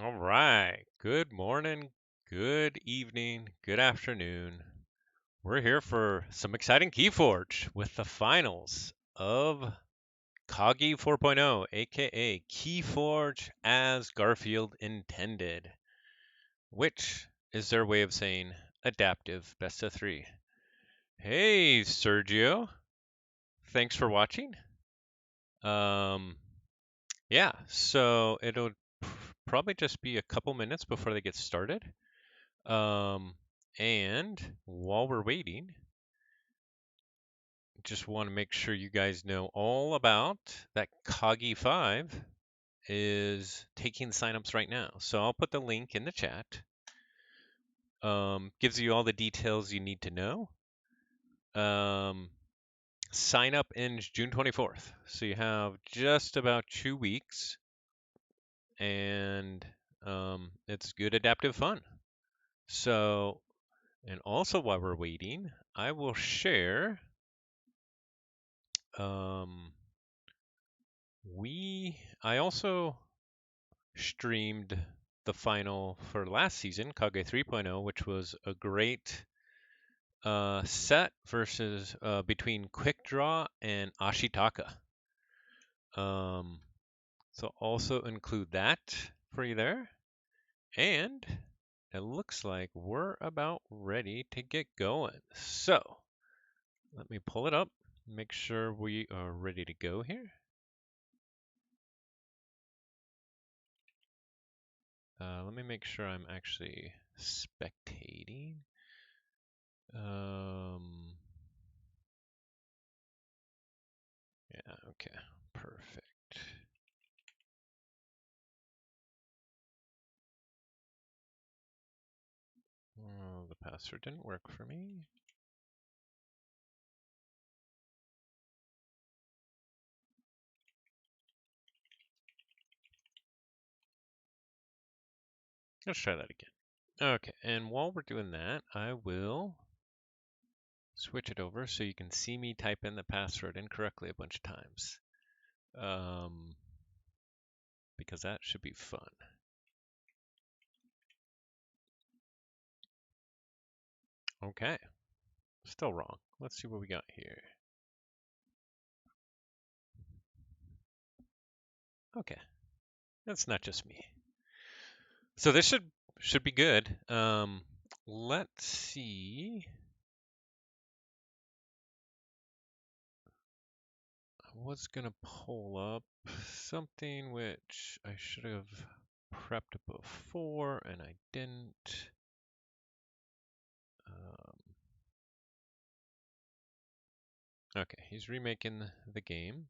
All right. Good morning, good evening, good afternoon. We're here for some exciting Keyforge with the finals of KAGI 4.0, aka Keyforge as Garfield intended, which is their way of saying adaptive best of three. Hey, Sergio. Thanks for watching. Um, yeah, so it'll probably just be a couple minutes before they get started. Um, and while we're waiting, just want to make sure you guys know all about that Kagi 5 is taking signups right now. So I'll put the link in the chat. Gives you all the details you need to know. Sign up ends June 24th. So you have just about 2 weeks, and it's good adaptive fun. So, and also while we're waiting, I will share. I also streamed the final for last season, Kage 3.0, which was a great set versus between Quick Draw and Ashitaka. So also include that for you there. And it looks like we're about ready to get going. So let me pull it up, make sure we are ready to go here. Let me make sure I'm actually spectating. Yeah, okay, perfect. Oh, the password didn't work for me. Let's try that again. Okay, and while we're doing that, I will switch it over so you can see me type in the password incorrectly a bunch of times. Because that should be fun. Okay, still wrong. Let's see what we got here. Okay, that's not just me. So this should be good. Let's see. I was gonna pull up something which I should have prepped before, and I didn't. Okay, he's remaking the game.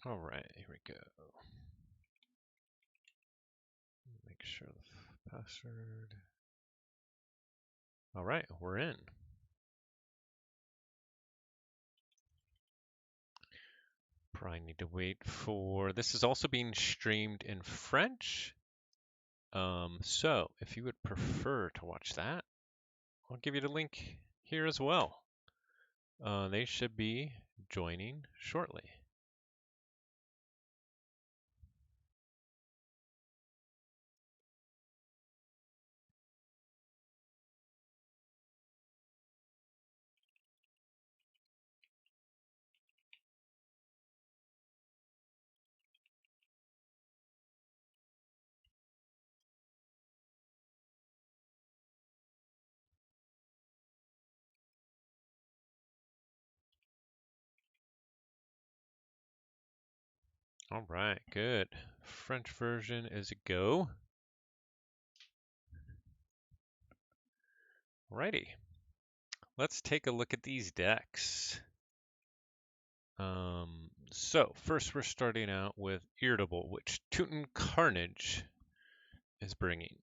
All right, here we go. Make sure the password. All right, we're in. Probably need to wait for. This is also being streamed in French. So if you would prefer to watch that, I'll give you the link here as well. They should be joining shortly. All right, good. French version is a go. Alrighty. Let's take a look at these decks. So first we're starting out with Irritable, which Tutenkharnage is bringing.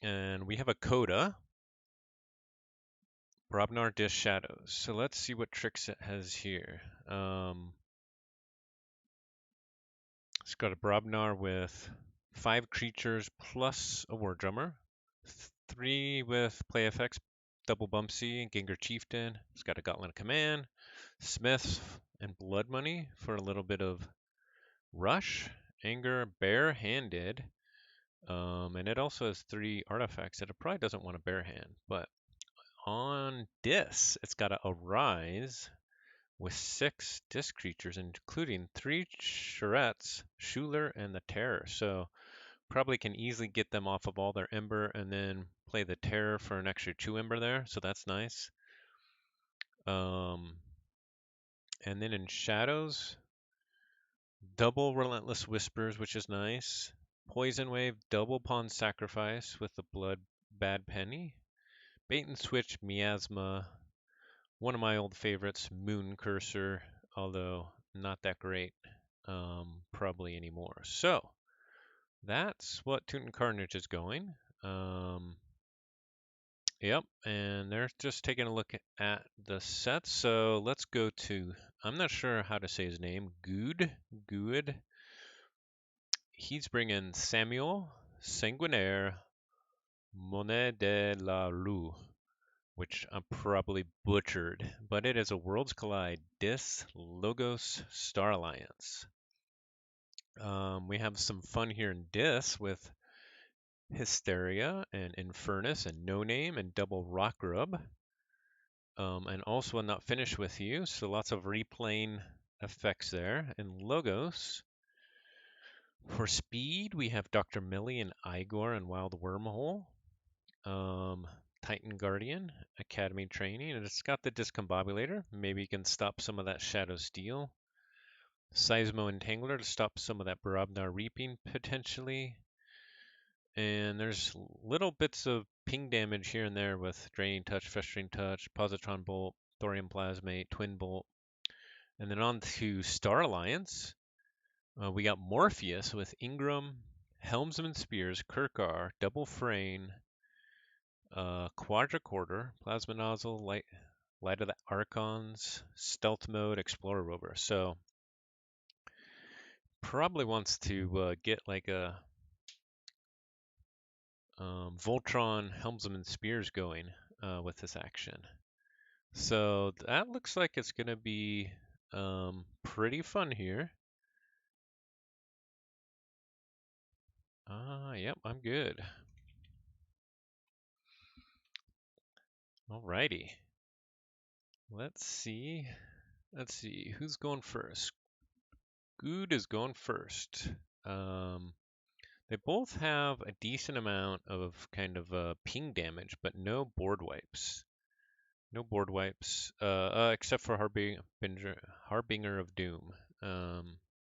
And we have a Coda, Brobnar Dish Shadows. So let's see what tricks it has here. It's got a Brobnar with 5 creatures plus a War Drummer, 3 with play effects, Double Bumpsy, Gengar Chieftain. It's got a Gauntlet of Command, Smiths, and Blood Money for a little bit of Rush, Anger, Barehanded, and it also has 3 artifacts that it probably doesn't want a bare hand. But on Dis, it's got a Arise with 6 Disc creatures, including 3 Charrettes, Schuler, and the Terror. So probably can easily get them off of all their Ember and then play the Terror for an extra 2 Ember there. So that's nice. And then in Shadows, double Relentless Whispers, which is nice. Poison Wave, double Pawn Sacrifice with the Blood Bad Penny. Bait and Switch, Miasma. One of my old favorites, Moon Cursor, although not that great probably anymore. So that's what Tutenkharnage is going. Yep, and they're just taking a look at the sets. So let's go to, I'm not sure how to say his name, gued. He's bringing Samuel, Sanguinaire, Monnaie de la Rue, which I'm probably butchered, but it is a Worlds Collide Dis Logos Star Alliance. We have some fun here in Dis with Hysteria and Infernus and No Name and Double Rock Rub. And also Not Finished With You, so lots of replaying effects there. In Logos, for speed, we have Dr. Millie and Igor and Wild Wormhole. Titan Guardian, Academy Training, and it's got the Discombobulator. Maybe you can stop some of that Shadow Steel. Seismo Entangler to stop some of that Barabnar Reaping potentially. And there's little bits of ping damage here and there with Draining Touch, Festering Touch, Positron Bolt, Thorium Plasmate, Twin Bolt. And then on to Star Alliance. We got Morpheus with Ingram, Helmsman Spears, Kirkar, Double Frame, Quadricorder, Plasma Nozzle, Light of the Archons, Stealth Mode, Explorer Rover. So probably wants to get like a Voltron Helmsman Spears going with this action. So that looks like it's going to be pretty fun here. Yep, I'm good. Alrighty. Let's see. Who's going first. Good is going first. They both have a decent amount of kind of ping damage, but no board wipes. No board wipes, except for Harbinger of Doom.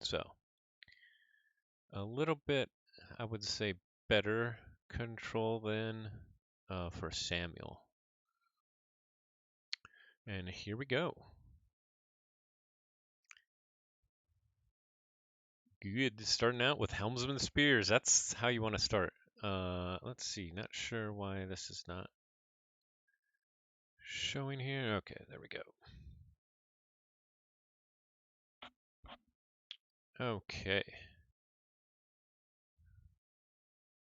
So a little bit, I would say, better control than for Samuel. And here we go. Good. Starting out with Helmsman Spears. That's how you want to start. Let's see. Not sure why this is not showing here. Okay, there we go. Okay.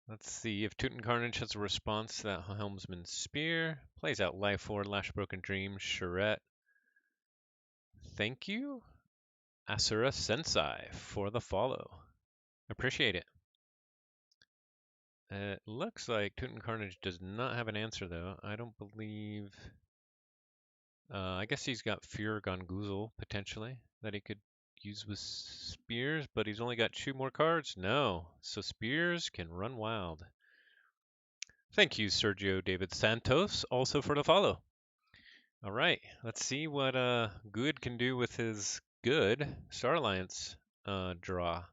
Let's see if Tutenkharnage has a response to that Helmsman Spear. Plays out Life Orb, Lash Broken Dream, Charette. Thank you, Asura Sensei, for the follow. Appreciate it. It looks like Tutenkharnage does not have an answer, though. I don't believe... I guess he's got Furgon Guzzle, potentially, that he could use with Spears, but he's only got 2 more cards? No. So Spears can run wild. Thank you, Sergio David Santos, also for the follow. All right, let's see what Good can do with his good Star Alliance draw.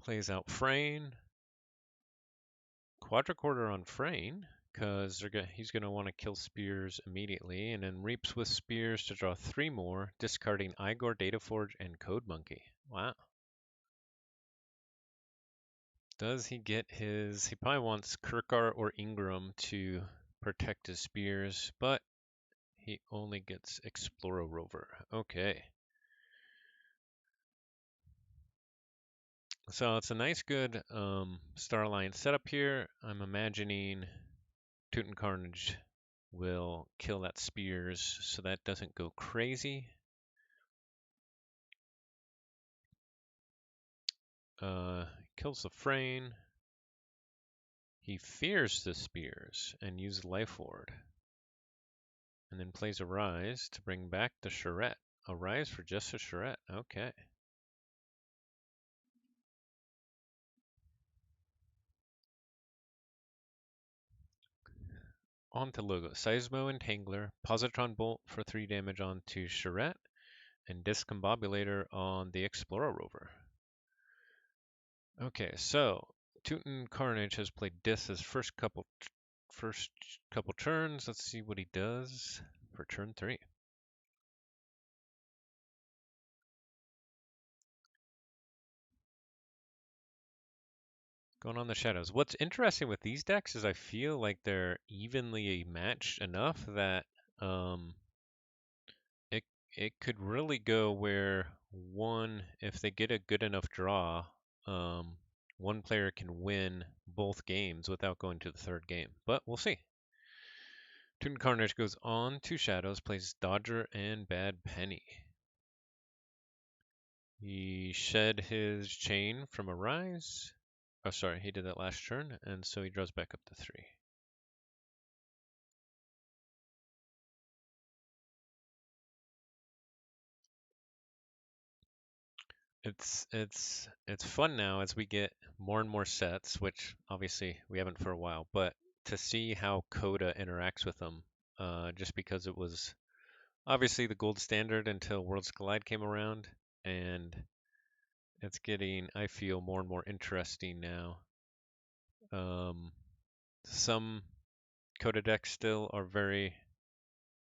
Plays out Frayne. Quadricorder on Frayne because he's going to want to kill spears immediately, and then reaps with spears to draw 3 more, discarding Igor, Dataforge, and Code Monkey. Wow. Does he get his... He probably wants Kirkar or Ingram to protect his spears, but he only gets Explorer Rover. Okay. So it's a nice, good Star Alliance setup here. I'm imagining Tutenkharnage will kill that spears so that doesn't go crazy. Kills the Frayne. He fears the spears and uses Life Ward. And then plays a Rise to bring back the Charette. A Rise for just a Charette. Okay. On to logo. Seismo Entangler, Positron Bolt for 3 damage onto Charette, and Discombobulator on the Explorer Rover. Okay, so Tutenkharnage has played Dis his first couple turns. Let's see what he does for turn 3. Going on the shadows. What's interesting with these decks is I feel like they're evenly matched enough that it could really go where if they get a good enough draw, one player can win both games without going to the 3rd game. But we'll see. Tutenkharnage goes on to shadows, plays Dodger and Bad Penny. He shed his chain from a Rise. Oh, sorry, he did that last turn, and so he draws back up to 3. It's fun now as we get more and more sets, which obviously we haven't for a while, but to see how Coda interacts with them, just because it was obviously the gold standard until Worlds Collide came around, and it's getting, I feel, more and more interesting now. Some Coda decks still are very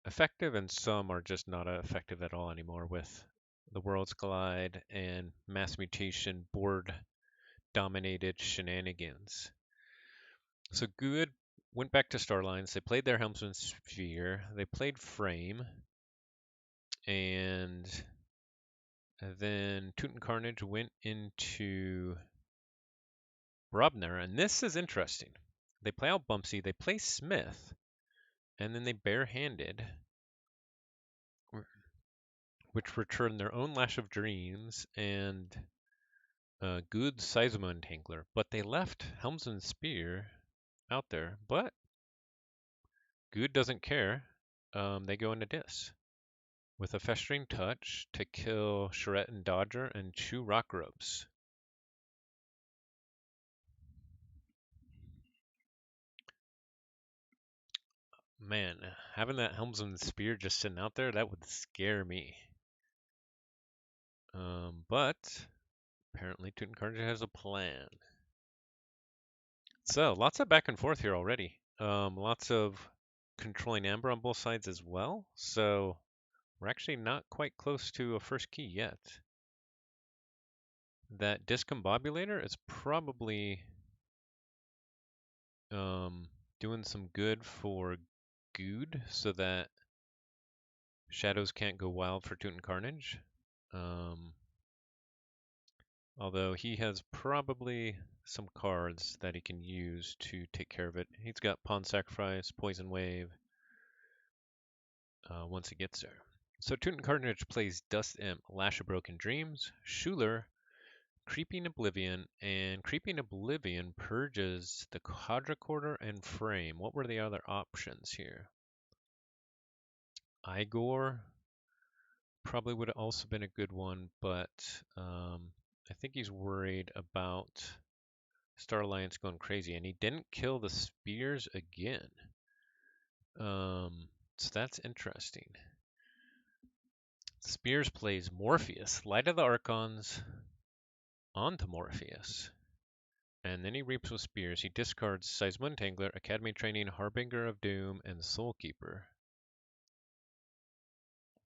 effective, and some are just not effective at all anymore with the Worlds Collide and Mass Mutation board dominated shenanigans. So Gued went back to Starlines. They played their Helmsman Sphere. They played Frame. And then Tutenkharnage went into Brobner. And this is interesting. They play out Bumpsy. They play Smith. And then they barehanded, which return their own Lash of Dreams and Good Seismo Entangler. But they left Helmsman Spear out there. But Good doesn't care. They go into Dis with a Festering Touch to kill Charette and Dodger and 2 Rock Grubs. Man, having that Helmsman Spear just sitting out there, that would scare me. But apparently Tutenkharnage has a plan. So, lots of back and forth here already. Lots of controlling Amber on both sides as well. So, we're actually not quite close to a first key yet. That Discombobulator is probably doing some good for Gued so that shadows can't go wild for Tutenkharnage. Although he has probably some cards that he can use to take care of it. He's got Pawn Sacrifice, Poison Wave, once he gets there. So Tutenkharnage plays Dust Imp, Lash of Broken Dreams, Schuler, Creeping Oblivion, and Creeping Oblivion purges the Quadricorder and Frame. What were the other options here? Igor probably would have also been a good one, but I think he's worried about Star Alliance going crazy, and he didn't kill the spears again. So that's interesting. Spears plays Morpheus, Light of the Archons onto Morpheus. And then he reaps with spears. He discards Seisma Entangler, Academy Training, Harbinger of Doom, and Soulkeeper.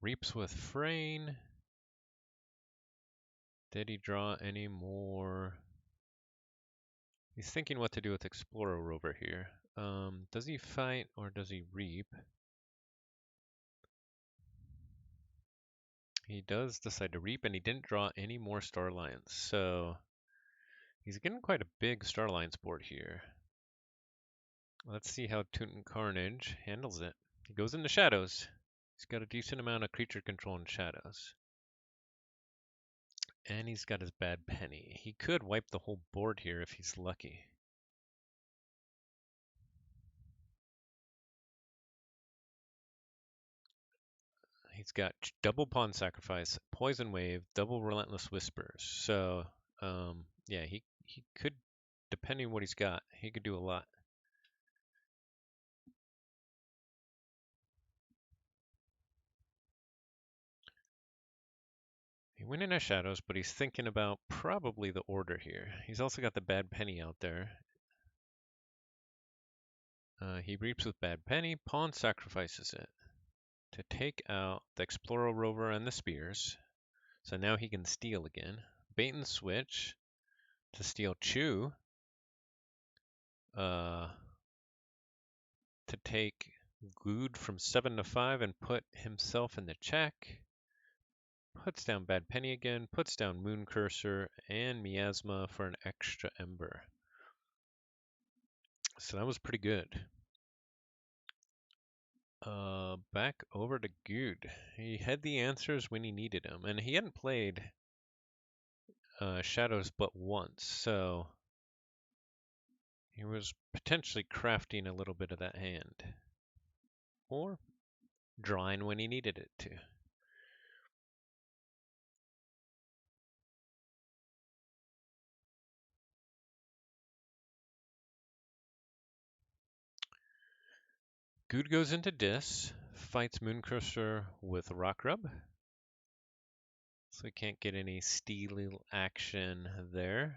Reaps with Frayne. Did he draw any more? He's thinking what to do with Explorer Rover here. Does he fight or does he reap? He does decide to reap, and he didn't draw any more Star Lions, so he's getting quite a big Star Lions board here. Let's see how Tutenkharnage handles it. He goes into shadows. He's got a decent amount of creature control in shadows. And he's got his bad penny. He could wipe the whole board here if he's lucky. He's got double Pawn Sacrifice, Poison Wave, double Relentless Whispers. So, yeah, he could, depending on what he's got, he could do a lot. He went into shadows, but he's thinking about probably the order here. He's also got the bad penny out there. He reaps with bad penny, Pawn sacrifices it to take out the Explorer Rover and the spears. So now he can steal again. Bait and switch to steal Chew. To take Gued from 7 to 5 and put himself in the check. Puts down Bad Penny again, puts down Moon Cursor and Miasma for an extra Ember. So that was pretty good. Back over to Gued. He had the answers when he needed them, and he hadn't played Shadows but once, so he was potentially crafting a little bit of that hand. Or drawing when he needed it to. Gued goes into Dis, fights Mooncursor with Rock Rub. So he can't get any steely action there.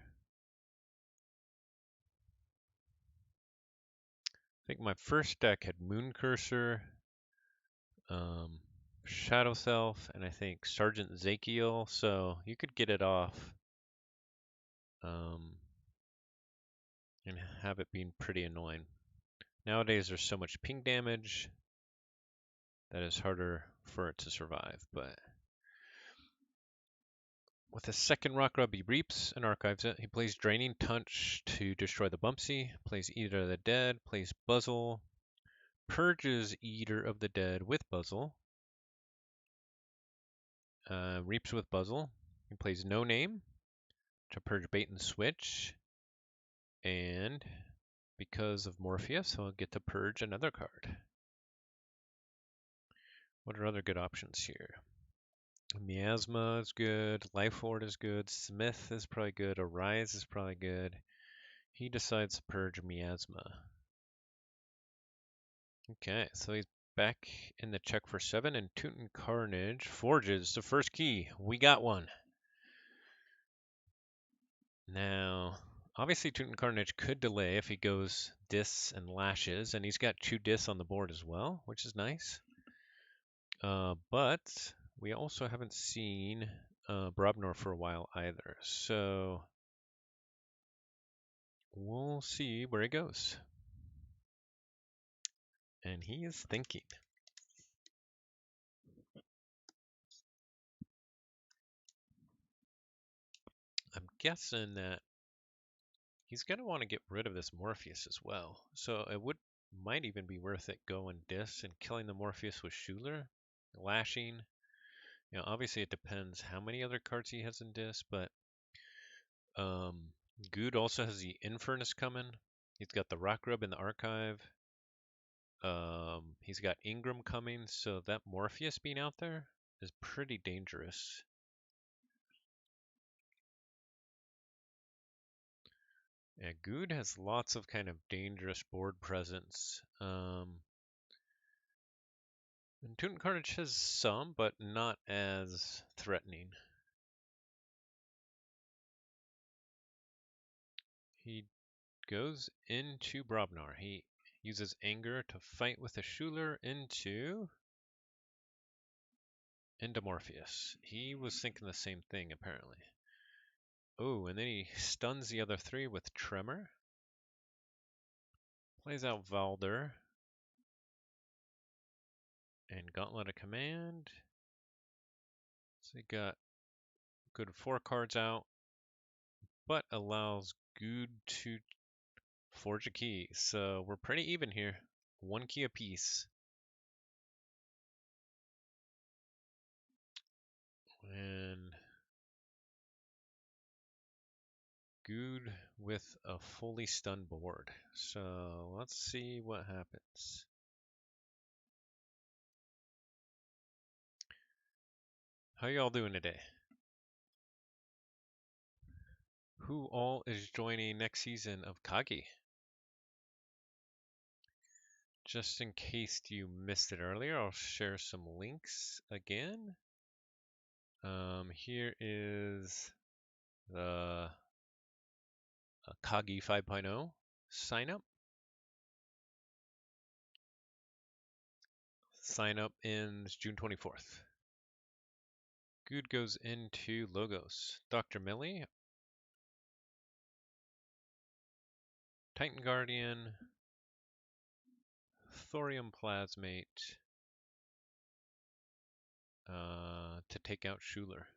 I think my first deck had Mooncursor, Shadow Self, and I think Sergeant Zakiel, so you could get it off and have it being pretty annoying. Nowadays there's so much ping damage that it's harder for it to survive, but with a second Rock Rub, he reaps and archives it. He plays Draining Touch to destroy the Bumpsy, plays Eater of the Dead, plays Buzzle, purges Eater of the Dead with Buzzle, reaps with Buzzle. He plays No Name to purge Bait and Switch, and because of Morpheus, he'll get to purge another card. What are other good options here? Miasma is good, Life Ward is good, Smith is probably good, Arise is probably good. He decides to purge Miasma. Okay, so he's back in the check for 7, and Tutenkharnage forges the first key. We got one. Now, obviously Tutenkharnage could delay if he goes Dis and Lashes, and he's got 2 Dis on the board as well, which is nice. But we also haven't seen Brobnor for a while either, so we'll see where he goes. And he is thinking. I'm guessing that he's going to want to get rid of this Morpheus as well. So it might even be worth it going Dis and killing the Morpheus with Schuler, Lashing. You know, obviously it depends how many other cards he has in Dis, but Gued also has the Infernus coming. He's got the Rock Rub in the archive. He's got Ingram coming, so that Morpheus being out there is pretty dangerous. Yeah, Gued has lots of kind of dangerous board presence. And Tutenkharnage has some, but not as threatening. He goes into Brobnar. He uses anger to fight with the Schuler into Morpheus. He was thinking the same thing, apparently. Oh, and then he stuns the other three with Tremor. Plays out Valder. And Gauntlet of Command. So he got good 4 cards out, but allows Gued to forge a key. So we're pretty even here. 1 key apiece. And Gued with a fully stunned board. So let's see what happens. How y'all doing today? Who all is joining next season of Kagi? Just in case you missed it earlier, I'll share some links again. Here is the Kagi 5.0 sign up. Sign up ends June 24th. Good goes into logos. Dr. Millie, Titan Guardian, Thorium Plasmate to take out Schuler.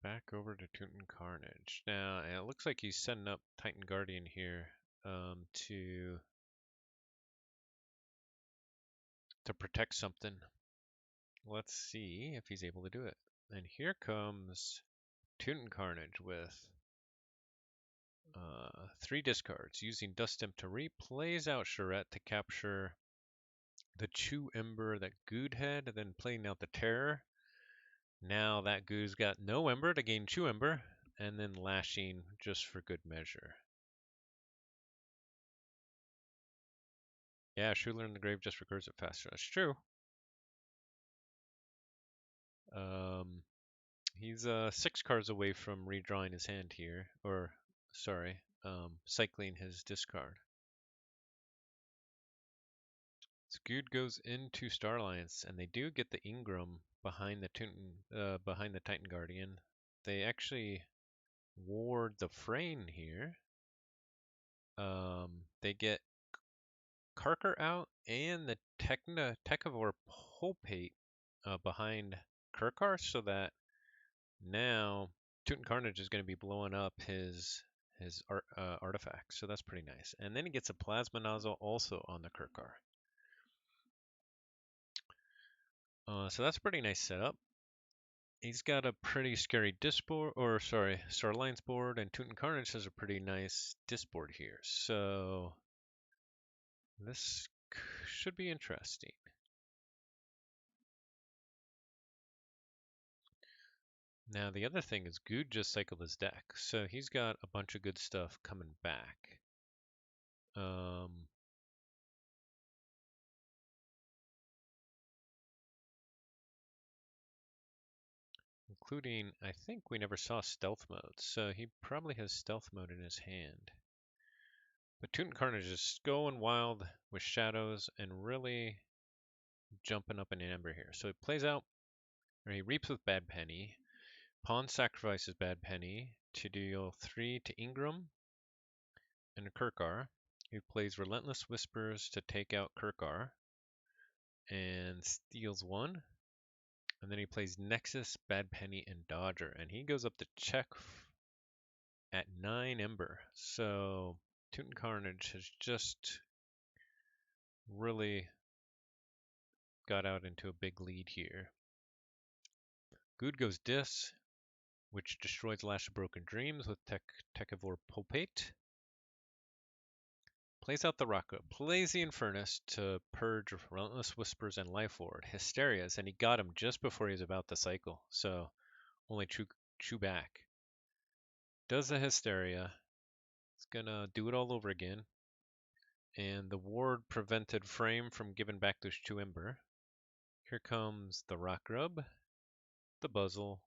Back over to Tutenkharnage. Now, it looks like he's setting up Titan Guardian here to protect something. Let's see if he's able to do it. And here comes Tutenkharnage with 3 discards. Using Dust Imp to plays out Charette to capture the Chew Ember that Good had, and then playing out the Terror. Now that Good's got no Ember to gain Chew Ember, and then lashing just for good measure. Yeah, Schuler in the grave just recurs it faster. That's true. He's 6 cards away from redrawing his hand here, or sorry, cycling his discard. Scoot goes into Star Alliance, and they do get the Ingram behind the Titan Guardian. They actually ward the Frayne here. They get Karker out and the Tekavor Pulpate behind Kirkar, so that now Tutenkharnage is going to be blowing up his artifacts, so that's pretty nice. And then he gets a Plasma Nozzle also on the Kirkar. So that's a pretty nice setup. He's got a pretty scary disboard, or sorry, Star Alliance board, and Tutenkharnage has a pretty nice disboard here. So this should be interesting. Now the other thing is Good just cycled his deck, so he's got a bunch of good stuff coming back. Including, I think we never saw stealth mode, so he probably has stealth mode in his hand. But Tutenkharnage is going wild with shadows and really jumping up in Ember here. So he plays out, or he reaps with Bad Penny. Pawn sacrifices Bad Penny to deal 3 to Ingram and Kirkar. He plays Relentless Whispers to take out Kirkar and steals 1. And then he plays Nexus, Bad Penny, and Dodger. And he goes up to check at 9 Ember. So Tutenkharnage has just really got out into a big lead here. Good goes Dis, which destroys Lash of Broken Dreams with Tekavor Pulpate. Plays out the Rocco, plays the Infernus to purge Relentless Whispers and Life Ward, Hysterias, and he got him just before he was about to cycle, so only chew back. Does the Hysteria. It's gonna do it all over again. And the ward prevented Frame from giving back those 2 Ember. Here comes the Rock Rub, the Buzzle,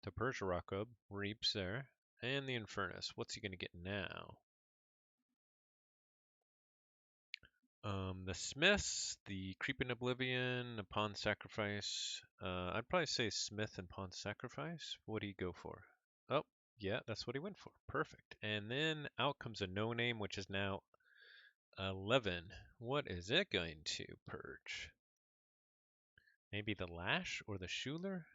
the Persia Rock Rub, Reaps there, and the Infernus. What's he going to get now? The Smiths, the Creeping Oblivion, a Pawn Sacrifice. I'd probably say Smith and Pawn Sacrifice. What do you go for? Oh, yeah, that's what he went for. Perfect. And then out comes a no name, which is now 11. What is it going to purge? Maybe the Lash or the Schuler?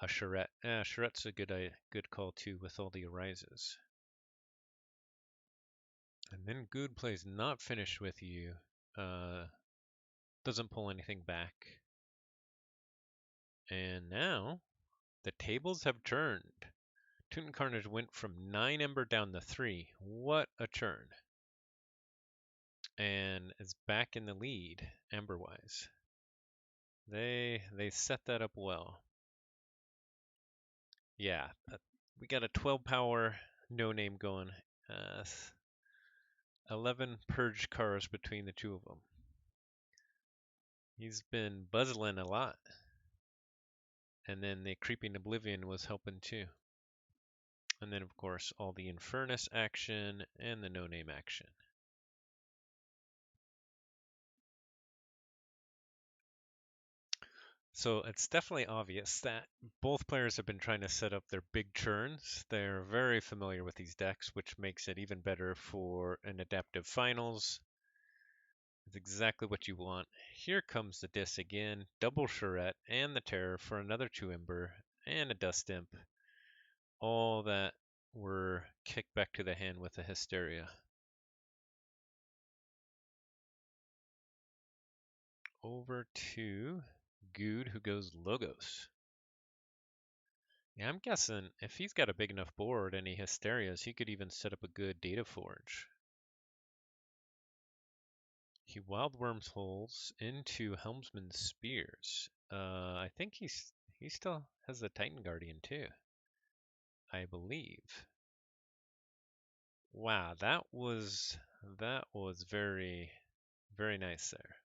A Charette. Charette's a good call too with all the arises. And then Good plays not finished with you. Doesn't pull anything back. And now the tables have turned. Tutenkharnage went from 9 Ember down to 3. What a turn. And is back in the lead, Ember-wise. They set that up well. Yeah, we got a 12 power no name going. 11 purge cars between the two of them. He's been buzzling a lot. And then the Creeping Oblivion was helping too. And then, of course, all the Infernus action and the no-name action. So it's definitely obvious that both players have been trying to set up their big churns. They're very familiar with these decks, which makes it even better for an adaptive finals. It's exactly what you want. Here comes the Dis again, double Charette and the Terror for another 2 Ember and a Dust Imp. All that were kicked back to the hand with the Hysteria. Over to Gued, who goes Logos. Yeah, I'm guessing if he's got a big enough board and he Hysterias, he could even set up a good Data Forge. He Wild Worms holes into Helmsman's Spears. I think he still has the Titan Guardian too, I believe. Wow, that was very, very nice there.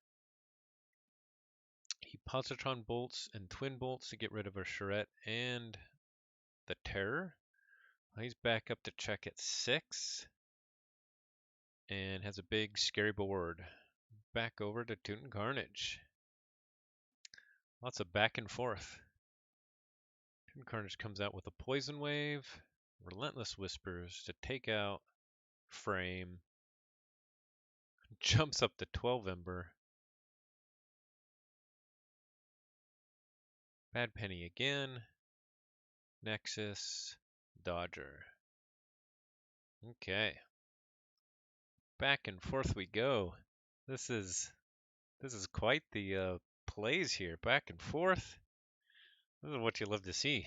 He Positron bolts and Twin bolts to get rid of our Charette and the Terror. He's back up to check at 6 and has a big scary board. Back over to Tutenkharnage. Lots of back and forth. Tutenkharnage comes out with a Poison Wave, Relentless Whispers to take out Frame, jumps up to 12 Ember. Bad Penny again, Nexus, Dodger. Okay. Back and forth we go. This is quite the plays here. Back and forth. This is what you love to see.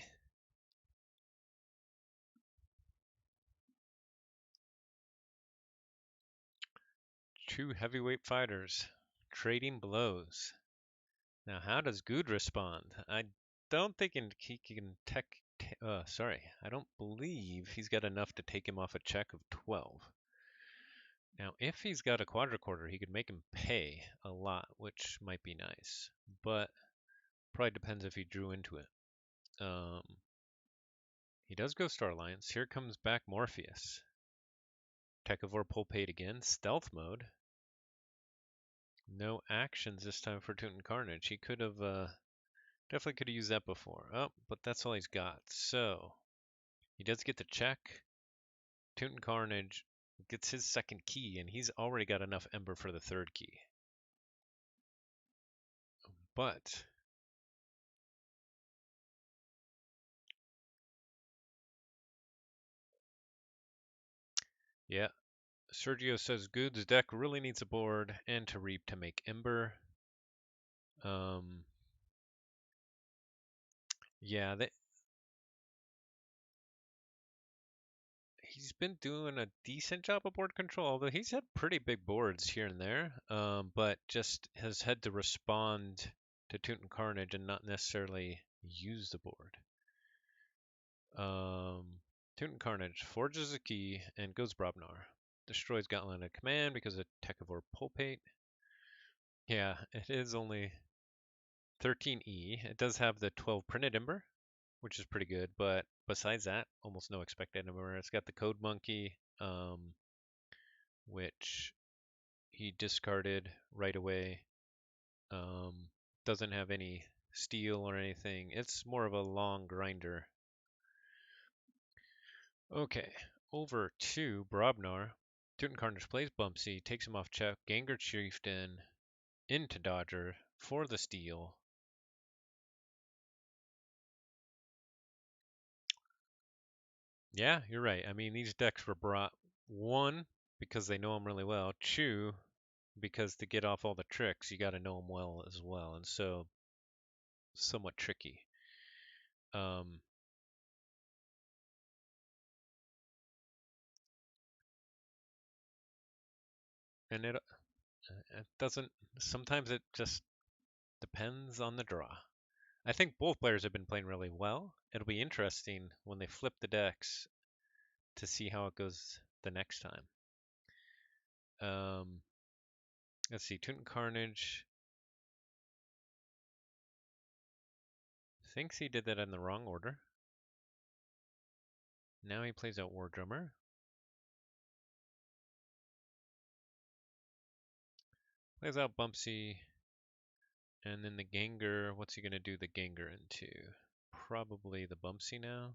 Two heavyweight fighters trading blows. Now, how does Good respond? I don't think he can I don't believe he's got enough to take him off a check of 12. Now, if he's got a quadricorder, he could make him pay a lot, which might be nice. But probably depends if he drew into it. He does go Star Alliance. Here comes back Morpheus. Tekavor Pulpate again. Stealth mode. No actions this time for Tutenkharnage. He could have definitely could have used that before. Oh, but that's all he's got. So he does get the check. Tutenkharnage gets his second key, and he's already got enough Ember for the third key. But yeah, Sergio says Good's deck really needs a board and to reap to make Ember. Yeah, he's been doing a decent job of board control, although he's had pretty big boards here and there, but just has had to respond to Tutenkharnage and not necessarily use the board. Tutenkharnage forges a key and goes Brobnar. Destroys Gauntlet of Command because of Tekavor Pulpate. Yeah, it is only 13E. It does have the 12 printed ember, which is pretty good, but besides that, almost no expected ember. It's got the code monkey, which he discarded right away. Doesn't have any steel or anything. It's more of a long grinder. Okay, over to Brobnar. Tutenkharnage plays Bumpsy, takes him off check. Gengar Chieftain into Dodger for the steal. Yeah, you're right. I mean, these decks were brought, one, because they know him really well. Two, because to get off all the tricks, you got to know him well as well. And so, somewhat tricky. Um, and it doesn't, sometimes it just depends on the draw. I think both players have been playing really well. It'll be interesting when they flip the decks to see how it goes the next time. Um, let's see, Tutenkharnage thinks he did that in the wrong order. Now he plays out War Drummer. Plays out Bumpsy. And then the Gengar, what's he going to do the Gengar into? Probably the Bumpsy now.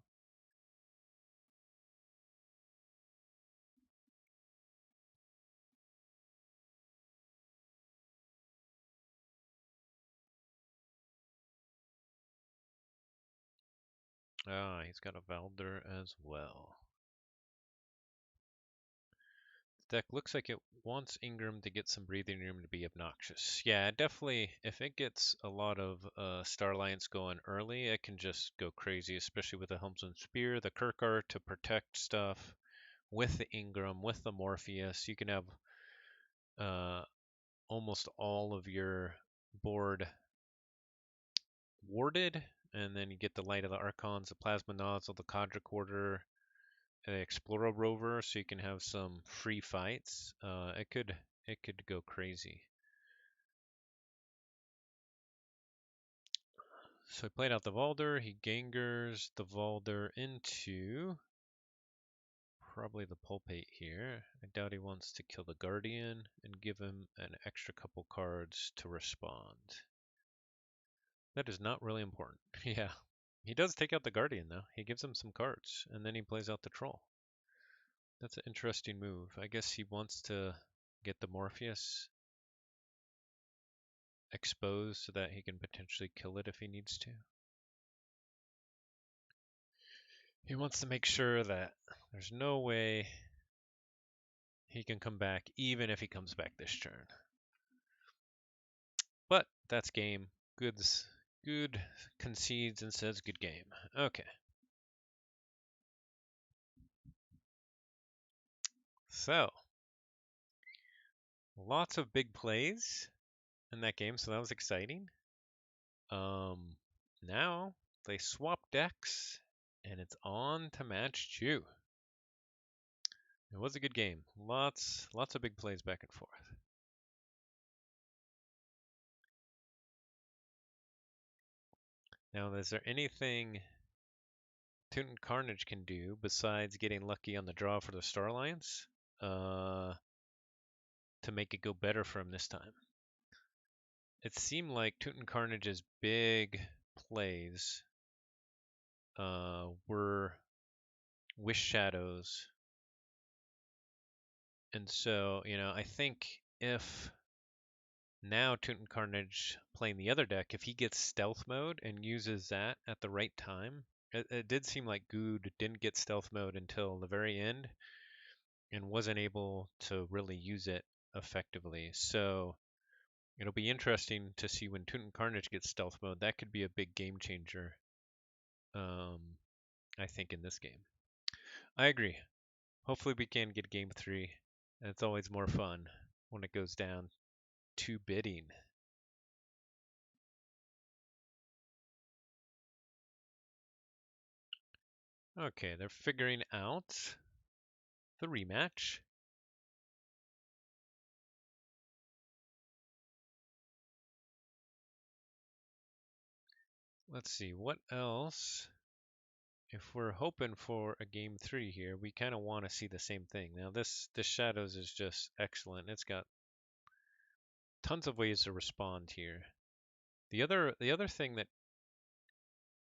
Ah, he's got a Valder as well. The deck looks like it wants Ingram to get some breathing room to be obnoxious. Yeah, definitely, if it gets a lot of Starlights going early, it can just go crazy, especially with the Helmsman Spear, the Kirkar to protect stuff, with the Ingram, with the Morpheus. You can have uh, almost all of your board warded, and then you get the Light of the Archons, the Plasma Nozzle, the Quadricorder, the Explorer Rover, so you can have some free fights. It could go crazy. So he played out the Valder, he Gangers the Valder into probably the Pulpate here. I doubt he wants to kill the Guardian and give him an extra couple cards to respond. That is not really important. Yeah. He does take out the Guardian though. He gives him some cards and then he plays out the Troll. That's an interesting move. I guess he wants to get the Morpheus exposed so that he can potentially kill it if he needs to. He wants to make sure that there's no way he can come back even if he comes back this turn. But that's game. Good concedes and says good game. Okay. So, lots of big plays in that game, so that was exciting. Now they swap decks and it's on to match 2. It was a good game. Lots of big plays back and forth. Now, is there anything Tutenkharnage can do besides getting lucky on the draw for the Star Alliance to make it go better for him this time? It seemed like Tutenkharnage's big plays were Wish Shadows. And so, I think if now Tutenkharnage playing the other deck, if he gets stealth mode and uses that at the right time, it did seem like Gued didn't get stealth mode until the very end and wasn't able to really use it effectively. So it'll be interesting to see when Tutenkharnage gets stealth mode. That could be a big game changer, I think, in this game. I agree. Hopefully we can get game 3. And it's always more fun when it goes down to bidding. Okay, they're figuring out the rematch. Let's see, what else? If we're hoping for a game 3 here, we kind of want to see the same thing. Now this Shadows is just excellent. It's got tons of ways to respond here. The other thing that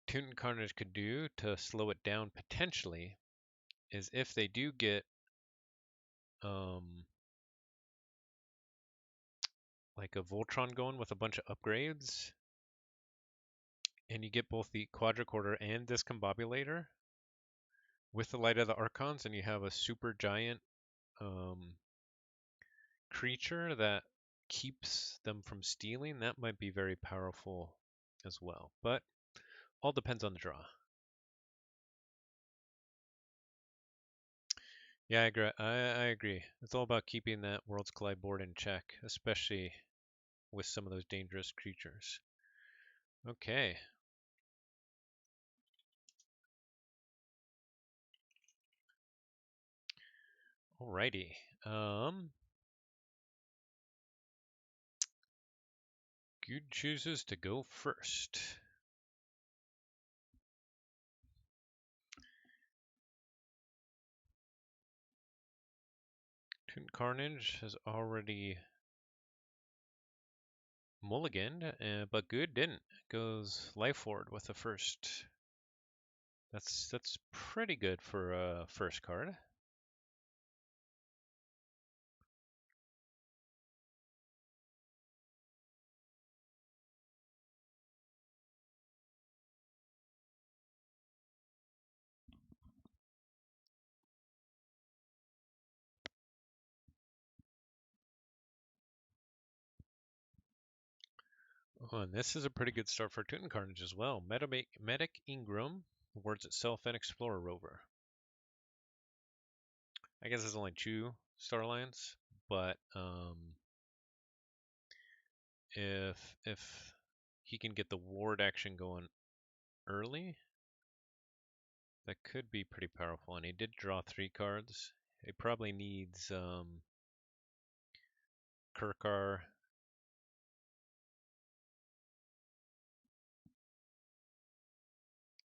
Tutenkharnage could do to slow it down potentially is if they do get like a Voltron going with a bunch of upgrades, and you get both the quadricorder and discombobulator with the Light of the Archons, and you have a super giant creature that keeps them from stealing, that might be very powerful as well. But all depends on the draw. Yeah, I agree. It's all about keeping that Worlds Collide board in check, especially with some of those dangerous creatures. Okay. Alrighty. Gued chooses to go first. Tutenkharnage has already mulliganed, but Gued didn't. Goes Life Forward with the first. That's pretty good for a first card. Oh, and this is a pretty good start for Tutenkharnage as well. Medic Ingram awards itself an Explorer Rover. I guess there's only 2 star lines, but if he can get the ward action going early, that could be pretty powerful. And he did draw 3 cards. He probably needs Kirkar.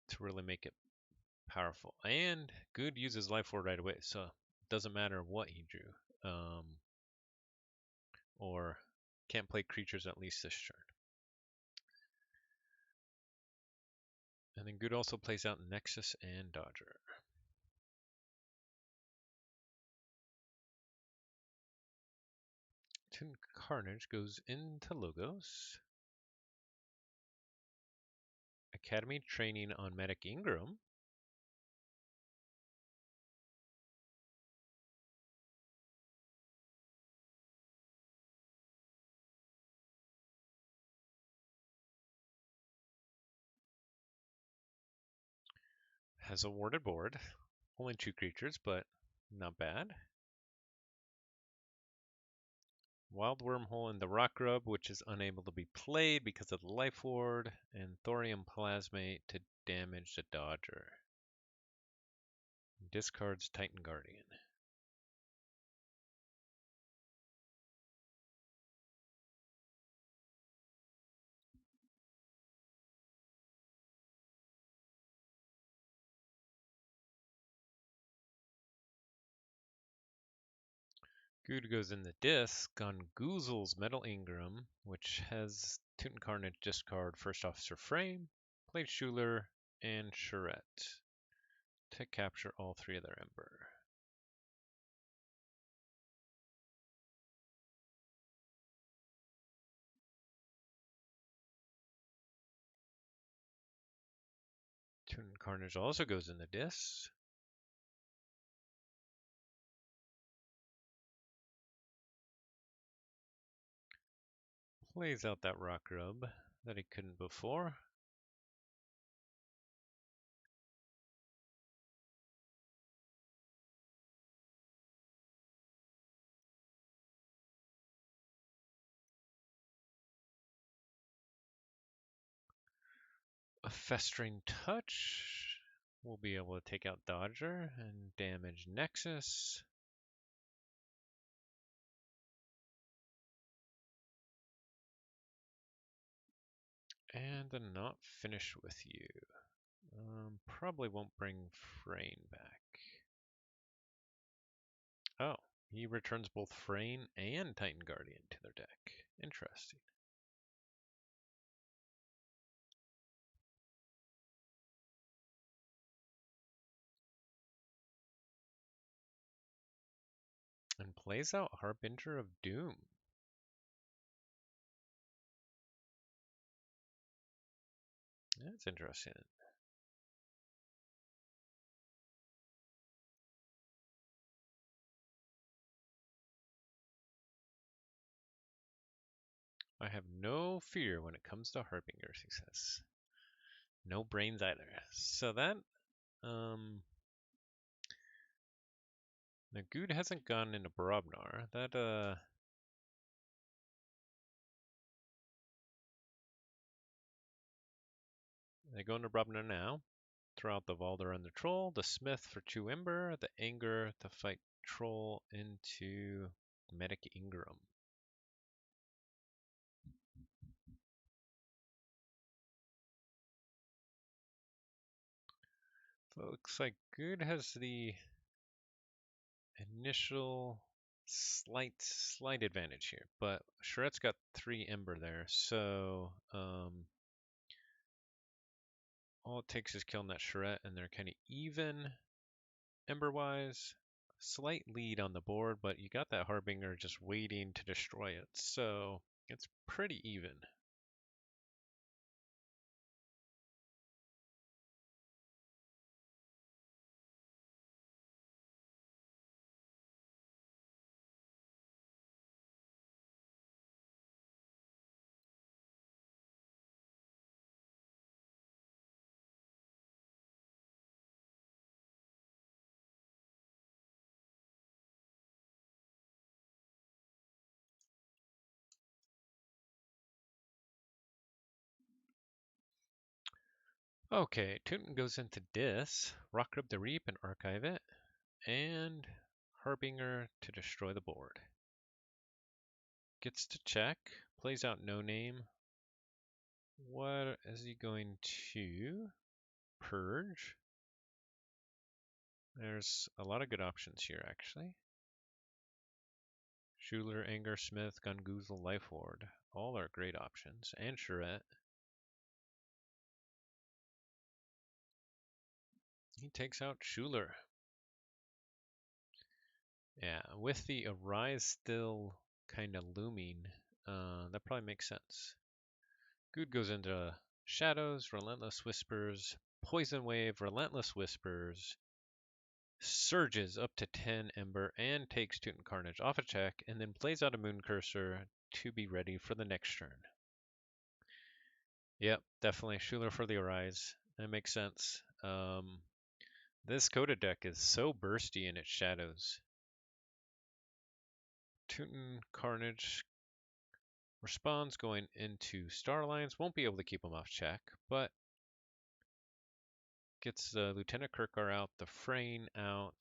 To really make it powerful. And Good uses Life Ward right away, so it doesn't matter what he drew. Or can't play creatures at least this turn. And then Good also plays out Nexus and Dodger. Tutenkharnage goes into Logos. Academy training on Medic Ingram. Has a warded board. Only 2 creatures, but not bad. Wild Wormhole in the Rock Grub, which is unable to be played because of the Life Ward, and Thorium Plasmate to damage the Dodger. Discards Titan Guardian. Good goes in the disc on Goozle's Metal Ingram, which has Tutenkharnage discard First Officer Frame, play Schuler, and Charette to capture all 3 of their Emperor. Tutenkharnage also goes in the disc. Plays out that Rock Grub that he couldn't before. A Festering Touch will be able to take out Dodger and damage Nexus. And then not finish with you. Probably won't bring Frayne back. Oh, he returns both Frayne and Titan Guardian to their deck. Interesting. And plays out Harbinger of Doom. That's interesting. I have no fear when it comes to Harbinger success. No brains either. So that, the gued hasn't gone into Barabnar. That, they go into Barabnar now. Throw out the Valder and the Troll, the Smith for 2 Ember, the Anger to fight Troll into Medic Ingram. So it looks like gued has the initial slight advantage here, but Charette's got 3 Ember there, so all it takes is killing that Charette, and they're kind of even Ember-wise. Slight lead on the board, but you got that Harbinger just waiting to destroy it, so it's pretty even. Okay, Tooten goes into Dis, Rock Up the Reap and archive it, and Harbinger to destroy the board. Gets to check, plays out No Name. What is he going to purge? There's a lot of good options here, actually. Schuler, Anger, Smith, Gungoozle, Life Ward. All are great options. And Charette. He takes out Schuler. Yeah, with the Arise still kind of looming, that probably makes sense. Gued goes into Shadows, Relentless Whispers, Poison Wave, Relentless Whispers, surges up to 10 Ember, and takes Tutenkharnage off a check, and then plays out a Moon Cursor to be ready for the next turn. Yep, definitely Schuler for the Arise. That makes sense. This Coda deck is so bursty in its shadows. Tutenkharnage responds going into Star Alliance. Won't be able to keep him off check, but gets the Lieutenant Kirkar out, the Frayne out.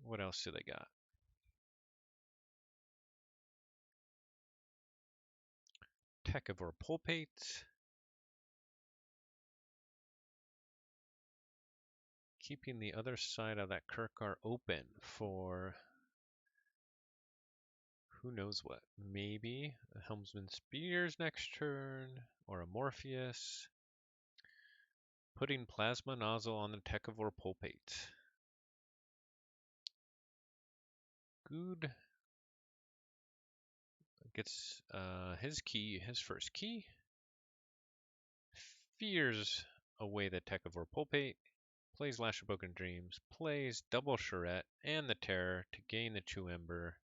What else do they got? Tekavor Pulpate. Keeping the other side of that Kirkar open for who knows what. Maybe a Helmsman Spears next turn, or a Morpheus. Putting Plasma Nozzle on the Tekavor Pulpate. Gued gets his first key. Fears away the Tekavor Pulpate. Plays Lash of Broken Dreams. Plays double Charette and the Terror to gain the 2 Ember.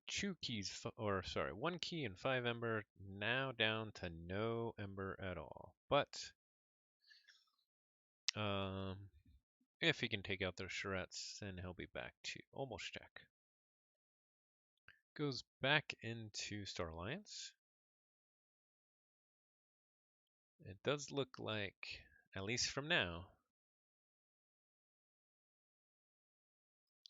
2 keys, or sorry, 1 key and 5 Ember. Now down to no Ember at all. But if he can take out those Charettes, then he'll be back to almost check. Goes back into Star Alliance. It does look like, at least from now,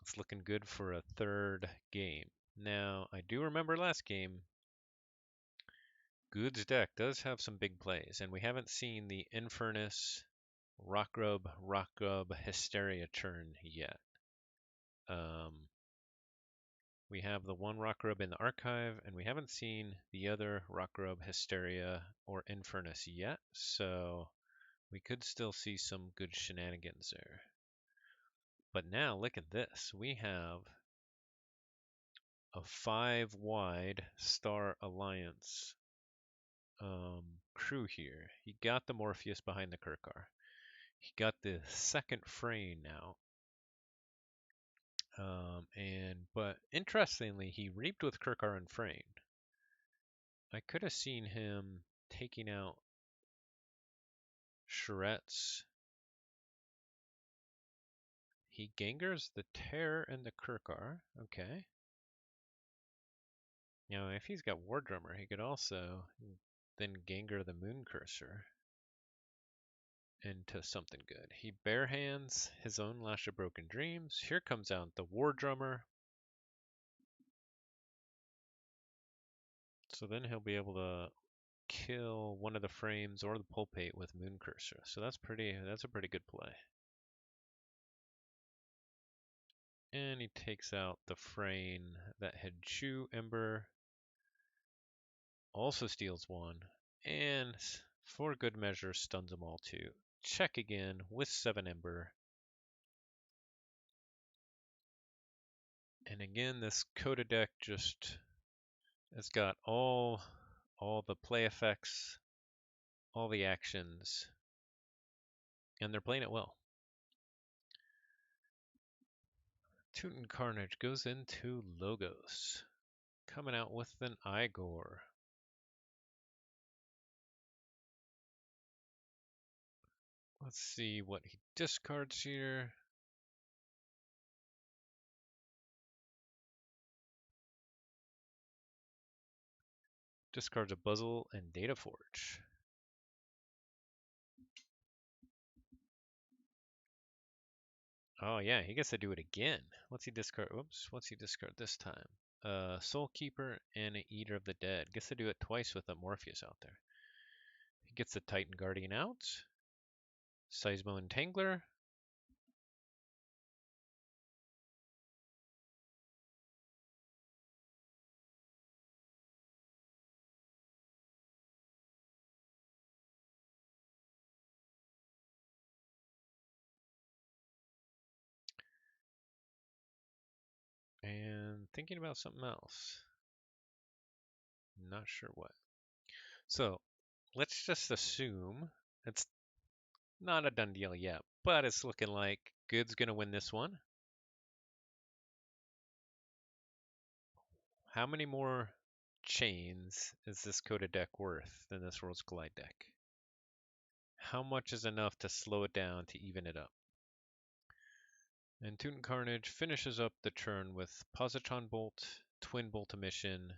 it's looking good for a 3rd game. Now, I do remember last game, Gued's deck does have some big plays, and we haven't seen the Infernus Rock Rub Hysteria turn yet. We have the one Rock Rub in the archive, and we haven't seen the other Rock Rub Hysteria or Infernus yet, so we could still see some good shenanigans there. But now look at this. We have a 5-wide Star Alliance crew here. He got the Morpheus behind the Kirkar. He got the second Frey now. But interestingly, he reaped with Kirkar and Frey. I could have seen him taking out Shuretz. He Gengars the Terror and the Kirkar. Okay. Now, if he's got War Drummer, he could also then Gengar the Moon Cursor into something good. He bare hands his own Lash of Broken Dreams. Here comes out the War Drummer. So then he'll be able to kill one of the frames or the Pulpate with Moon Cursor. So that's a pretty good play. And he takes out the frame that had Chew Ember. Also steals one. And for good measure stuns them all too. Check again with 7 Ember. And again, this Coda deck just has got all the play effects, all the actions, and they're playing it well. Tutenkharnage goes into Logos, coming out with an Igor. Let's see what he discards here. Discards a Buzzle and Data Forge. Oh yeah, he gets to do it again. What's he discard? Oops, what's he discard this time? Soul Keeper and an Eater of the Dead. Gets to do it twice with a Morpheus out there. He gets the Titan Guardian out. Seismo Entangler. And thinking about something else. Not sure what. So let's just assume it's not a done deal yet, but it's looking like Good's gonna win this one. How many more chains is this Coda deck worth than this Worlds Collide deck? How much is enough to slow it down to even it up? And Tutenkharnage finishes up the turn with Positron Bolt, Twin Bolt Emission,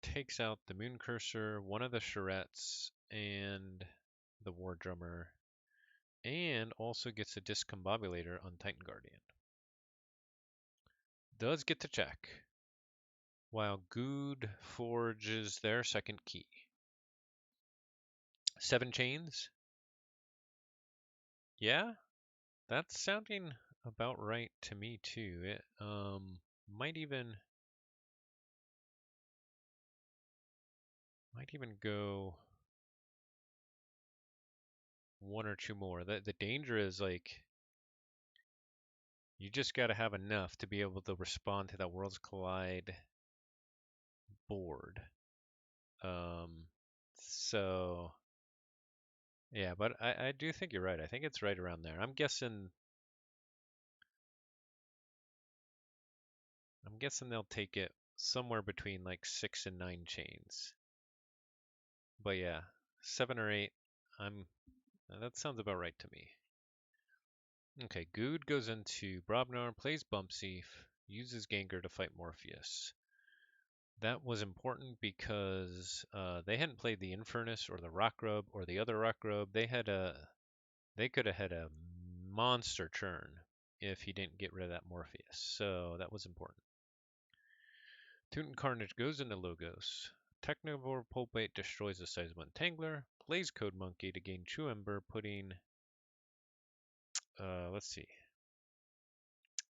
takes out the Moon Cursor, one of the Shuretts, and the War Drummer, and also gets a Discombobulator on Titan Guardian. Does get to check, while Gued forges their second key. 7 chains? Yeah, that's sounding about right to me too. It might even go 1 or 2 more. The danger is like you just got to have enough to be able to respond to that Worlds Collide board. So yeah, but I do think you're right. I think it's right around there. I'm guessing they'll take it somewhere between like 6 and 9 chains. But yeah, 7 or 8, that sounds about right to me. Okay, Gued goes into Brobnar, plays Bumpsief, uses Gengar to fight Morpheus. That was important because they hadn't played the Infernus or the Rock Rub or the other Rock Rub. They could have had a monster turn if he didn't get rid of that Morpheus. So that was important. Tutenkharnage goes into Logos, Technivore Pulpate destroys the size 1 Tangler. Blaze Code Monkey to gain True Ember, putting... let's see.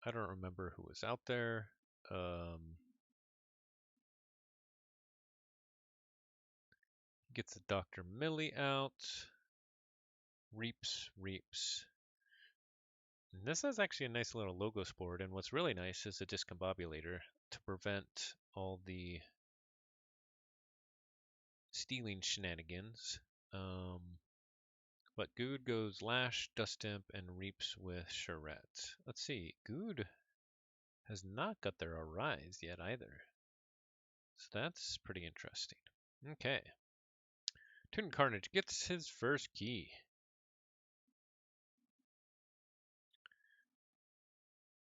I don't remember who was out there. Gets the Dr. Millie out. Reaps. And this is actually a nice little logo board, and what's really nice is the discombobulator to prevent all the stealing shenanigans. But Good goes Lash, Dust Imp, and Reaps with Charette. Let's see, Good has not got their Arise yet either. So that's pretty interesting. Okay. Tutenkharnage gets his first key.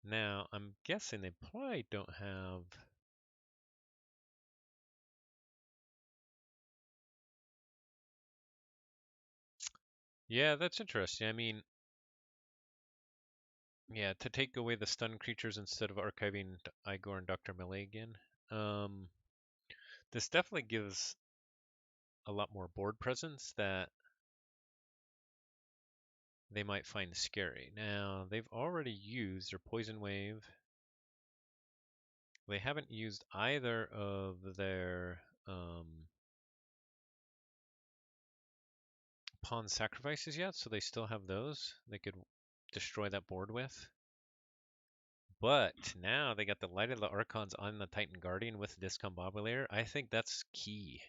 Now, I'm guessing they probably don't have... Yeah, that's interesting. I mean, yeah, to take away the stun creatures instead of archiving Igor and Dr. Melee again. This definitely gives a lot more board presence that they might find scary. Now, they've already used their Poison Wave. They haven't used either of their Pawn Sacrifices yet, so they still have those they could destroy that board with. But now they got the Light of the Archons on the Titan Guardian with Discombobulator. I think that's key.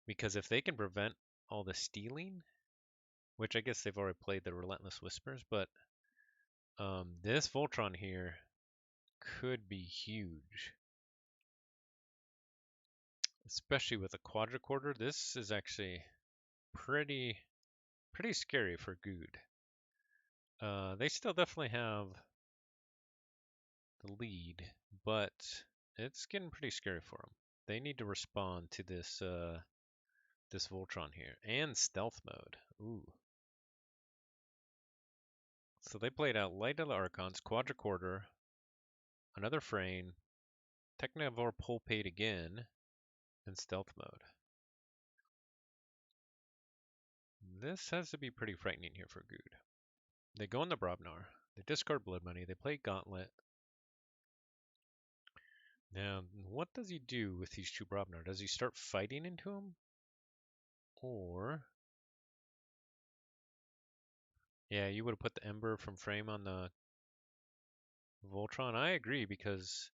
Because if they can prevent all the stealing, which I guess they've already played the Relentless Whispers, but this Voltron here could be huge. Especially with a quadricorder. This is actually pretty scary for Good. They still definitely have the lead, but it's getting pretty scary for them. They need to respond to this this Voltron here and stealth mode. Ooh. So they played out Light of the Archons, quadricorder, another Frame, Technivore Pulpate again, and stealth mode. This has to be pretty frightening here for Good. They go in the Brobnar, they discard Blood Money, they play Gauntlet. Now, what does he do with these two Brobnar? Does he start fighting into them? Or... Yeah, you would have put the Ember from Frame on the Voltron. I agree, because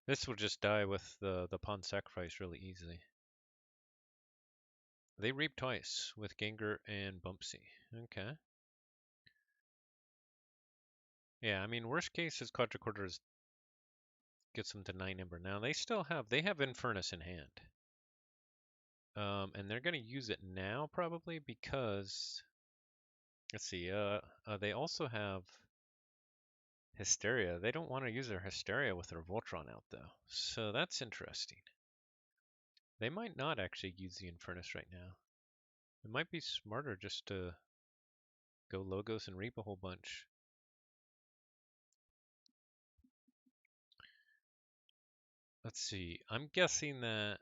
this will just die with the Pawn Sacrifice really easily. They reap twice with Gengar and Bumpsy. Okay. Yeah, I mean, worst case is quadricorder gets them to 9 Ember. Now they have Infernus in hand. And they're gonna use it now probably because let's see, they also have Hysteria. They don't want to use their Hysteria with their Voltron out though. So that's interesting. They might not actually use the Infernus right now. It might be smarter just to go Logos and reap a whole bunch. Let's see. I'm guessing that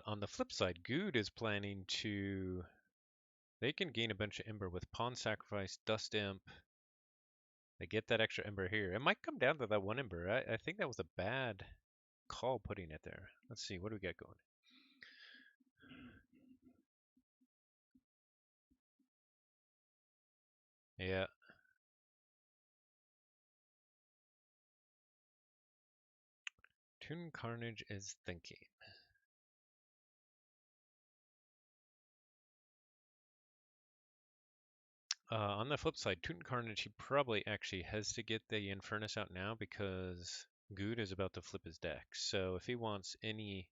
on the flip side, Good is planning to they can gain a bunch of Ember with Pawn Sacrifice, Dust Imp. They get that extra Ember here. It might come down to that one Ember. I think that was a bad call putting it there. Let's see. What do we got going? Yeah. Tutenkharnage is thinking. On the flip side, Tutenkharnage, he probably actually has to get the Infernus out now because Good is about to flip his deck. So if he wants any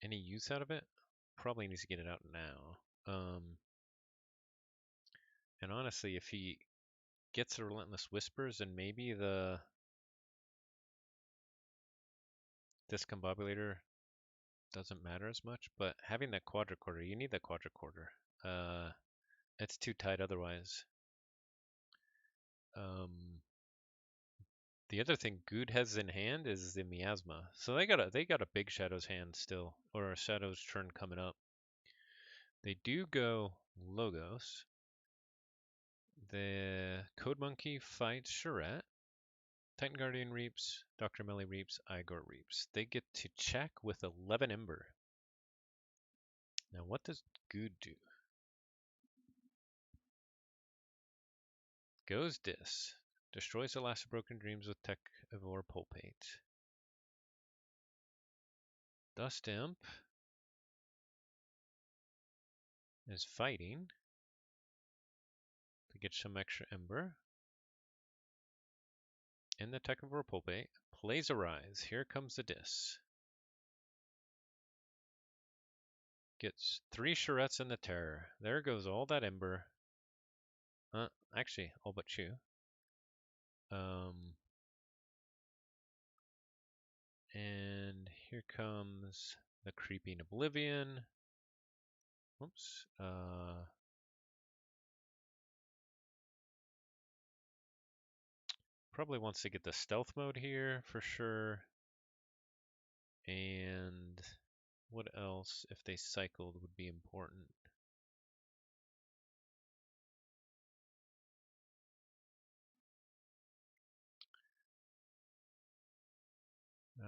use out of it, probably needs to get it out now. And honestly, if he gets the Relentless Whispers, then maybe the Discombobulator doesn't matter as much. But having that quadricorder, you need that quadricorder. It's too tight otherwise. The other thing Good has in hand is the Miasma. So they got a big Shadows hand still, or a Shadows turn coming up. They do go Logos. The Code Monkey fights Charette. Titan Guardian reaps, Dr. Melly reaps, Igor reaps. They get to check with 11 Ember. Now what does Good do? Goes Dis. Destroys the last of Broken Dreams with Tech Evor Pulpate. Dust Imp is fighting to get some extra Ember. In the Tech Evor Pulpate, plays Arise. Here comes the Dis. Gets 3 Charettes in the Terror. There goes all that Ember. Actually, all but Chew. And here comes the Creeping Oblivion. Oops. Probably wants to get the stealth mode here for sure. And what else, if they cycled, would be important?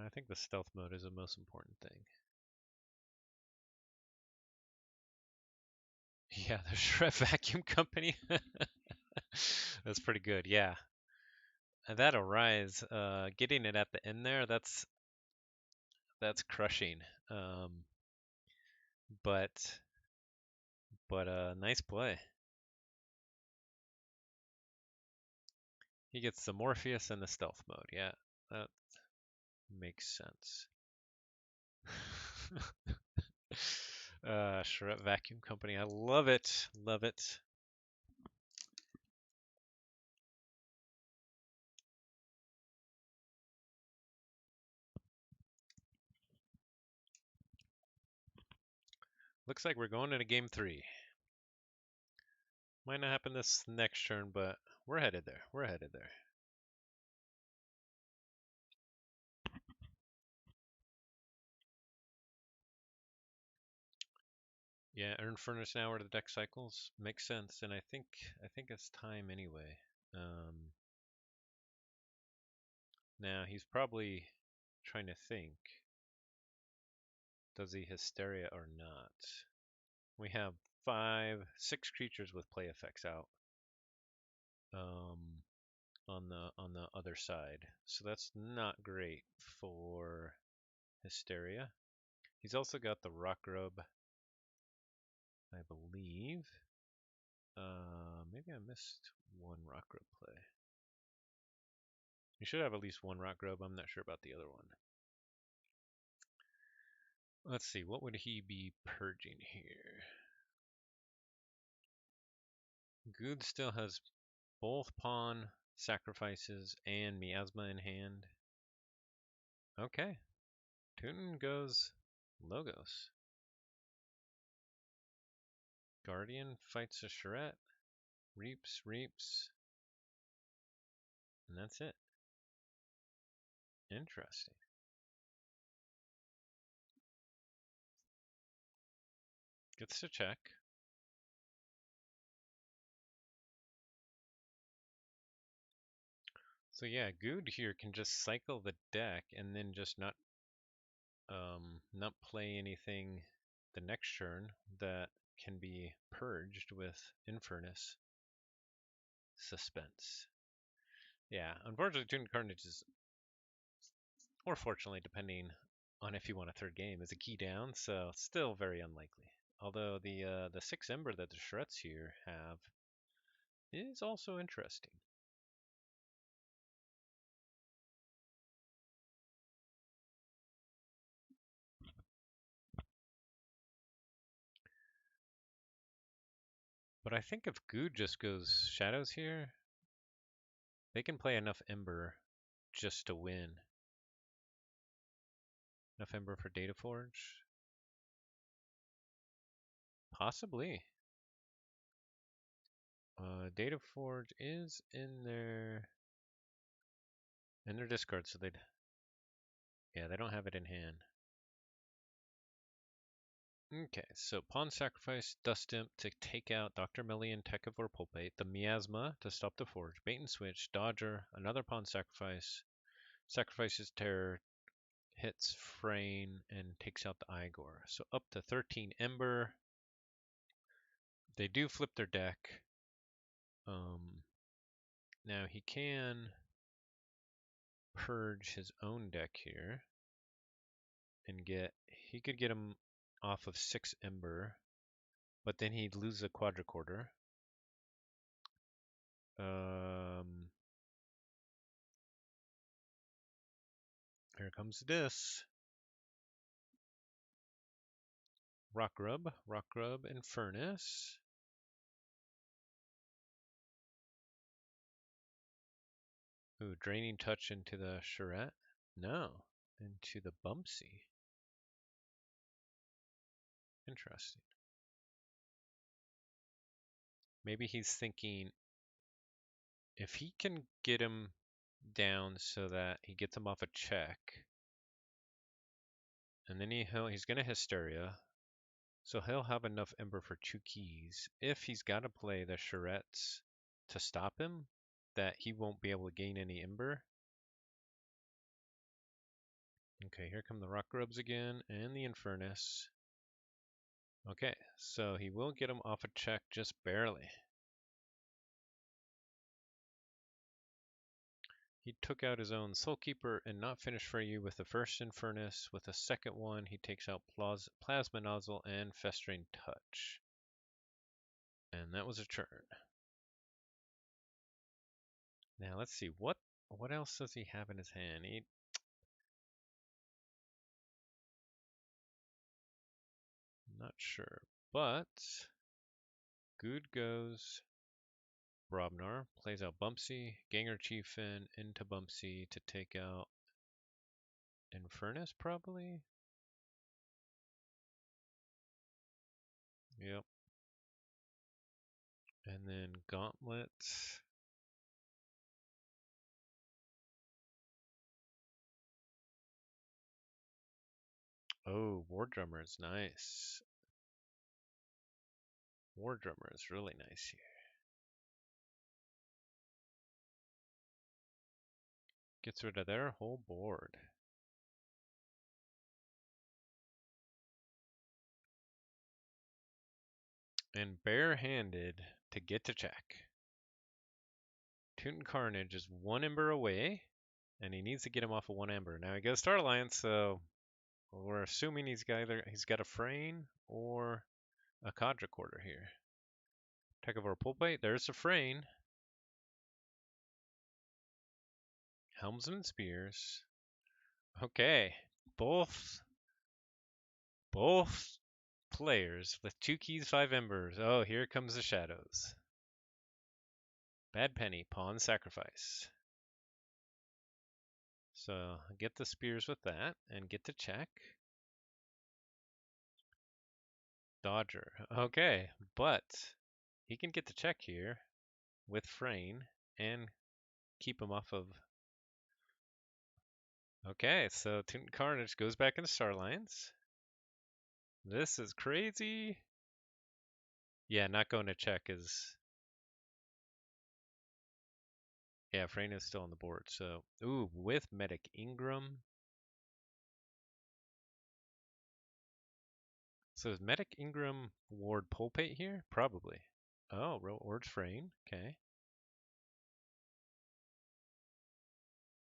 I think the stealth mode is the most important thing. Yeah, the Shred Vacuum Company. That's pretty good, yeah. And that Arise, getting it at the end there, that's crushing. But nice play. He gets the Morpheus and the stealth mode. Yeah, that makes sense. Charette Vacuum Company. I love it. Love it. Looks like we're going into game 3. Might not happen this next turn, but we're headed there. We're headed there. Yeah, Earn Furnace now where the deck cycles makes sense, and I think it's time anyway. Now he's probably trying to think. Does he Hysteria or not? We have 6 creatures with play effects out. On the other side, so that's not great for Hysteria. He's also got the Rock Grub, I believe. Maybe I missed one Rock Grub play. You should have at least one Rock Grub. I'm not sure about the other one. Let's see, what would he be purging here? Good still has both pawn sacrifices and Miasma in hand. Okay. Tuten goes Logos. Guardian fights a Charette. Reaps, and that's it. Interesting. Gets to check. So yeah, Good here can just cycle the deck and then just not play anything the next turn that can be purged with Infernus. Suspense. Yeah, unfortunately, Tutenkharnage is, or fortunately, depending on if you want a third game, is a key down, so still very unlikely. Although the 6 Ember that the Shreds here have is also interesting. But I think if Good just goes Shadows here, they can play enough Ember just to win. Enough Ember for Data Forge? Possibly. Data Forge is in there. in their discard, so they'd... Yeah, they don't have it in hand. Okay, so pawn sacrifice, dust imp to take out Dr. Melian, Tekavor Pulpate, the miasma to stop the forge, bait and switch, dodger, another pawn sacrifice, sacrifices terror, hits Frayne, and takes out the Igor. So up to 13 Ember. They do flip their deck. Now he can purge his own deck here and he could get him off of 6 Ember, but then he'd lose a quadricorder. Here comes this. Rock Rub, and Furnace. Ooh, Draining Touch into the Charette? No, into the Bumpsy. Interesting. Maybe he's thinking if he can get him down so that he gets him off a check, and then he's going to Hysteria, so he'll have enough Ember for 2 keys. If he's got to play the Charettes to stop him, that he won't be able to gain any Ember. Okay, here come the Rock Grubs again, and the Infernus. Okay, so he will get him off a check just barely. He took out his own Soulkeeper and not finished for you with the first Infernus. With the second one, he takes out Plasma Nozzle and Festering Touch. And that was a turn. Now let's see, what else does he have in his hand? Not sure, but Good goes. Brobnar plays out Bumpsy, Ganger Chiefin into Bumpsy to take out Infernus, probably? Yep. And then Gauntlet. Oh, War Drummer is nice. War Drummer is really nice here. Gets rid of their whole board. And barehanded to get to check. Tutenkharnage is 1 Ember away, and he needs to get him off of 1 Ember. Now he goes Star Alliance, so we're assuming he's got a Frayne or a quadricorder here. Tekavor Pulpate, there's a Frayne. Helmsman Spears. Okay, both players with 2 keys, 5 embers. Oh, here comes the shadows. Bad Penny, pawn sacrifice. So get the spears with that and get to check. Dodger. Okay, but he can get the check here with Frayne and keep him off of. Okay, so Tutenkharnage goes back into Star Alliance. This is crazy. Yeah, not going to check is. Yeah, Frayne is still on the board. So, ooh, with Medic Ingram. So is Medic Ingram ward Pulpate here? Probably. Oh, wards Frayne. Okay.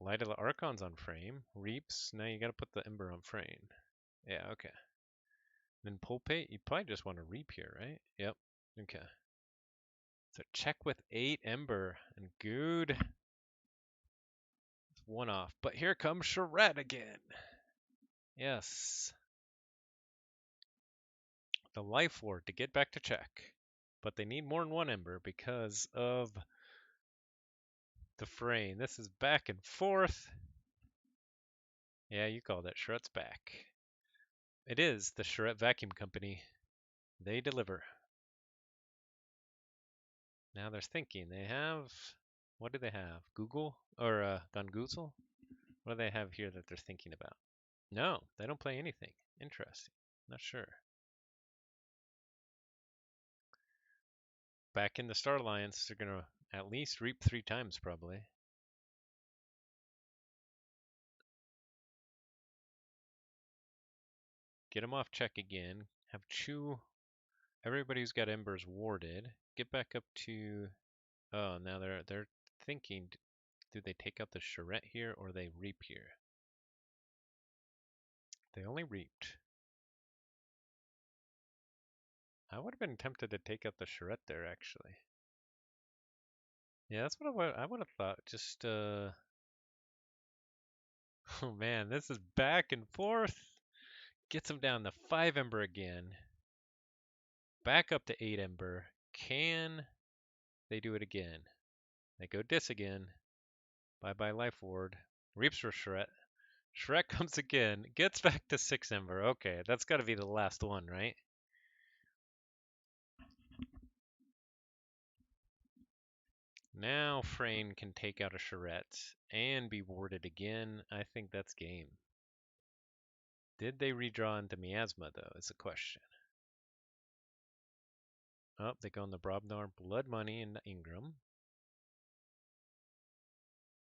Light of the Archon's on Frame. Reaps. Now you gotta put the Ember on Frayne. Yeah, okay. Then Pulpate, you probably just want to Reap here, right? Yep. Okay. So check with 8 Ember and Good. It's 1 off. But here comes Charette again. Yes. The Life Ward to get back to check. But they need more than 1 Ember because of the Frayne. This is back and forth. Yeah, you called it. Charette's back. It is the Charette Vacuum Company. They deliver. Now they're thinking. They have What do they have? Google or Gungoozle? What do they have here that they're thinking about? No, they don't play anything. Interesting. Not sure. Back in the Star Alliance, they're gonna at least reap 3 times probably. Get them off check again. Have Chew. Everybody who's got embers warded. Get back up to. Oh, now they're thinking. Do they take out the charrette here or they reap here? They only reaped. I would have been tempted to take out the charrette there actually. Yeah, that's what I would have thought. Just oh man, this is back and forth. Gets them down to 5 ember again. Back up to 8 ember. Can they do it again? They go dis again. Bye bye life ward. Reaps for Shrek. Shrek comes again. Gets back to 6 ember. Okay, that's got to be the last one, right? Now Frayne can take out a charrette and be warded again. I think that's game. Did they redraw into Miasma, though, is the question. Oh, they go on the Brobnar, Blood Money, and Ingram.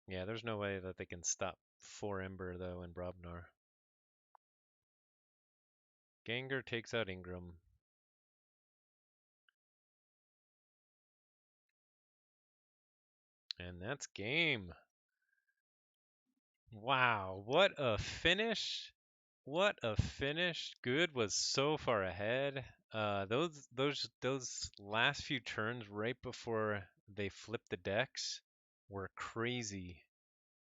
Yeah, there's no way that they can stop 4 Ember, though, in Brobnar. Gengar takes out Ingram. And that's game. Wow, what a finish. What a finish. Good was so far ahead. Those last few turns right before they flipped the decks were crazy.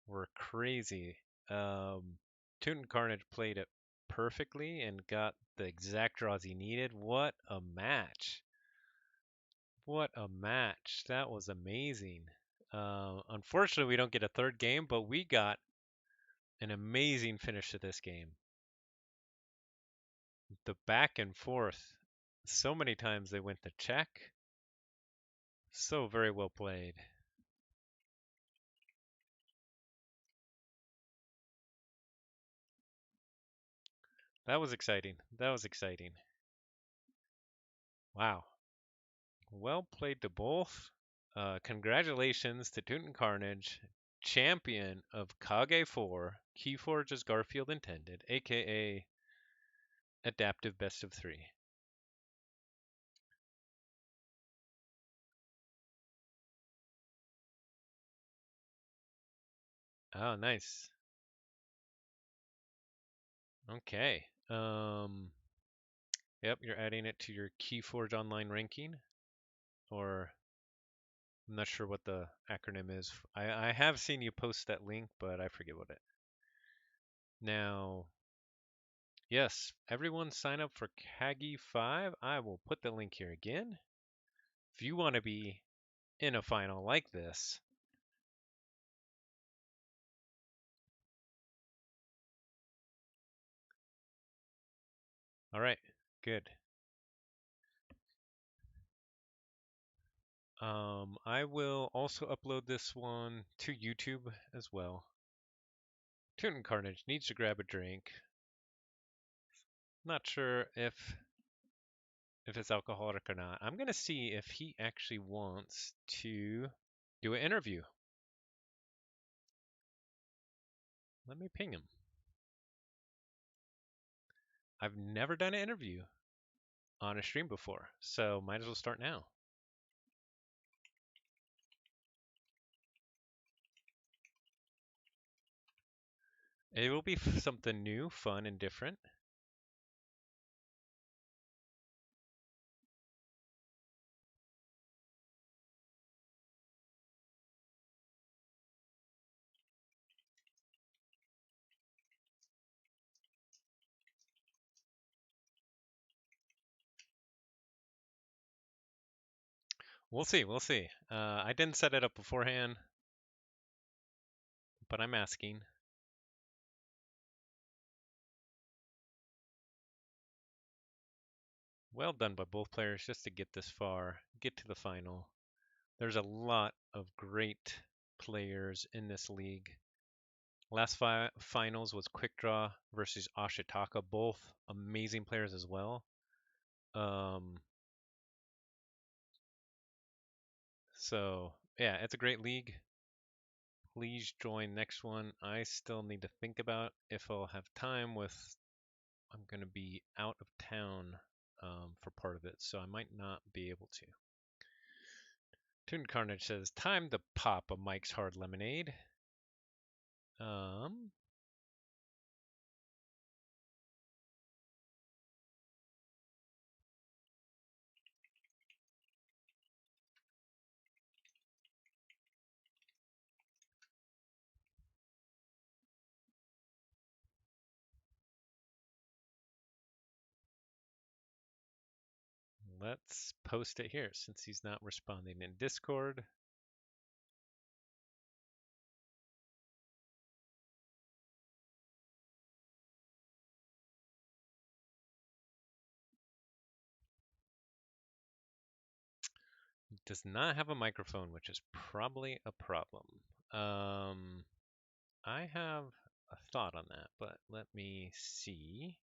Were crazy. Tutenkharnage played it perfectly and got the exact draws he needed. What a match. What a match. That was amazing. Unfortunately, we don't get a third game, but we got an amazing finish to this game. The back and forth. So many times they went to check. So very well played. That was exciting. That was exciting. Wow. Well played to both. Congratulations to Tutenkharnage, champion of KAGI 4, Keyforge as Garfield intended, aka Adaptive Best of 3. Oh, nice. Okay. Yep, you're adding it to your Keyforge online ranking, or I'm not sure what the acronym is. I have seen you post that link, but I forget what it. Now, yes, everyone sign up for KAGI 5. I will put the link here again. If you want to be in a final like this, all right, good. I will also upload this one to YouTube as well. Tutenkharnage needs to grab a drink. Not sure if it's alcoholic or not. I'm gonna see if he actually wants to do an interview. Let me ping him. I've never done an interview on a stream before, so might as well start now. It will be something new, fun, and different. We'll see, we'll see. I didn't set it up beforehand, but I'm asking. Well done by both players just to get this far, get to the final. There's a lot of great players in this league. Last finals was Quick Draw versus Ashitaka, both amazing players as well. So yeah, it's a great league. Please join next one. I still need to think about if I'll have time with, I'm going to be out of town for part of it, so I might not be able to. Tutenkharnage says, time to pop a Mike's Hard Lemonade. Let's post it here since he's not responding in Discord. Does not have a microphone, which is probably a problem. I have a thought on that, but let me see.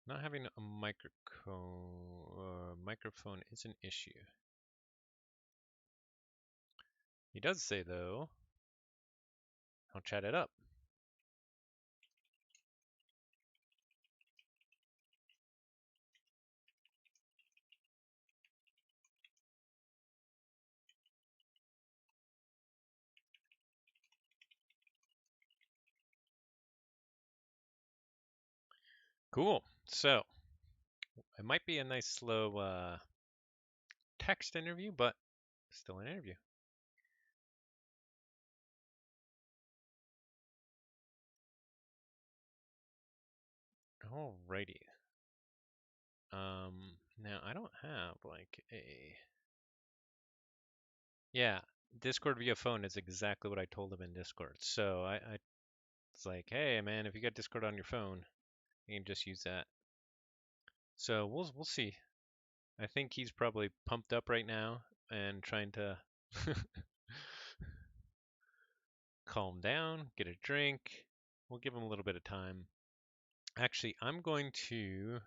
Not having a microphone is an issue. He does say, though, I'll chat it up. Cool. So it might be a nice slow text interview, but still an interview. Alrighty. Now I don't have like a, yeah, Discord via phone is exactly what I told him in Discord. So I it's like, hey man, if you got Discord on your phone, you can just use that. So we'll see. I think he's probably pumped up right now and trying to calm down, get a drink. We'll give him a little bit of time. Actually, I'm going to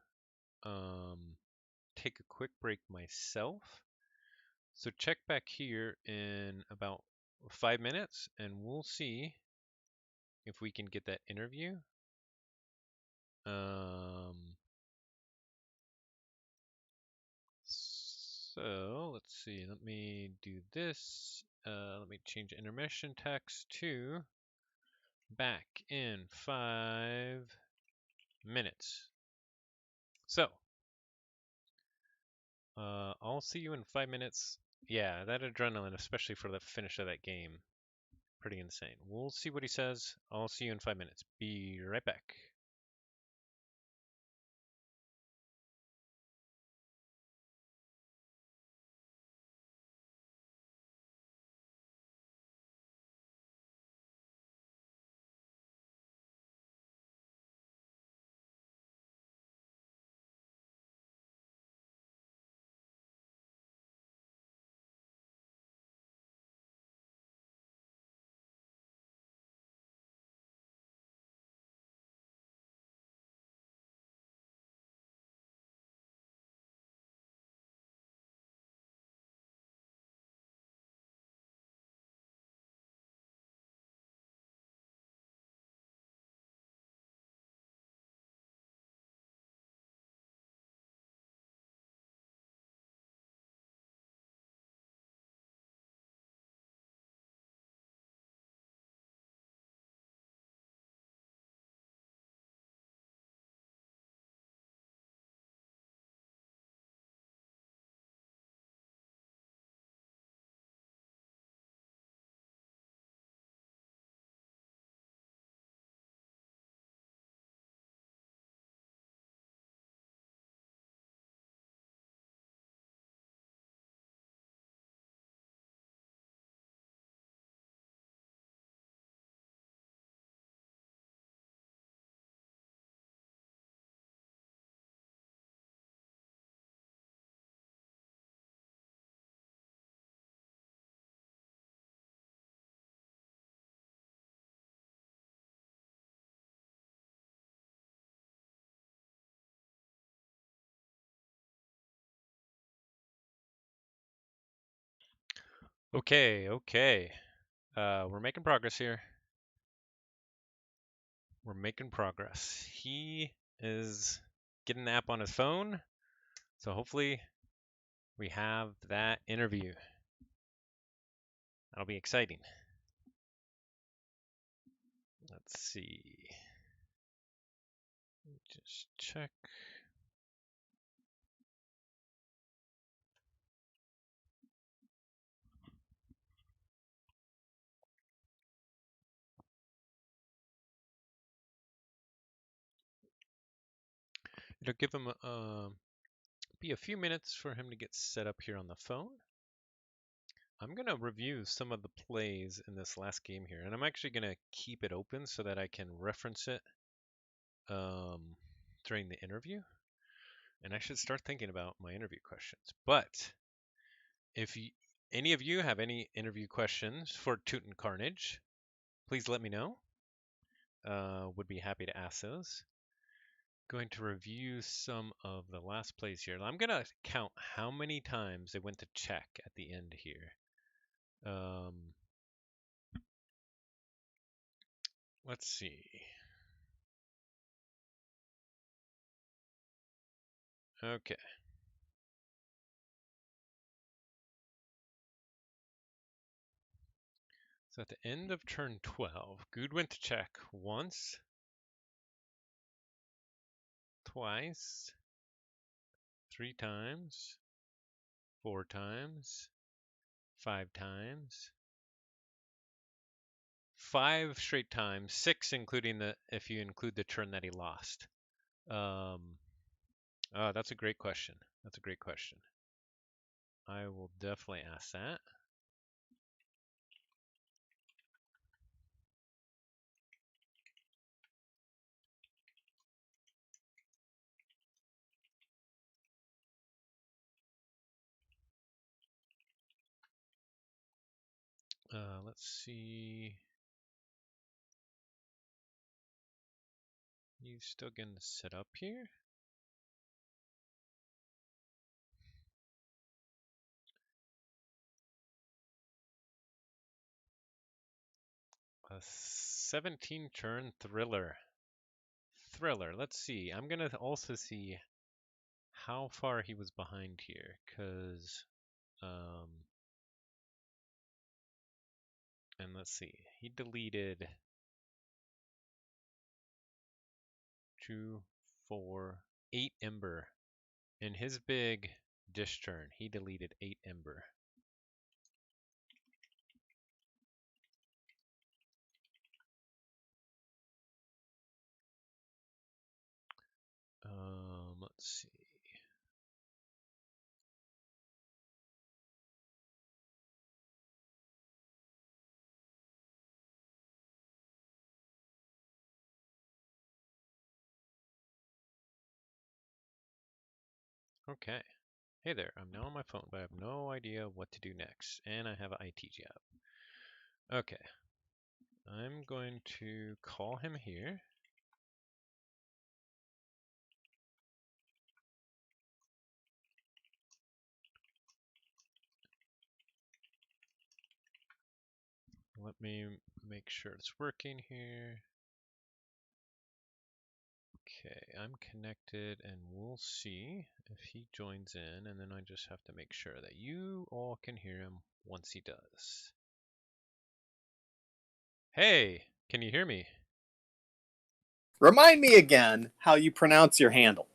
take a quick break myself. So check back here in about 5 minutes and we'll see if we can get that interview. So let's see, let me do this. Let me change intermission text to back in 5 minutes. So, I'll see you in 5 minutes. Yeah, that adrenaline, especially for the finish of that game, pretty insane. We'll see what he says. I'll see you in 5 minutes. Be right back. Okay. We're making progress here. We're making progress. He is getting the app on his phone, so hopefully we have that interview. That'll be exciting. Let's see. Just check. It'll give him be a few minutes for him to get set up here on the phone. I'm going to review some of the plays in this last game here, and I'm actually going to keep it open so that I can reference it during the interview. And I should start thinking about my interview questions. But if any of you have any interview questions for Tutenkharnage, please let me know. Would be happy to ask those. Going to review some of the last plays here. I'm going to count how many times they went to check at the end here. Let's see. Okay. So at the end of turn 12, Gued went to check once, twice, 3 times, 4 times, 5 times, 5 straight times, 6 including if you include the turn that he lost. Oh, that's a great question. That's a great question. I will definitely ask that. Let's see. He's still getting set up here. A 17 turn thriller. Let's see. I'm going to also see how far he was behind here, because, and let's see. He deleted 2, 4, 8 Ember. In his big dish turn, he deleted 8 Ember. Let's see. Okay. Hey there, I'm now on my phone, but I have no idea what to do next, and I have an IT job. Okay. I'm going to call him here. Let me make sure it's working here. Okay, I'm connected, and we'll see if he joins in, and then I just have to make sure that you all can hear him once he does. Hey, can you hear me? Remind me again how you pronounce your handle.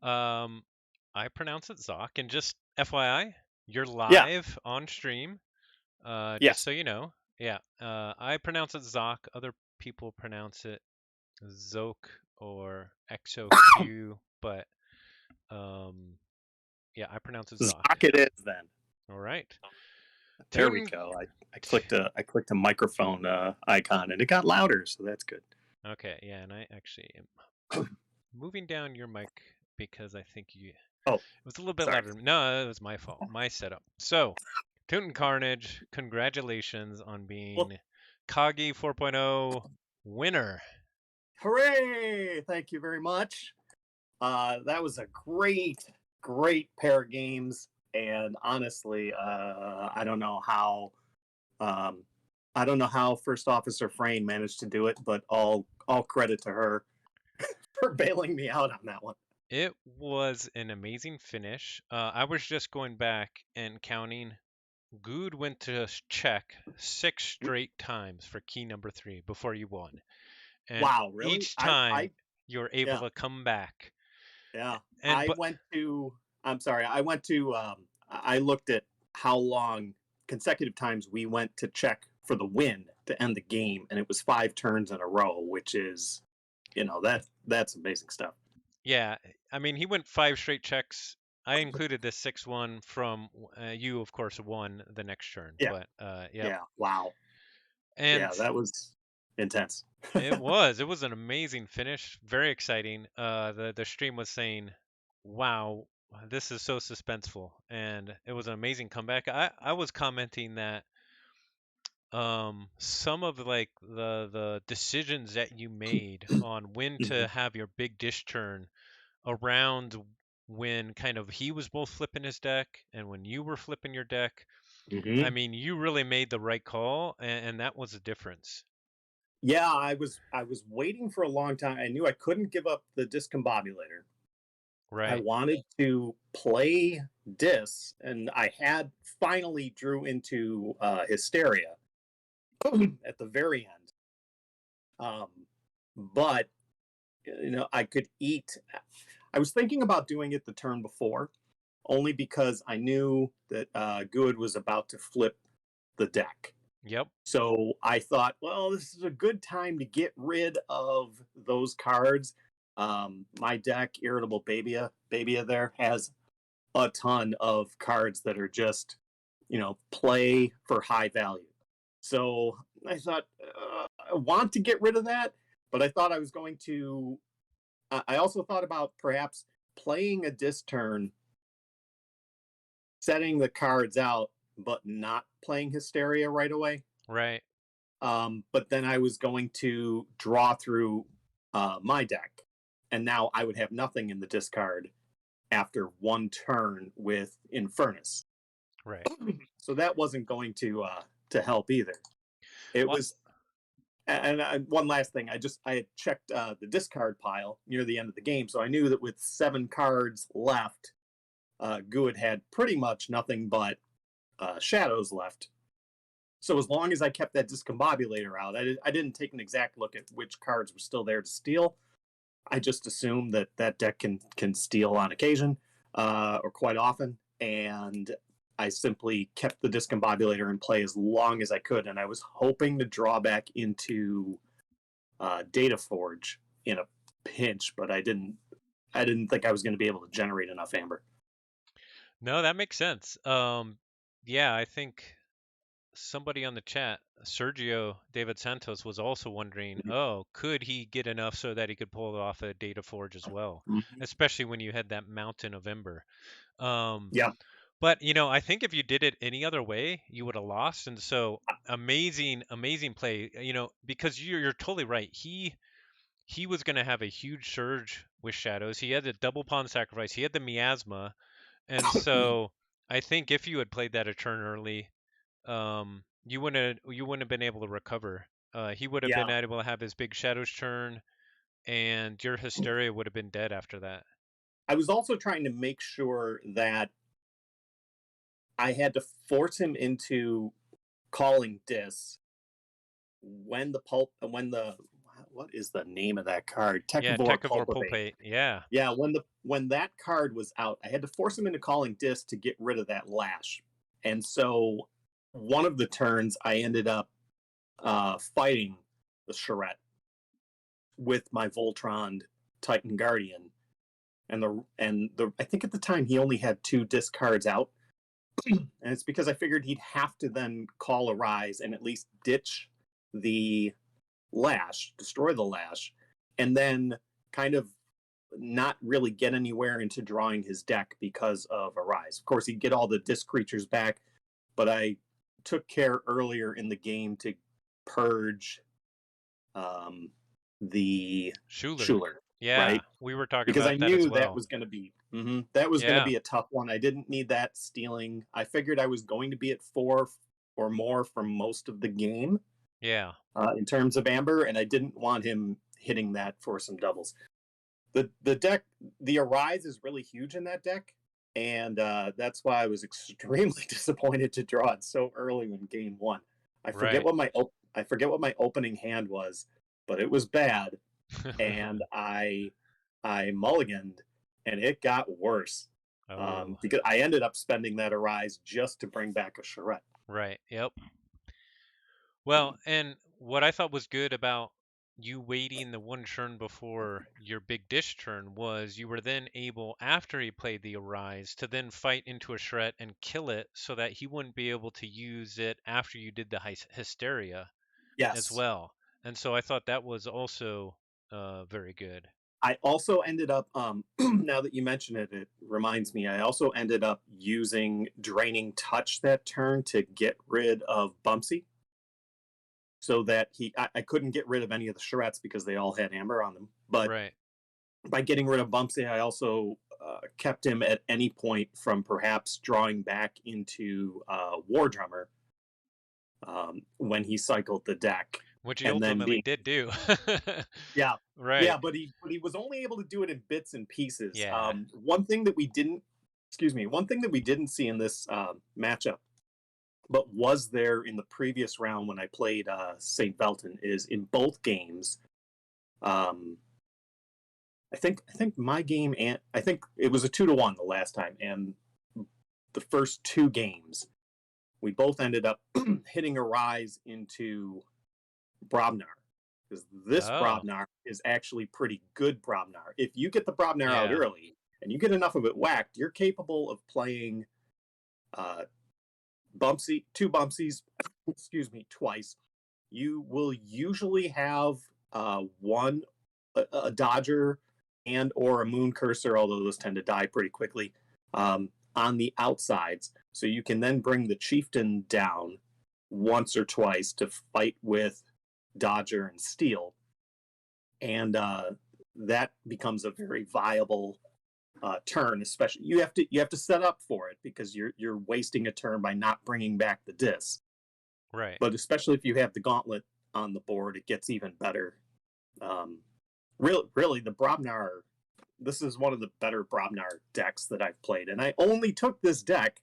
I pronounce it Zoc, and just FYI, you're live on stream. Just so you know. Yeah, I pronounce it Zoc. Other people pronounce it Zoke or XOQ, but yeah, I pronounce it Zoc. Zoc it is then. All right. There we go. I clicked a microphone icon and it got louder, so that's good. Okay, yeah, and I actually am moving down your mic because I think it was a little bit louder. No, it was my fault, my setup. So, Tutenkharnage, congratulations on being KAGI 4.0 winner. Hooray! Thank you very much. That was a great pair of games, and honestly, I don't know how. Um, I don't know how First Officer Frayne managed to do it, but all credit to her for bailing me out on that one. It was an amazing finish. I was just going back and counting. Good went to check 6 straight times for key number 3 before you won. And Wow, really? each time I you were able yeah, to come back. yeah. And but I'm sorry. I went to. I looked at how long consecutive times we went to check for the win to end the game, and it was 5 turns in a row, which is, that's amazing stuff. yeah, I mean, he went 5 straight checks. I included the 6 one from you, of course, won the next turn. Yeah, But yep. yeah. Wow. And Yeah, that was intense. it was an amazing finish, very exciting. The stream was saying, "Wow, this is so suspenseful," and it was an amazing comeback. I was commenting that some of like the decisions that you made on when to have your big dish turn around when kind of he was both flipping his deck and when you were flipping your deck. I Hmm. mean, you really made the right call, and that was the difference. Yeah, I was waiting for a long time. I knew I couldn't give up the discombobulator. I Right. wanted to play Dis, and I had finally drew into Hysteria at the very end. Um, but I could eat. I was thinking about doing it the turn before, only because I knew that Good was about to flip the deck. Yep. So I thought, well, this is a good time to get rid of those cards. My deck, Irritable Babia there, has a ton of cards that are just, play for high value. So I thought, I want to get rid of that, but I thought I was going to. I also thought about perhaps playing a disc turn, setting the cards out, but not playing Hysteria right away. Right. But then I was going to draw through my deck, and now I would have nothing in the discard after one turn with Infernus. Right. So that wasn't going to help either. It Well, was, and one last thing, I had checked the discard pile near the end of the game, so I knew that with 7 cards left, Good had pretty much nothing but shadows left. So as long as I kept that discombobulator out, I didn't take an exact look at which cards were still there to steal. I just assumed that that deck can steal on occasion or quite often, and I simply kept the discombobulator in play as long as I could, and I was hoping to draw back into Data Forge in a pinch, but I didn't. I didn't think I was going to be able to generate enough amber. no, that makes sense. Yeah, I think somebody on the chat, Sergio David Santos, was also wondering, oh, could he get enough so that he could pull off a Data Forge as well, Mm-hmm. especially when you had that mountain of Ember. Um, Yeah. but I think if you did it any other way, you would have lost. And so amazing, amazing play. Because you're totally right. He was going to have a huge surge with shadows. He had the double pawn sacrifice. He had the miasma, and so I think if you had played that a turn early, you wouldn't have been able to recover. He would have been Yeah. able to have his big shadows turn, and your hysteria would have been dead after that. I was also trying to make sure that I had to force him into calling Dis when the what is the name of that card? Yeah, Tekavor Tekavor Pulpivate. Pulpate. Yeah, Yeah, when that card was out, I had to force him into calling Dis to get rid of that lash. And so one of the turns I ended up fighting the Charette with my Voltron Titan Guardian. And the I think at the time he only had 2 discards out. And it's because I figured he'd have to then call a rise and at least ditch the lash, destroy the lash, and then kind of not really get anywhere into drawing his deck because of a rise. Of course, he'd get all the disc creatures back, but I took care earlier in the game to purge the Schuler. Schuler. Yeah, right? we were talking Because I about that as knew that well. was going to be that was going to Yeah, be a tough one. I didn't need that stealing. I figured I was going to be at 4 or more for most of the game yeah, in terms of Amber, and I didn't want him hitting that for some doubles. The deck, the Arise is really huge in that deck, and that's why I was extremely disappointed to draw it so early in game one. I forget right. what my I forget what my opening hand was, but it was bad, and I mulliganed, and it got worse Oh, because I ended up spending that Arise just to bring back a charrette. right. Yep. Well, and what I thought was good about you waiting the one turn before your big dish turn was you were then able, after he played the Arise, to then fight into a Shred and kill it so that he wouldn't be able to use it after you did the Hysteria as Yes, well. And so I thought that was also very good. I also ended up, now that you mention it, it reminds me, I also ended up using Draining Touch that turn to get rid of Bumpsy so that I couldn't get rid of any of the charrettes because they all had amber on them. But Right. by getting rid of Bumpsy, I also kept him at any point from perhaps drawing back into War Drummer when he cycled the deck. Which he And then ultimately being did do. Yeah, Right. yeah, but he was only able to do it in bits and pieces. Yeah. One thing that we didn't, excuse me, one thing that we didn't see in this matchup, but was there in the previous round when I played St. Velton, is in both games. Um, I think my game and I think it was a 2-1 the last time, and the first two games we both ended up hitting a rise into Brobnar, because this Oh, Brobnar is actually pretty good Brobnar. If you get the Brobnar out yeah. early and you get enough of it whacked, you're capable of playing uh, two Bumpsies, excuse me, twice. You will usually have one a Dodger and or a Moon Cursor, although those tend to die pretty quickly, on the outsides. So you can then bring the Chieftain down once or twice to fight with Dodger and Steel, and that becomes a very viable turn. Especially you have to set up for it because you're wasting a turn by not bringing back the disc. Right. But especially if you have the Gauntlet on the board, it gets even better. Um, really, the Brobnar. This is one of the better Brobnar decks that I've played, and I only took this deck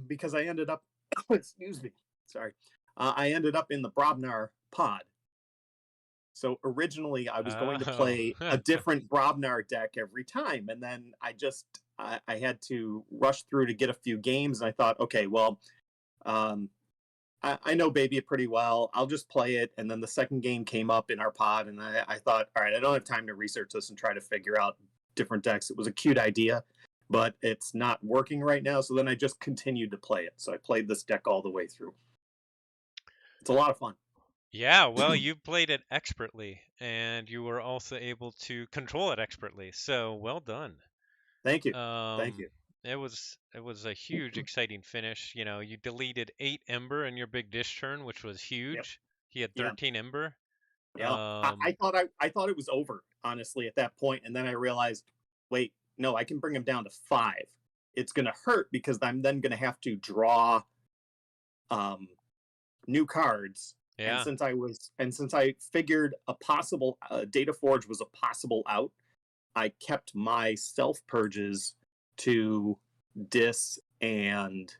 because I ended up. Excuse me, sorry. I ended up in the Brobnar pod. So originally, I was going to Oh. play a different Brobnar deck every time, and then I had to rush through to get a few games, and I thought, okay, well, um, I know Baby pretty well. I'll just play it. And then the second game came up in our pod, and I thought, all right, I don't have time to research this and try to figure out different decks. It was a cute idea, but it's not working right now. So then I just continued to play it. So I played this deck all the way through. It's a lot of fun. Yeah, well, you played it expertly, and you were also able to control it expertly. So well done. Thank you. Thank Um, you. it was a huge, exciting finish. You know, you deleted 8 Ember in your big dish turn, which was Yep. huge. He had Yeah. 13 Ember. Yeah. I Um, thought I thought it was over, honestly, at that point, and then I realized, wait, no, I can bring him down to 5. It's going to hurt because I'm then going to have to draw um, new cards. yeah. And since I figured a possible Data Forge was a possible out, I kept my self purges to Dis and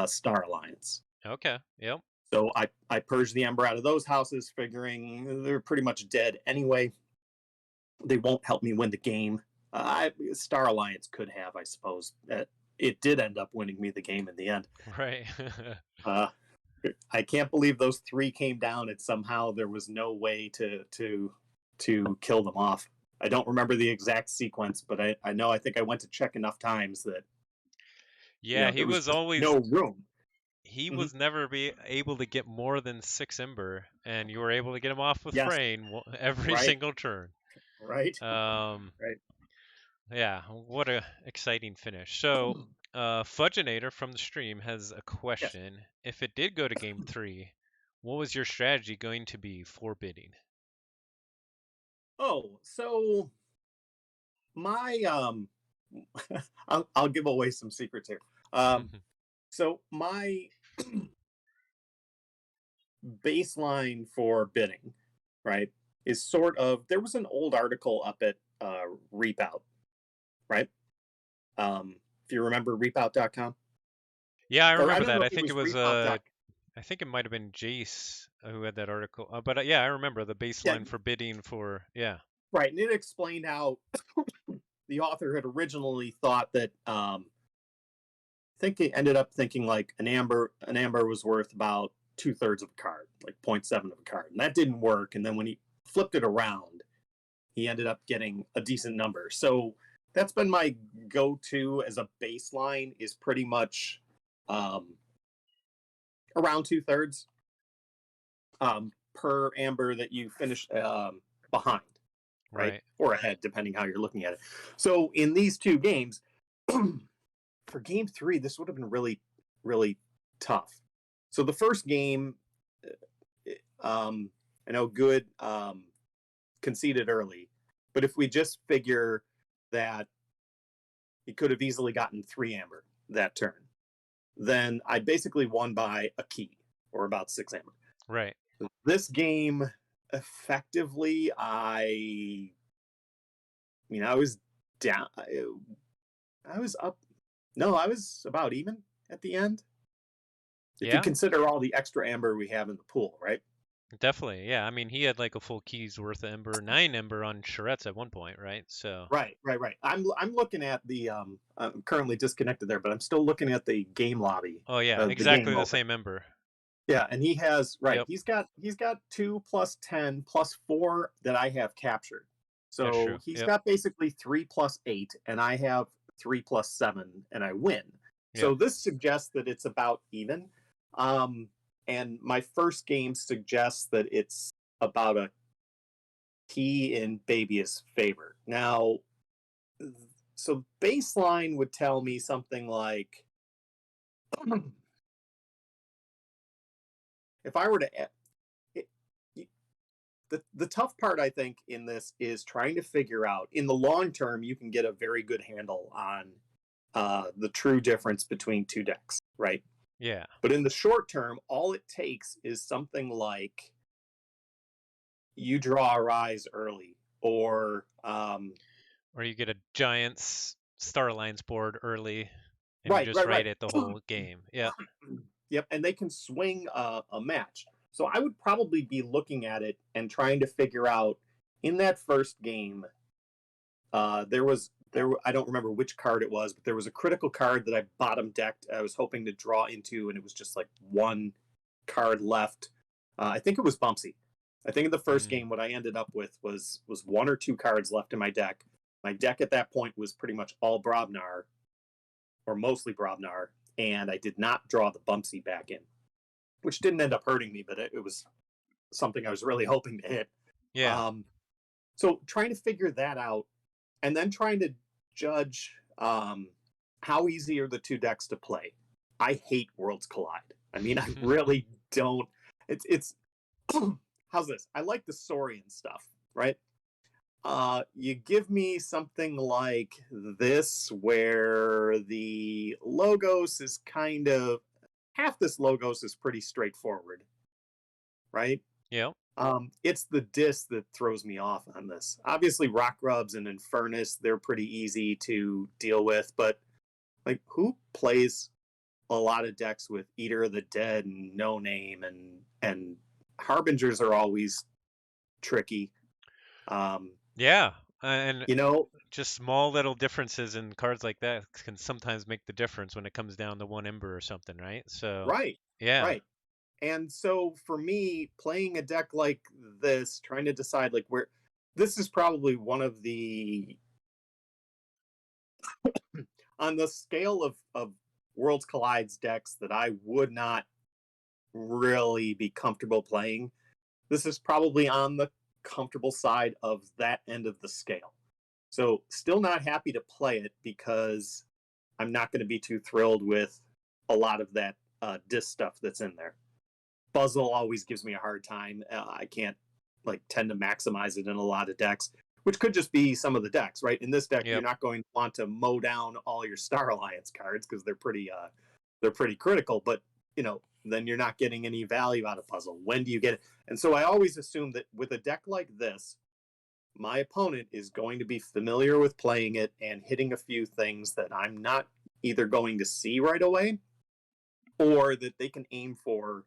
Star Alliance. Okay. Yep. So I purged the Ember out of those houses, figuring they're pretty much dead anyway. They won't help me win the game. Star Alliance could have, I suppose. It did end up winning me the game in the end. Right. Uh, I can't believe those three came down and somehow there was no way to kill them off. I don't remember the exact sequence, but I know I think I went to check enough times that Yeah, he there was was just always no room. he Mm-hmm. was never be able to get more than 6 Ember, and you were able to get him off with Yes, Frayne every right, single turn. right, Um, right. yeah, what a exciting finish. So, Fudginator from the stream has a Yes. question. If it did go to game 3, what was your strategy going to be for bidding? Oh, so my I'll give away some secrets here. So my baseline for bidding, right, is sort of there was an old article up at Reapout, right? If you remember reapout.com, Yeah, I or I remember don't that. know I if it think it was was reapout.com. I think it might have been Jace who had that article. But yeah, I remember the Yeah, baseline for bidding for yeah. right. And it explained how the author had originally thought that I think he ended up thinking like an amber was worth about 2/3 of a card, like 0.7 of a card, and that didn't work. And then when he flipped it around, he ended up getting a decent number. So that's been my go-to as a baseline is pretty much um, around 2/3 per amber that you finish behind, right, Right. or ahead, depending how you're looking at it. So in these two games, for game three, this would have been really, really tough. So the first game, I know Good conceded early, but if we just figure that he could have easily gotten 3 amber that turn, then I basically won by a key or about 6 amber. Right. This game, effectively, I was down. I was up. No, I was about even at the end. If you Yeah. consider all the extra amber we have in the pool, right? Definitely. Yeah. I mean, he had like a full key's worth of ember, 9 ember on charrettes at one point, right? So. Right. I'm looking at the I'm currently disconnected there, but I'm still looking at the game lobby, Oh yeah, the exactly game the open. same ember. Yeah, and he has right. Yep. He's got 2 plus 10 plus 4 that I have captured. That's So true. he's Yep. got basically 3 plus 8, and I have 3 plus 7, and I win. Yep. So this suggests that it's about even. Um, and my first game suggests that it's about a key in Baby's favor. Now, so baseline would tell me something like if I were to it, the tough part I think in this is trying to figure out in the long term you can get a very good handle on the true difference between two decks, right? Yeah. But in the short term, all it takes is something like you draw a rise early, or Or you get a giant Star Alliance board early and you right, just right, write right. it the whole game. Yep. Yep, and they can swing a match. So I would probably be looking at it and trying to figure out in that first game. There. I don't remember which card it was, but there was a critical card that I bottom decked. I was hoping to draw into, and it was just like one card left. I think it was Bumpsy. I think in the first Mm. game, what I ended up with was 1 or 2 cards left in my deck. My deck at that point was pretty much all Brobnar, or mostly Brobnar, and I did not draw the Bumpsy back in, which didn't end up hurting me, but it was something I was really hoping to hit. Yeah. Um, so trying to figure that out, and then trying to judge how easy are the two decks to play. I hate Worlds Collide. I mean, I really don't. It's how's this? I like the Saurian stuff, right? You give me something like this where the logos is kind of half this logos is pretty straightforward, right? Yep. It's the disc that throws me off on this. Obviously, Rock Rubs and Infernus, they're pretty easy to deal with, but like who plays a lot of decks with Eater of the Dead and No Name and Harbingers are always tricky. Um, Yeah. And you know, just small little differences in cards like that can sometimes make the difference when it comes down to one ember or something, right? So, right, yeah. right. And so for me, playing a deck like this, trying to decide like where this is probably one of the on the scale of Worlds Collides decks that I would not really be comfortable playing. This is probably on the comfortable side of that end of the scale. So still not happy to play it because I'm not going to be too thrilled with a lot of that disc stuff that's in there. Buzzle always gives me a hard time. I can't like tend to maximize it in a lot of decks, which could just be some of the decks, right? In this deck, you're Yep. not going to want to mow down all your Star Alliance cards because they're pretty critical, but then you're not getting any value out of puzzle. When do you get it? And so I always assume that with a deck like this, my opponent is going to be familiar with playing it and hitting a few things that I'm not either going to see right away or that they can aim for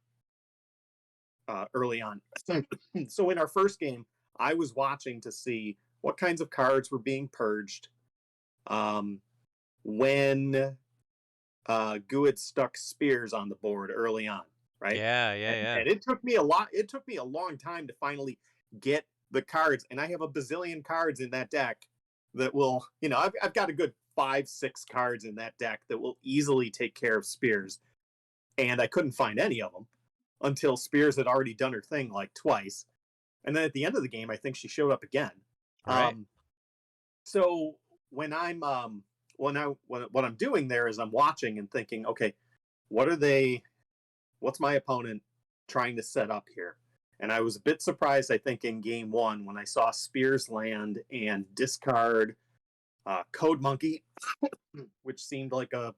early on. So in our first game, I was watching to see what kinds of cards were being purged when Gued stuck spears on the board early on, right? Yeah, yeah, yeah. And it took me a lot. It took me a long time to finally get the cards, and I have a bazillion cards in that deck that will, I've got a good 5, 6 cards in that deck that will easily take care of spears, and I couldn't find any of them until spears had already done her thing like twice, and then at the end of the game, I think she showed up again. Right. So when I'm what I'm doing there is I'm watching and thinking, okay, what's my opponent trying to set up here? And I was a bit surprised, I think, in game one when I saw Spears land and discard Code Monkey, which seemed like a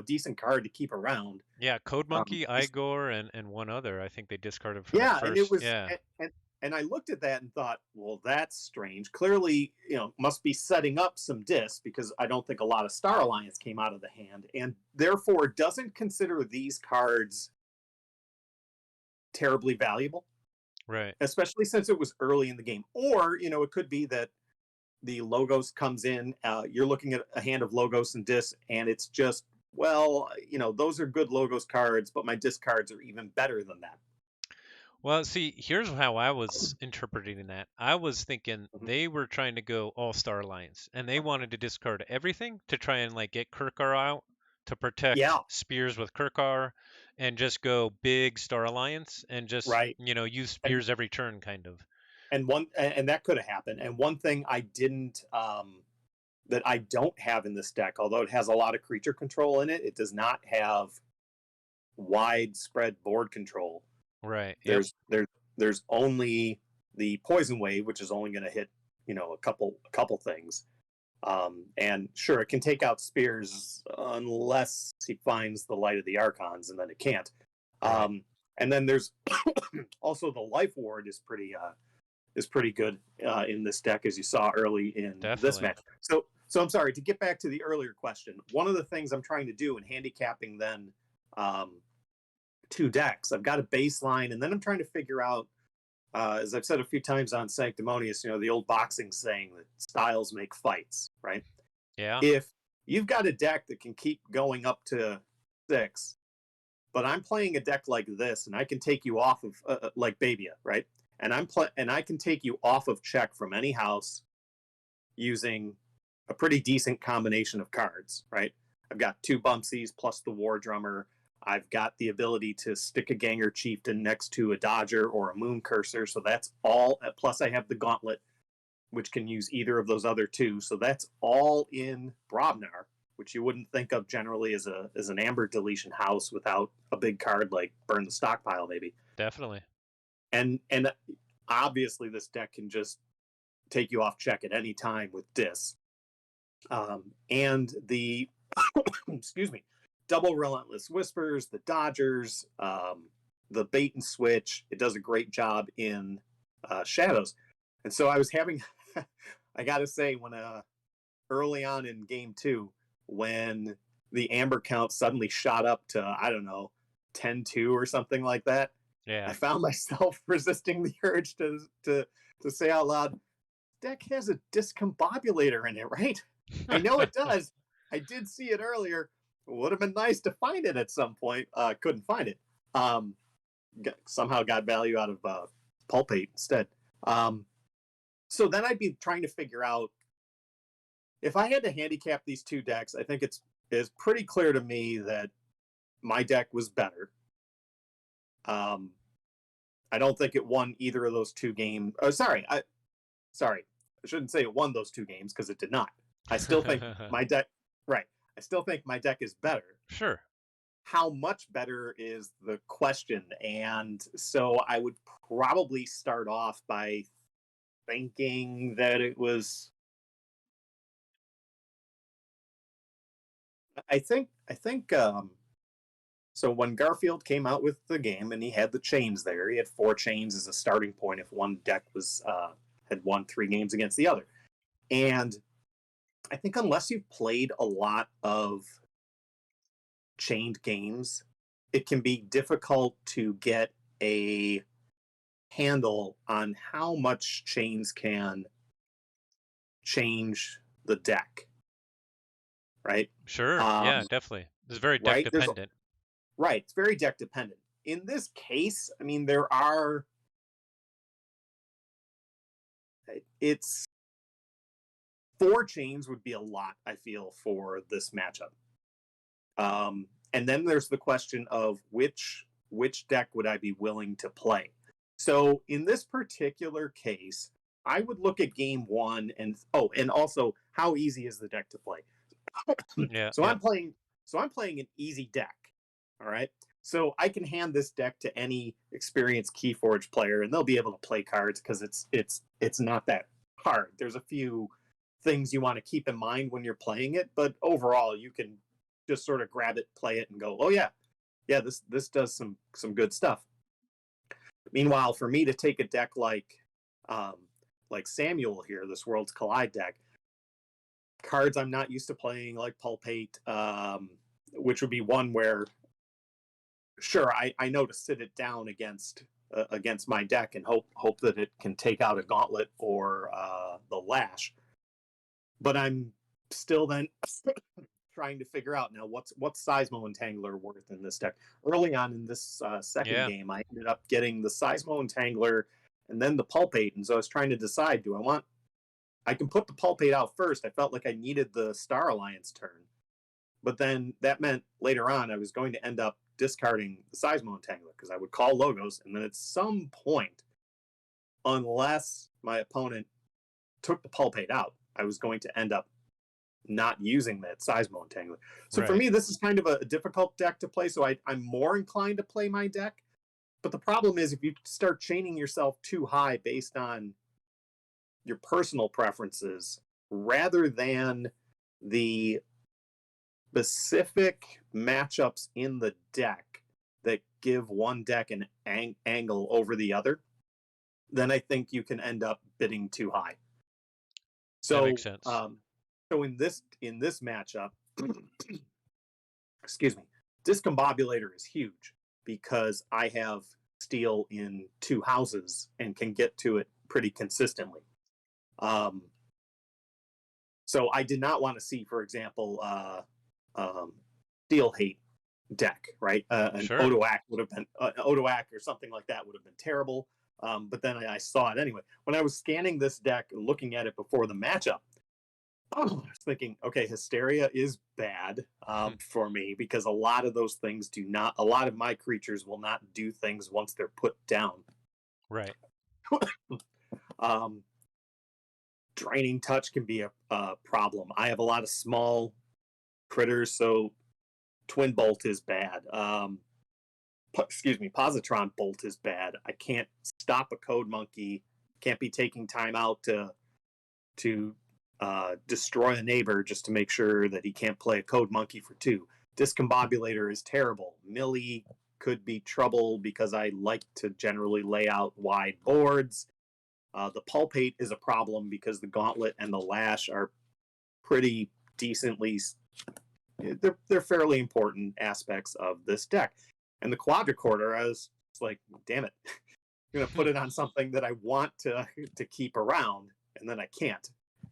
decent card to keep around. Yeah, Code Um, Monkey, Igor, and one other. I think they discarded for the yeah, and it first. was Yeah. and I looked at that and thought, well, that's strange. Clearly, must be setting up some discs because I don't think a lot of Star Alliance came out of the hand, and therefore doesn't consider these cards terribly valuable, Right. especially since it was early in the game. Or, it could be that the Logos comes in, you're looking at a hand of Logos and discs, and it's just, well, those are good Logos cards, but my disc cards are even better than that. Well, see, here's how I was interpreting that. I was thinking Mhm. they were trying to go All-Star Alliance, and they wanted to discard everything to try and like get Kirkar out to protect Yeah, Spears with Kirkar, and just go big Star Alliance and just right. use And Spears every turn, kind of. and that could have happened. And one thing I didn't that I don't have in this deck, although it has a lot of creature control in it, it does not have widespread board control. Right. Yep. There's only the poison wave, which is only going to hit a couple things. And sure, it can take out spears unless he finds the light of the archons, and then it can't. Right. And then there's also the life ward is pretty good in this deck, as you saw early in this Definitely. match. So I'm sorry to get back to the earlier question. One of the things I'm trying to do in handicapping then um, 2 decks, I've got a baseline, and then I'm trying to figure out, as I've said a few times on Sanctimonious, the old boxing saying that styles make fights, right? Yeah. If you've got a deck that can keep going up to 6, but I'm playing a deck like this, and I can take you off of like Babia, right? And I can take you off of check from any house using a pretty decent combination of cards, right? I've got 2 Bumpsies plus the War Drummer. I've got the ability to stick a Ganger Chieftain next to a Dodger or a Moon Cursor, so that's all. Plus, I have the Gauntlet, which can use either of those other 2. So that's all in Brobnar, which you wouldn't think of generally as an Amber deletion house without a big card like Burn the Stockpile, maybe. Definitely. And obviously, this deck can just take you off check at any time with Dis. And the excuse me, double Relentless Whispers, the Dodgers, the bait and switch. It does a great job in Shadows. And so I was having, I got to say, when early on in game 2, when the Amber count suddenly shot up to, I don't know, 10-2 or something like that, I Yeah. found myself resisting the urge to say out loud, deck has a discombobulator in it, right? I know it does. I did see it earlier. Would have been nice to find it at some point. Couldn't find it. Somehow got value out of Pulpate instead. So then I'd be trying to figure out if I had to handicap these 2 decks. I think it's pretty clear to me that my deck was better. I don't think it won either of those 2 games. Oh, sorry. I shouldn't say it won those 2 games because it did not. I still think my deck, right? I still think my deck is better. Sure. how much better is the question. And so I would probably start off by thinking that it was, I think so when Garfield came out with the game and he had the chains there, he had 4 chains as a starting point if one deck was had won 3 games against the other. And I think unless you've played a lot of chained games, it can be difficult to get a handle on how much chains can change the deck, right? Sure. Yeah, Um, definitely. It's very deck right? dependent. Right. It's very deck dependent. In this case, I mean, there are. It's 4 chains would be a lot. I feel for this matchup. And then there's the question of which deck would I be willing to play. So in this particular case, I would look at game one and also how easy is the deck to play. Yeah, so yeah. I'm playing so I'm playing an easy deck. All right. So I can hand this deck to any experienced Keyforge player and they'll be able to play cards because it's not that hard. There's a few things you want to keep in mind when you're playing it, but overall you can just sort of grab it, play it, and go, oh yeah, this does some good stuff. Meanwhile, for me to take a deck um, like Samuel here, this Worlds Collide deck, cards I'm not used to playing like Pulpate, which would be one where sure I know to sit it down against my deck and hope that it can take out a Gauntlet or the Lash, but I'm still then trying to figure out now what's Seismo Entangler worth in this deck. Early on in this second Yeah. game, I ended up getting the Seismo Entangler and then the Pulpate, and so I was trying to decide: do I want? I can put the Pulpate out first. I felt like I needed the Star Alliance turn, but then that meant later on I was going to end up discarding the Seismo Entangler because I would call Logos, and then at some point, unless my opponent took the Pulpate out, I was going to end up not using that Seismo Entangler. So for Right. me, this is kind of a difficult deck to play. So I'm more inclined to play my deck. But the problem is if you start chaining yourself too high based on your personal preferences rather than the specific matchups in the deck that give one deck an angle over the other, then I think you can end up bidding too high. That makes So, sense. so in this matchup, excuse me, Discombobulator is huge because I have steel in 2 houses and can get to it pretty consistently. Um, so I did not want to see, for example, Steel Hate deck, right? An Sure. Odoak would have been Odoak or something like that would have been terrible. But then I saw it anyway. When I was scanning this deck, looking at it before the matchup, I was thinking, okay, Hysteria is bad for me because a lot of those things do not, a lot of my creatures will not do things once they're put down. Right. um, Draining Touch can be a problem. I have a lot of small critters, so Twin Bolt is bad. Excuse me, Positron Bolt is bad. I can't stop a Code Monkey. Can't be taking time out to destroy a neighbor just to make sure that he can't play a Code Monkey for 2. Discombobulator is terrible. Millie could be trouble because I like to generally lay out wide boards. The Pulpate is a problem because the Gauntlet and the Lash are pretty decently. They're fairly important aspects of this deck. And the Quadricorder, I was like, damn it, I'm gonna put it on something that I want to keep around, and then I can't,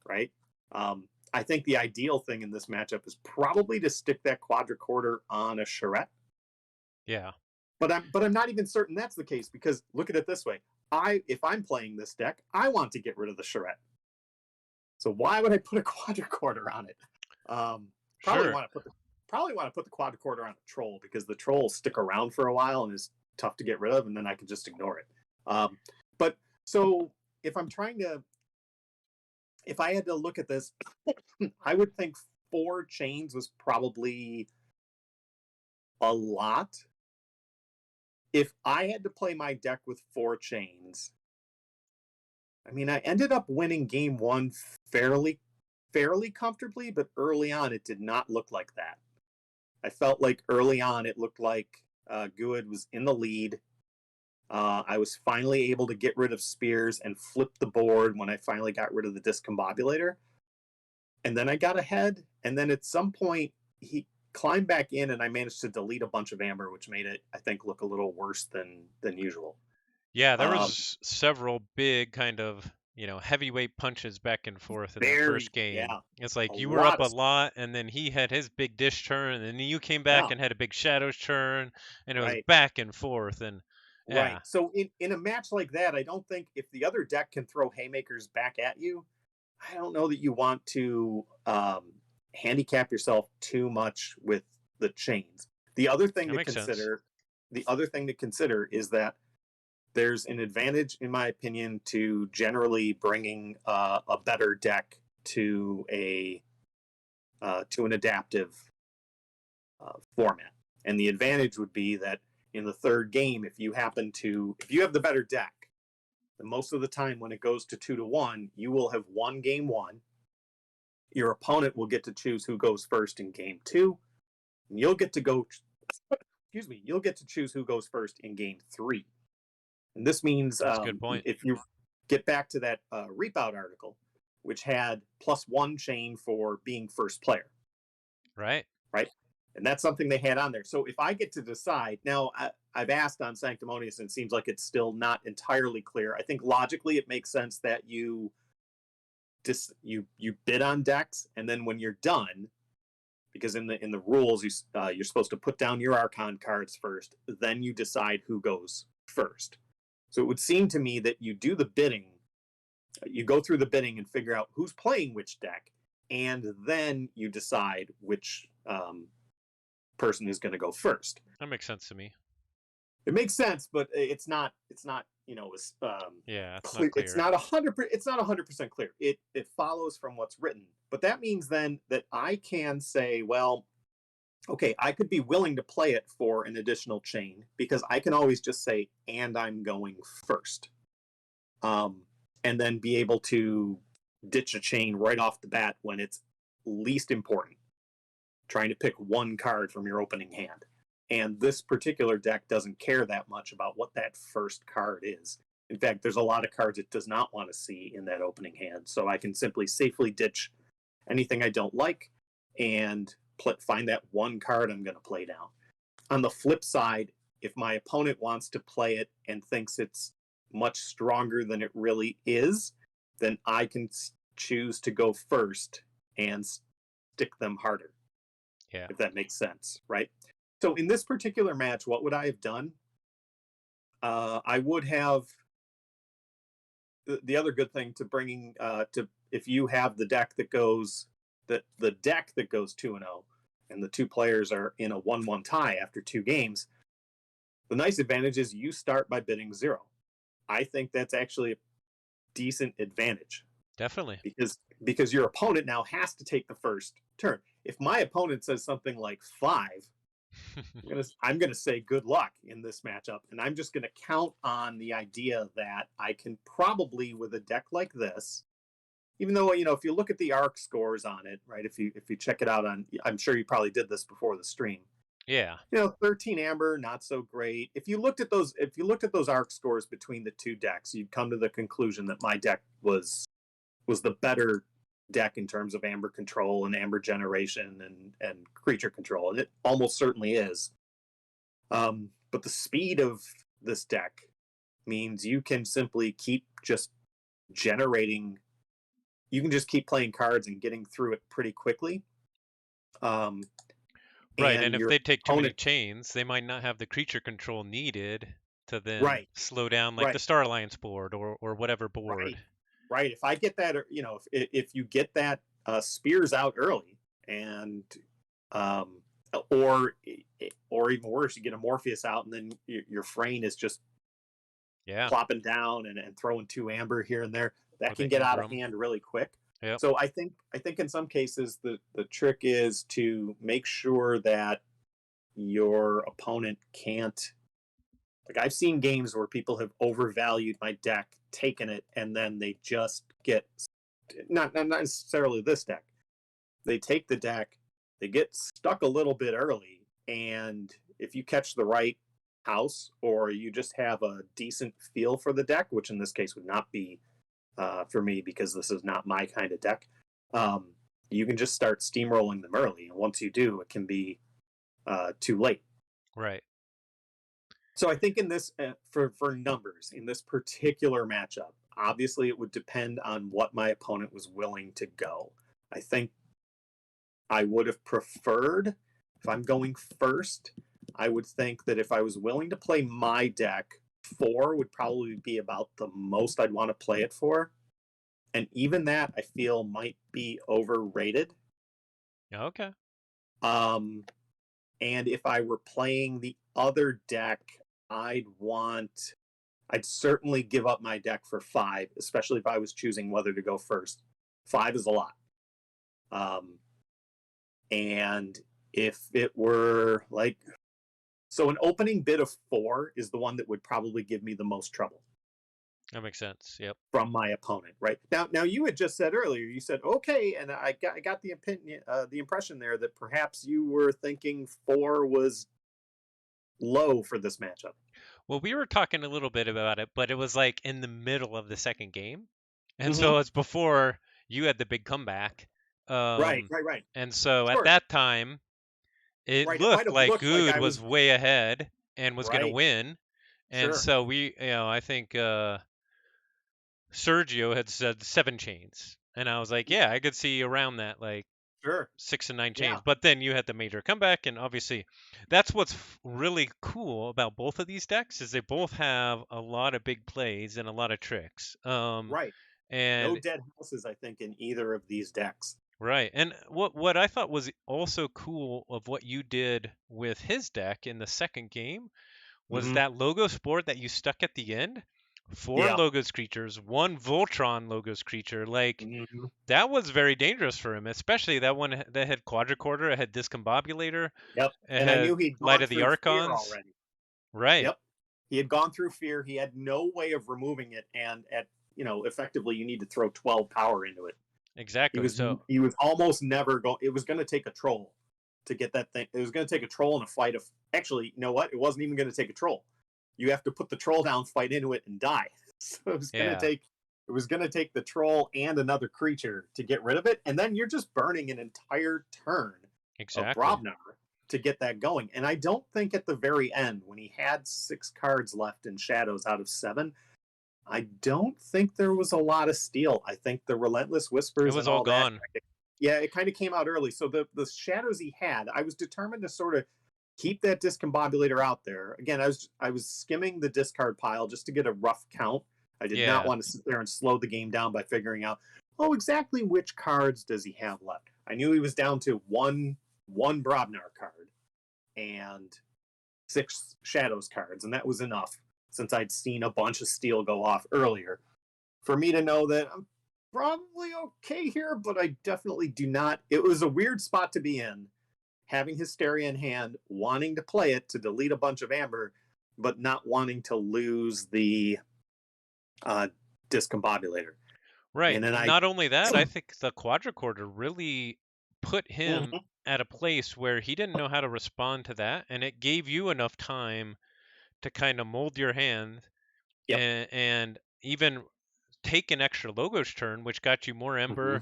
right? I think the ideal thing in this matchup is probably to stick that Quadricorder on a Charette. Yeah. But I'm not even certain that's the case because look at it this way: if I'm playing this deck, I want to get rid of the Charette. So why would I put a Quadricorder on it? Um, probably Sure. want to put the Quadricorder on a Troll because the Trolls stick around for a while and is tough to get rid of, and then I can just ignore it. But so if I'm trying to, if I had to look at this, I would think 4 chains was probably a lot. If I had to play my deck with 4 chains, I mean, I ended up winning game 1 fairly comfortably, but early on it did not look like that. I felt like early on it looked like Gued was in the lead. I was finally able to get rid of spears and flip the board when I finally got rid of the discombobulator. And then I got ahead, and then at some point he climbed back in, and I managed to delete a bunch of amber, which made it, I think, look a little worse than usual. Yeah, there Um, was several big kind of, heavyweight punches back and forth in that first game. yeah, It's a like you were up lot a of lot, and then he had his big dish turn, and then you came back yeah, and had a big shadows turn, and it was right. back and forth, and Right. yeah, So in a match like that, I don't think if the other deck can throw haymakers back at you, I don't know that you want to handicap yourself too much with the chains. The other thing that to makes sense. consider, the other thing to consider is that there's an advantage, in my opinion, to generally bringing a better deck to a to an adaptive format. And the advantage would be that in the third game, if you have the better deck, then most of the time when it goes to 2-1, you will have won game 1. Your opponent will get to choose who goes first in game 2, and you'll get to go. Excuse me. You'll get to choose who goes first in game 3. And this means That's a good point. if you get back to that Reap Out article, which had +1 chain for being first player, Right? right? And that's something they had on there. So if I get to decide now, I've asked on Sanctimonious, and it seems like it's still not entirely clear. I think logically it makes sense that you bid on decks, and then when you're done, because in the rules you're supposed to put down your Archon cards first, then you decide who goes first. So it would seem to me that you do the bidding, you go through the bidding and figure out who's playing which deck, and then you decide which person is going to go first. That makes sense to me. It makes sense, but it's not Yeah, it's not clear. It's clear. not 100% clear. It follows from what's written, but that means then that I can say, well, okay, I could be willing to play it for an additional chain because I can always just say, and I'm going first, and then be able to ditch a chain right off the bat when it's least important, trying to pick one card from your opening hand. And this particular deck doesn't care that much about what that first card is. In fact, there's a lot of cards it does not want to see in that opening hand. So I can simply safely ditch anything I don't like and find that one card I'm going to play down. On the flip side, if my opponent wants to play it and thinks it's much stronger than it really is, then I can choose to go first and stick them harder, Yeah. if that makes sense, right? So in this particular match, what would I have done? I would have the other good thing to bringing to if you have the deck that goes the deck that goes 2-0 and the two players are in a 1-1 tie after 2 games, the nice advantage is you start by bidding 0. I think that's actually a decent advantage Definitely. because your opponent now has to take the first turn. If my opponent says something like 5, I'm gonna say good luck in this matchup, and I'm just gonna count on the idea that I can probably, with a deck like this, even though if you look at the arc scores on it, right? If you check it out on, I'm sure you probably did this before the stream. Yeah. 13 amber, not so great. If you looked at those arc scores between the two decks, you'd come to the conclusion that my deck was the better deck in terms of amber control and amber generation and creature control, and it almost certainly is. But the speed of this deck means you can simply keep just generating. You can just keep playing cards and getting through it pretty quickly. Um, Right, and and if your they take too many opponent, chains, they might not have the creature control needed to then right, slow down like the right, Star Alliance board or whatever board. right, right. If I get that, if you get that spears out early, and um, or or even worse, you get a Morpheus out, and then your Frayne is just Yeah, plopping down and throwing 2 amber here and there. That or can the get out of Ingram. hand really quick. Yep. So I think in some cases the trick is to make sure that your opponent can't. Like, I've seen games where people have overvalued my deck, taken it, and then they just get not necessarily this deck. They take the deck, they get stuck a little bit early, and if you catch the right house or you just have a decent feel for the deck, which in this case would not be for me because this is not my kind of deck, you can just start steamrolling them early. And once you do, it can be too late. Right. So I think in this, for numbers, in this particular matchup, obviously it would depend on what my opponent was willing to go. I think I would have preferred, if I'm going first, I would think that if I was willing to play my deck, 4 would probably be about the most I'd want to play it for. And even that, I feel, might be overrated. Okay. And if I were playing the other deck, I'd certainly give up my deck for 5, especially if I was choosing whether to go first. 5 is a lot. And if it were like, so an opening bid of 4 is the one that would probably give me the most trouble. That makes sense. Yep. From my opponent, right? Now you had just said earlier, you said okay, and I got the opinion, the impression there that perhaps you were thinking 4 was low for this matchup. Well, we were talking a little bit about it, but it was like in the middle of the second game. And Mm-hmm. so it's before you had the big comeback. Right. And so at Sure. that time, it Right. It might looked have like looked like Good I was was way ahead and was going to right. win. And Sure. so I think Sergio had said 7 chains. And I was like, yeah, I could see around that, like Sure. 6 and 9 Yeah. chains. But then you had the major comeback, and obviously that's what's really cool about both of these decks is they both have a lot of big plays and a lot of tricks. Right. No And dead houses, I think, in either of these decks. right. And what I thought was also cool of what you did with his deck in the second game was Mm-hmm. that logo sport that you stuck at the end. 4 Yeah. logos creatures, 1 Voltron logos creature. Like Mm-hmm. that was very dangerous for him, especially that one that had quadricorder, it had discombobulator, Yep. it And I had knew he'd light gone of the through fear archons. already. Right. Yep. He had gone through fear. He had no way of removing it, and effectively, you need to throw 12 power into it. He Exactly. was So he was almost never going. It was going to take a troll to get that thing. It was going to take a troll in a fight of. Actually, you know what? It wasn't even going to take a troll. You have to put the troll down, fight into it, and die. So it was going to yeah, take. It was going to take the troll and another creature to get rid of it, and then you're just burning an entire turn of exactly. Brobnar to get that going. And I don't think at the very end, when he had 6 cards left in Shadows out of 7, I don't think there was a lot of steel. I think the Relentless It Whispers was and all all that, gone. yeah, it kind of came out early. So the shadows he had, I was determined to sort of keep that discombobulator out there. Again, I was skimming the discard pile just to get a rough count. I did not Yeah. want to sit there and slow the game down by figuring out, oh, exactly which cards does he have left. I knew he was down to one Brobnar card and 6 shadows cards, and that was enough since I'd seen a bunch of steel go off earlier for me to know that I'm probably okay here, but I definitely do not. It was a weird spot to be in, having Hysteria in hand, wanting to play it to delete a bunch of amber, but not wanting to lose the uh, discombobulator. Right. And then And I, not only that, I think the quadricorder really put him Mhm. at a place where he didn't know how to respond to that, and it gave you enough time to kind of mold your hand Yep. and even take an extra logos turn, which got you more Mm-hmm. ember,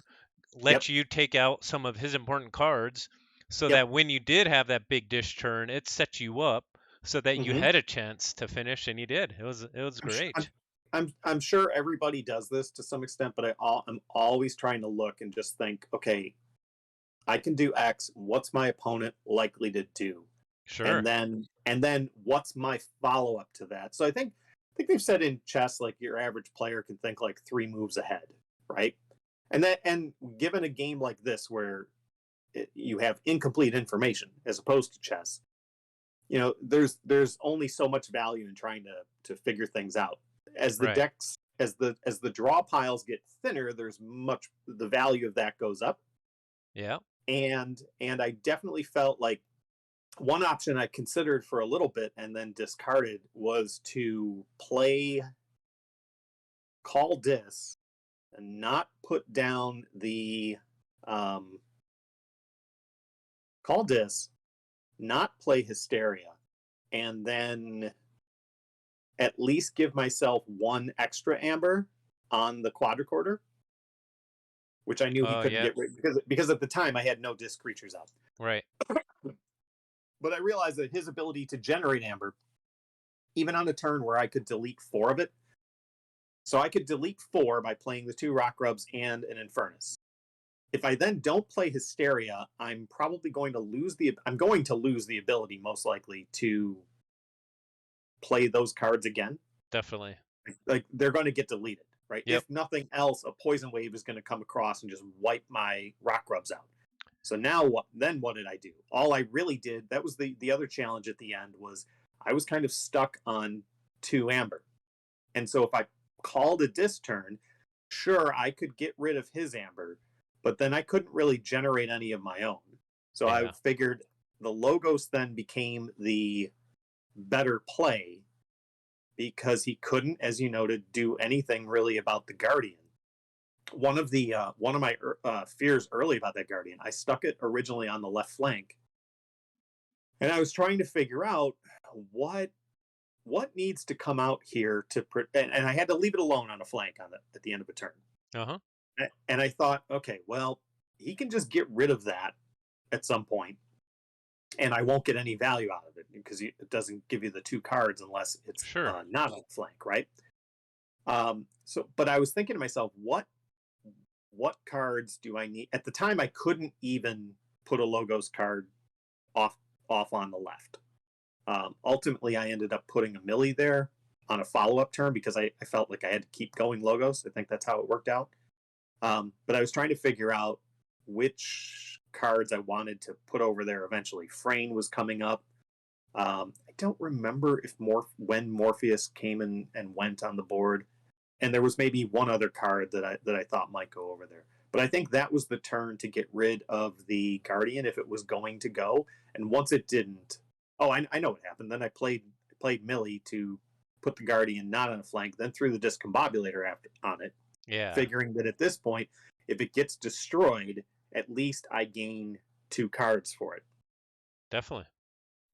Yep. let you take out some of his important cards, so Yep. that when you did have that big dish turn, it set you up so that you Mm-hmm. had a chance to finish, and you did. It was I'm, sure, great. I'm sure everybody does this to some extent, but I'm always trying to look and just think, okay, I can do X. What's my opponent likely to do? Sure. And then what's my follow up to that? So I think they've said in chess like your average player can think like 3 moves ahead, right? And given a game like this where you have incomplete information as opposed to chess, there's only so much value in trying to figure things out. As the Right. decks as the draw piles get thinner, the value of that goes up. Yeah. And I definitely felt like one option I considered for a little bit and then discarded was to play call dis and not put down the um, call dis, not play hysteria, and then at least give myself one extra amber on the quadricorder, which I knew he Oh, couldn't yeah. get rid because at the time I had no disc creatures out. Right. But I realized that his ability to generate amber, even on a turn where I could delete 4 of it, so I could delete 4 by playing the 2 rock rubs and an Infernus. If I then don't play Hysteria, I'm probably going to lose the ability most likely to play those cards again. Definitely. Like they're going to get deleted, right? Yep. If nothing else, a poison wave is going to come across and just wipe my rock rubs out. So now what? Then what did I do? All I really did, that was the other challenge at the end, was I was kind of stuck on 2 amber, and so if I called a disc turn, sure I could get rid of his amber, but then I couldn't really generate any of my own. So I Yeah. figured the Logos then became the better play because he couldn't, as you noted, do anything really about the Guardian. One of my fears early about that Guardian, I stuck it originally on the left flank, and I was trying to figure out what what needs to come out here to and I had to leave it alone on a flank at the end of a turn. Uh-huh. And I thought, okay, well, he can just get rid of that at some point, and I won't get any value out of it because it doesn't give you the 2 cards unless it's Sure. not on the flank, right? But I was thinking to myself, what cards do I need? At the time, I couldn't even put a Logos card off off on the left. Ultimately, I ended up putting a Millie there on a follow up turn because I felt like I had to keep going Logos. I think that's how it worked out. But I was trying to figure out which cards I wanted to put over there eventually. Frayne was coming up. I don't remember if when Morpheus came and went on the board, and there was maybe one other card that I thought might go over there. But I think that was the turn to get rid of the Guardian if it was going to go. And once it didn't, oh, I know what happened. Then I played Millie to put the Guardian not on a flank, then threw the Discombobulator on it, Yeah. figuring that at this point, if it gets destroyed, at least I gain 2 cards for it. Definitely.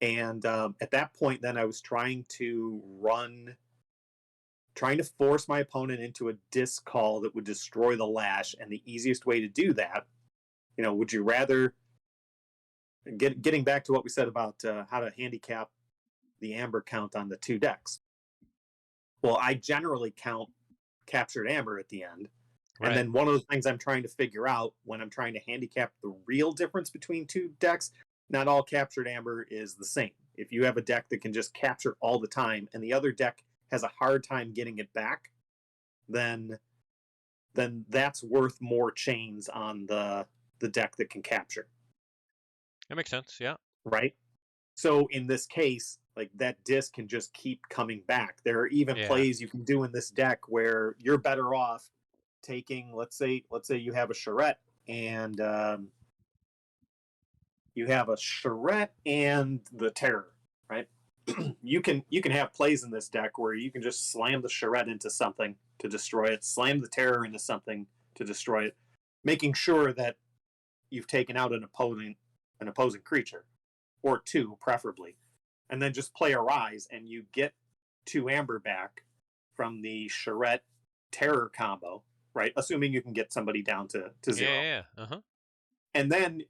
And at that point, then I was trying to force my opponent into a disc call that would destroy the lash. And the easiest way to do that, would you rather, getting back to what we said about how to handicap the amber count on the 2 decks. Well, I generally count captured amber at the end. And Right. then one of the things I'm trying to figure out when I'm trying to handicap the real difference between 2 decks, not all captured amber is the same. If you have a deck that can just capture all the time and the other deck has a hard time getting it back, then that's worth more chains on the deck that can capture, That makes sense. Yeah. right? So in this case, like that disc can just keep coming back. There are even Yeah. plays you can do in this deck where you're better off taking, let's say you have a charrette and the terror, right? you can have plays in this deck where you can just slam the charrette into something to destroy it, slam the terror into something to destroy it, making sure that you've taken out an opposing creature or 2 preferably, and then just play a rise and you get 2 amber back from the charrette terror combo, right? Assuming you can get somebody down to Yeah. 0. Yeah. Uh-huh. And then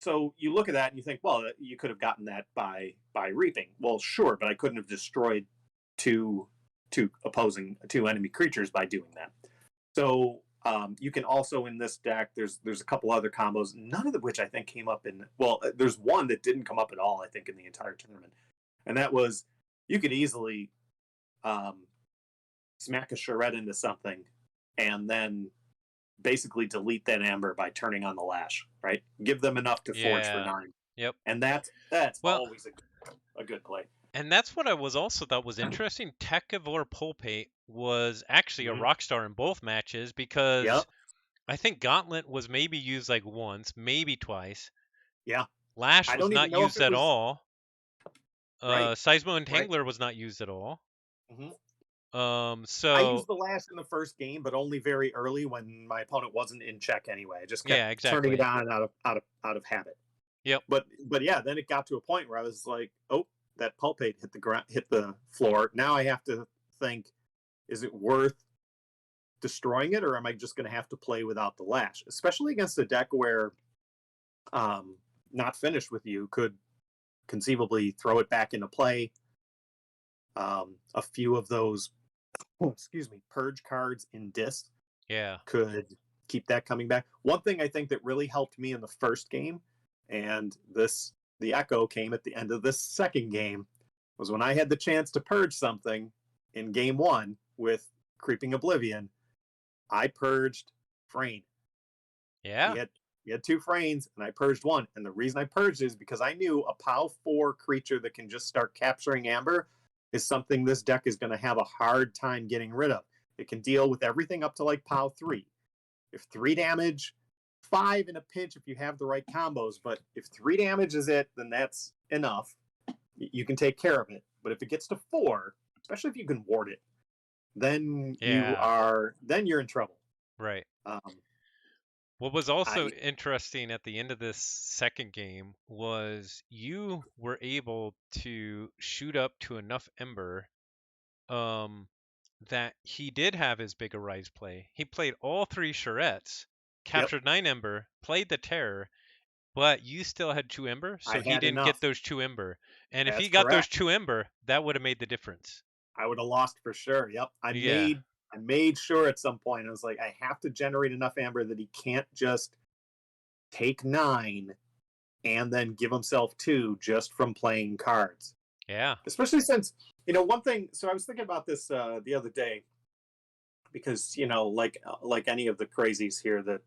so you look at that and you think, well, you could have gotten that by reaping. Well, sure, but I couldn't have destroyed two enemy creatures by doing that. So you can also in this deck, there's a couple other combos, none of which I think came up in. Well, there's one that didn't come up at all, I think, in the entire tournament, and that was you could easily smack a charrette into something, and then basically delete that amber by turning on the lash, right? Give them enough to forge for Yeah. 9, Yep. and that's Well, always a good play. and that's what I was also thought was interesting. Tekavor Pulpate was actually a Mm-hmm. rock star in both matches Yep. because I think Gauntlet was maybe used like once, maybe twice. Yeah. Lash I was don't even not know if used it at was all. right. Seismo Right. Entangler was not used at all. hmm I So used the lash in the first game, but only very early when my opponent wasn't in check anyway. I just kept yeah, turning it exactly. on out of habit. Yep. But yeah, then it got to a point where I was like, oh, that pulpate hit the floor. Now I have to think, is it worth destroying it, or am I just going to have to play without the lash? Especially against a deck where um, not finished with you could conceivably throw it back into play. A few of those, excuse me, purge cards in disc Yeah. could keep that coming back. One thing I think that really helped me in the first game, and the echo came at the end of this second game, was when I had the chance to purge something in game one with Creeping Oblivion. I purged Frayne. He Yeah. had he had two Fraynes, and I purged one. And the reason I purged is because I knew a POW 4 creature that can just start capturing Amber is something this deck is going to have a hard time getting rid of. It can deal with everything up to like POW 3. If 3 damage, 5 in a pinch if you have the right combos. But if 3 damage is it, then that's enough. You can take care of it. But if it gets to 4, especially if you can ward it, then Yeah. you're in trouble. Right. Um, What was also I interesting at the end of this second game was you were able to shoot up to enough Ember um, that he did have his big Arise play. He played all three Charettes, Yep, captured 9 Ember, played the Terror, but you still had 2 Ember, I so he had didn't get enough. those 2 Ember. And if That's he got those correct. 2 Ember, that would have made the difference. I would have lost for sure. Yep. Yeah. I made sure at some point I was like, I have to generate enough amber that he can't just take 9 and then give himself 2 just from playing cards. Yeah. Especially since, one thing. So I was thinking about this the other day because like any of the crazies here that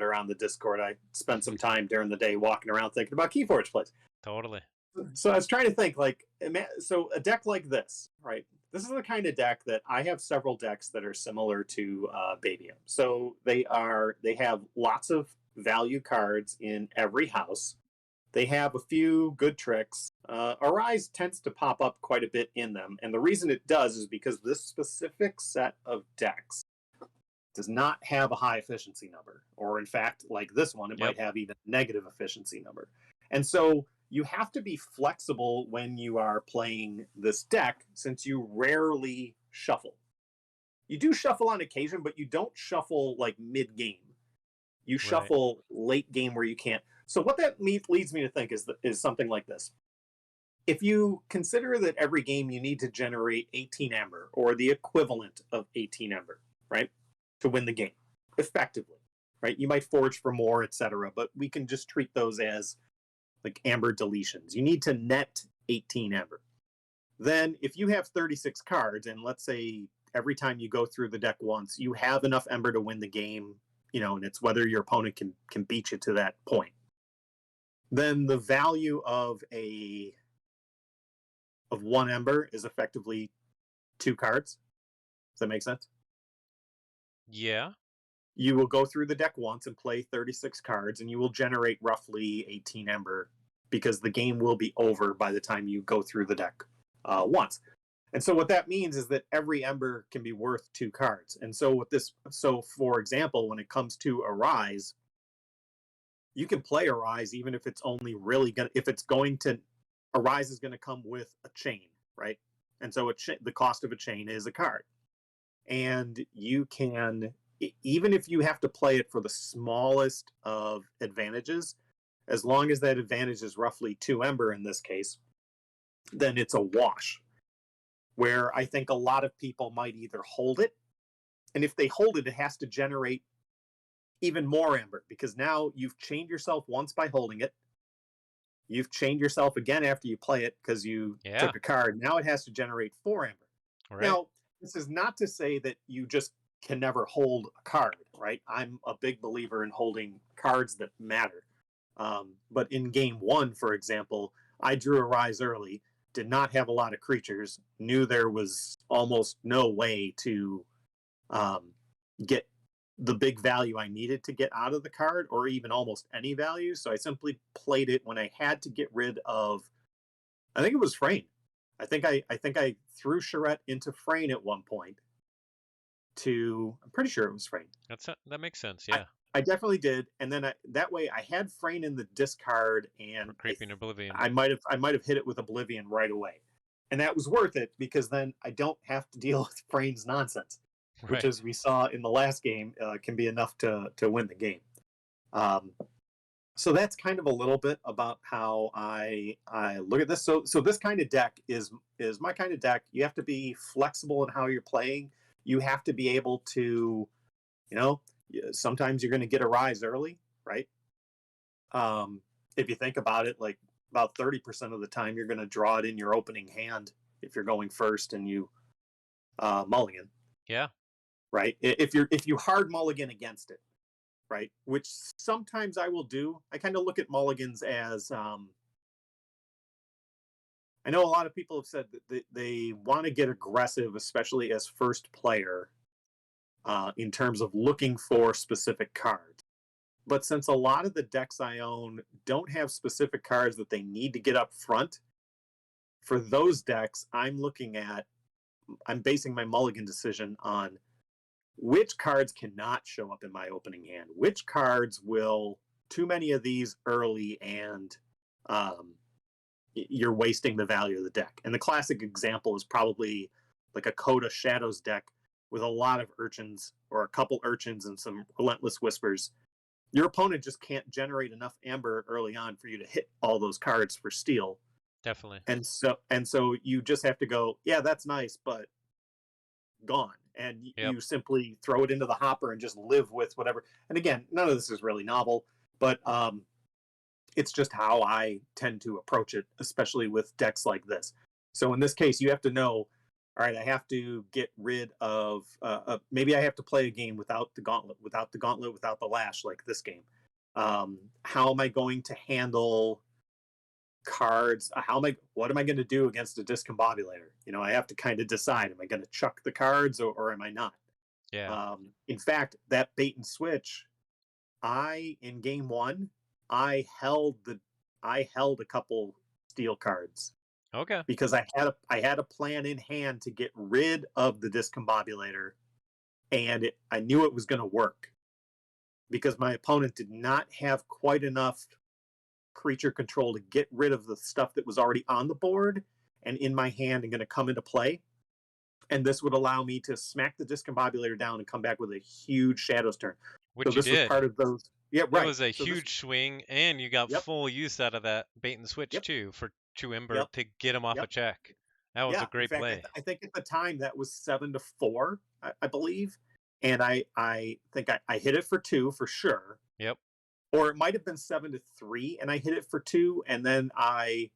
are on the Discord, I spent some time during the day walking around thinking about Keyforge plays. Totally. So I was trying to think, like, so a deck like this, right? This is the kind of deck that I have several decks that are similar to Babium. So they have lots of value cards in every house. They have a few good tricks. Arise tends to pop up quite a bit in them, and the reason it does is because this specific set of decks does not have a high efficiency number, or in fact, like this one, it Yep. might have even a negative efficiency number. And so you have to be flexible when you are playing this deck since you rarely shuffle. You do shuffle on occasion, but you don't shuffle like mid game. You Right. shuffle late game where you can't. So what that leads me to think is something like this. If you consider that every game you need to generate 18 amber or the equivalent of 18 amber, right, to win the game effectively, right? You might forge for more, etc., but we can just treat those as like amber deletions. You need to net 18 amber. Then if you have 36 cards, and let's say every time you go through the deck once, you have enough ember to win the game, and it's whether your opponent can beat you to that point. Then the value of 1 ember is effectively 2 cards. Does that make sense? Yeah. You will go through the deck once and play 36 cards, and you will generate roughly 18 ember because the game will be over by the time you go through the deck once. And so what that means is that every ember can be worth 2 cards. And so for example, when it comes to Arise, you can play Arise even if it's only really going to, if it's going to, Arise is going to come with a chain, right? And so the cost of a chain is a card. And you can, even if you have to play it for the smallest of advantages, as long as that advantage is roughly 2 ember in this case, then it's a wash. Where I think a lot of people might either hold it, and if they hold it, it has to generate even more amber because now you've chained yourself once by holding it. You've chained yourself again after you play it because you Yeah. took a card. Now it has to generate 4 amber. Right. Now, this is not to say that you just can never hold a card, right? I'm a big believer in holding cards that matter. But in game one, for example, I drew a rise early, did not have a lot of creatures, knew there was almost no way to um, get the big value I needed to get out of the card, or even almost any value. So I simply played it when I had to get rid of. I think it was Frayne. I think I threw Charette into Frayne at one point. I'm pretty sure it was Frayne. That makes sense. I, Yeah, I definitely did, and then that way I had Frayne in the discard, for and creeping oblivion. I might have hit it with Oblivion right away, and that was worth it because then I don't have to deal with Frayne's nonsense, which, Right. as we saw in the last game, can be enough to win the game. Um, so that's kind of a little bit about how I look at this. So this kind of deck is my kind of deck. You have to be flexible in how you're playing. You have to be able to, you know, sometimes you're going to get a rise early, right? Um, if you think about it, like about 30% of the time you're going to draw it in your opening hand if you're going first and you mulligan, Yeah. right? If you hard mulligan against it, right? Which sometimes I will do. I kind of look at mulligans as I know a lot of people have said that they want to get aggressive, especially as first player, in terms of looking for specific cards. But since a lot of the decks I own don't have specific cards that they need to get up front, for those decks, I'm basing my mulligan decision on which cards cannot show up in my opening hand, which cards will, too many of these early, and um, you're wasting the value of the deck. And the classic example is probably like a Coda Shadows deck with a lot of urchins, or a couple urchins and some Relentless Whispers. Your opponent just can't generate enough amber early on for you to hit all those cards for steal. Definitely. And so you just have to go, yeah, that's nice, but gone. And Yep. you simply throw it into the hopper and just live with whatever. And again, none of this is really novel, but it's just how I tend to approach it, especially with decks like this. So in this case, you have to know, all right, I have to get rid of, maybe I have to play a game without the gauntlet, without the lash, like this game. How am I going to handle cards? What am I going to do against a discombobulator? I have to kind of decide, am I going to chuck the cards, or am I not? Yeah. In fact, that bait and switch, in game one, I held a couple steel cards Okay. because I had a plan in hand to get rid of the discombobulator, and I knew it was going to work because my opponent did not have quite enough creature control to get rid of the stuff that was already on the board and in my hand and going to come into play. And this would allow me to smack the discombobulator down and come back with a huge Shadows turn. So Which you this was did. part of those. Yeah, It right. was a So this. huge swing, and you got Yep. full use out of that bait and switch Yep. too for 2 Ember Yep. to get him off a Yep. check. That was a Yeah. In great fact, play. I think at the time that was 7-4, I believe, and I think I hit it for 2 for sure, Yep. or it might have been 7-3, and I hit it for 2, and then I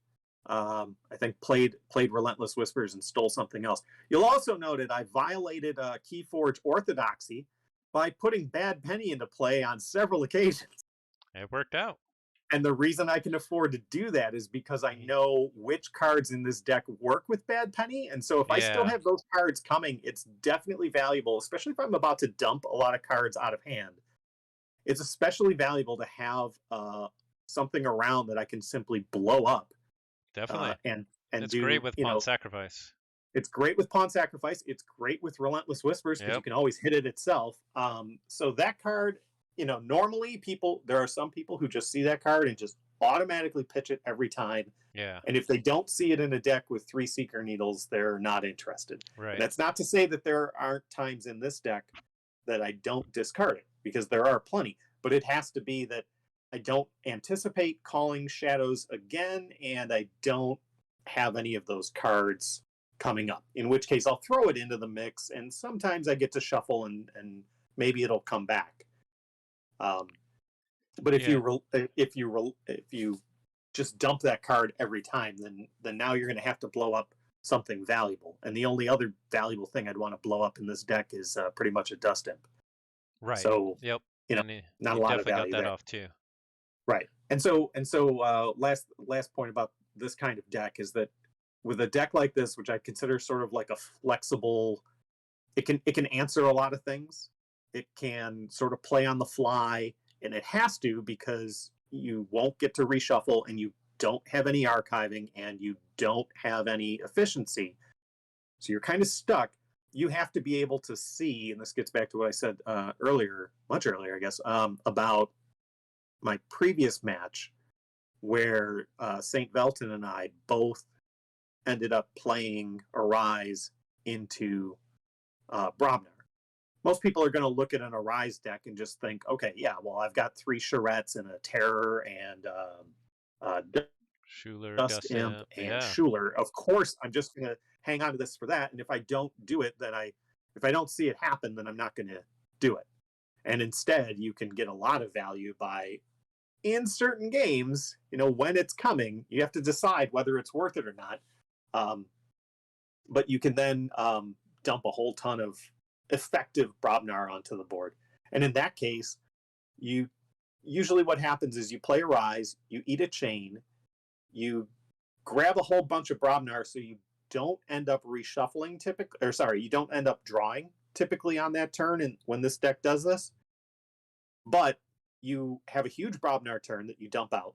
think played Relentless Whispers and stole something else. You'll also note that I violated Keyforge orthodoxy by putting Bad Penny into play on several occasions. It worked out. And the reason I can afford to do that is because I know which cards in this deck work with Bad Penny. And so if I still Yeah. have those cards coming, it's definitely valuable, especially if I'm about to dump a lot of cards out of hand. It's especially valuable to have something around that I can simply blow up, Definitely. and It's great do. with Pawn Sacrifice. It's great with Pawn Sacrifice. It's great with Relentless Whispers because you Yep. can always hit it itself. So that card, normally there are some people who just see that card and just automatically pitch it every time. Yeah. And if they don't see it in a deck with 3 Seeker Needles, they're not interested. And Right. that's not to say that there aren't times in this deck that I don't discard it, because there are plenty. But it has to be that I don't anticipate calling Shadows again, and I don't have any of those cards coming up. In which case, I'll throw it into the mix, and sometimes I get to shuffle, and maybe it'll come back. But if Yeah. you just dump that card every time, then now you're going to have to blow up something valuable. And the only other valuable thing I'd want to blow up in this deck is pretty much a Dust Imp. Right. So Yep. you know, And not you a lot of definitely got value that there. off too. Right. And so last point about this kind of deck is that with a deck like this, which I consider sort of like a flexible, it can answer a lot of things. It can sort of play on the fly, and it has to because you won't get to reshuffle and you don't have any archiving and you don't have any efficiency. So you're kind of stuck. You have to be able to see, and this gets back to what I said earlier, much earlier, I guess, about my previous match where St. Velton and I both ended up playing Arise into Brobnar. Most people are going to look at an Arise deck and just think, okay, yeah, well, I've got 3 Charettes and a Terror and Schuler, Dust Dust Imp Imp, and yeah. Schuler. Of course, I'm just going to hang on to this for that. And if I don't do it, if I don't see it happen, then I'm not going to do it. And instead, you can get a lot of value by, in certain games, when it's coming, you have to decide whether it's worth it or not. But you can then dump a whole ton of effective Brobnar onto the board. And in that case, you usually what happens is you play a Rise, you eat a chain, you grab a whole bunch of Brobnar so you don't end up reshuffling typically, or sorry, you don't end up drawing typically on that turn and when this deck does this. But you have a huge Brobnar turn that you dump out,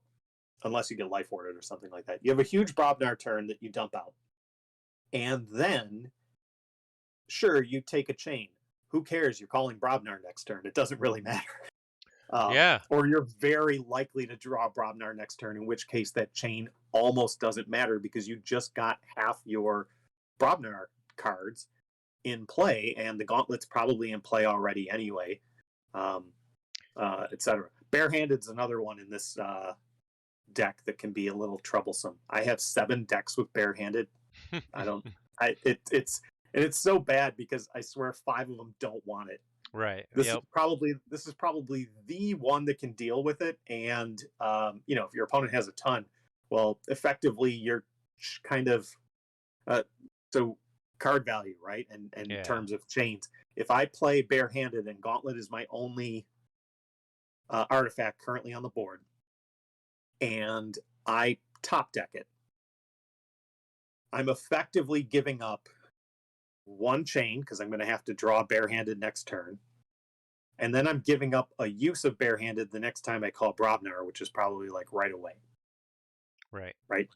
unless you get Life Ordered or something like that. You have a huge Brobnar turn that you dump out. And then, sure, you take a chain. Who cares? You're calling Brobnar next turn. It doesn't really matter. Yeah. Or you're very likely to draw Brobnar next turn, in which case that chain almost doesn't matter because you just got half your Brobnar cards in play, and the Gauntlet's probably in play already anyway, etc. Barehanded's another one in this deck that can be a little troublesome. I have 7 decks with Barehanded. I don't. It's so bad because I swear 5 of them don't want it. Right. This Yep. is probably the one that can deal with it. And if your opponent has a ton, well, effectively you're kind of so card value, right? And in Yeah. terms of chains, if I play Barehanded and Gauntlet is my only artifact currently on the board, and I top deck it, I'm effectively giving up 1 chain because I'm going to have to draw Barehanded next turn. And then I'm giving up a use of Barehanded the next time I call Brobnar, which is probably like right away. Right. Right.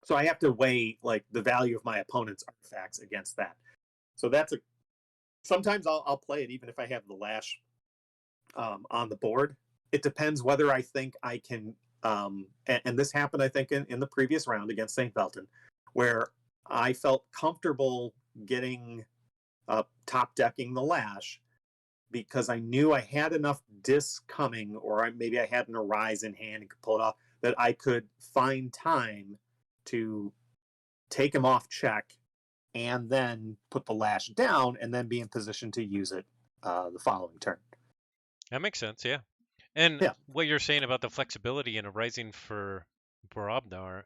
So I have to weigh like the value of my opponent's artifacts against that. So sometimes I'll play it even if I have the Lash on the board. It depends whether I think I can, and this happened, I think, in the previous round against St. Velton, where I felt comfortable getting top decking the Lash because I knew I had enough discs coming, or maybe I had an Arise in hand and could pull it off, that I could find time to take him off check and then put the Lash down and then be in position to use it the following turn. That makes sense, yeah. And Yeah. what you're saying about the flexibility in a Rising for Borobnar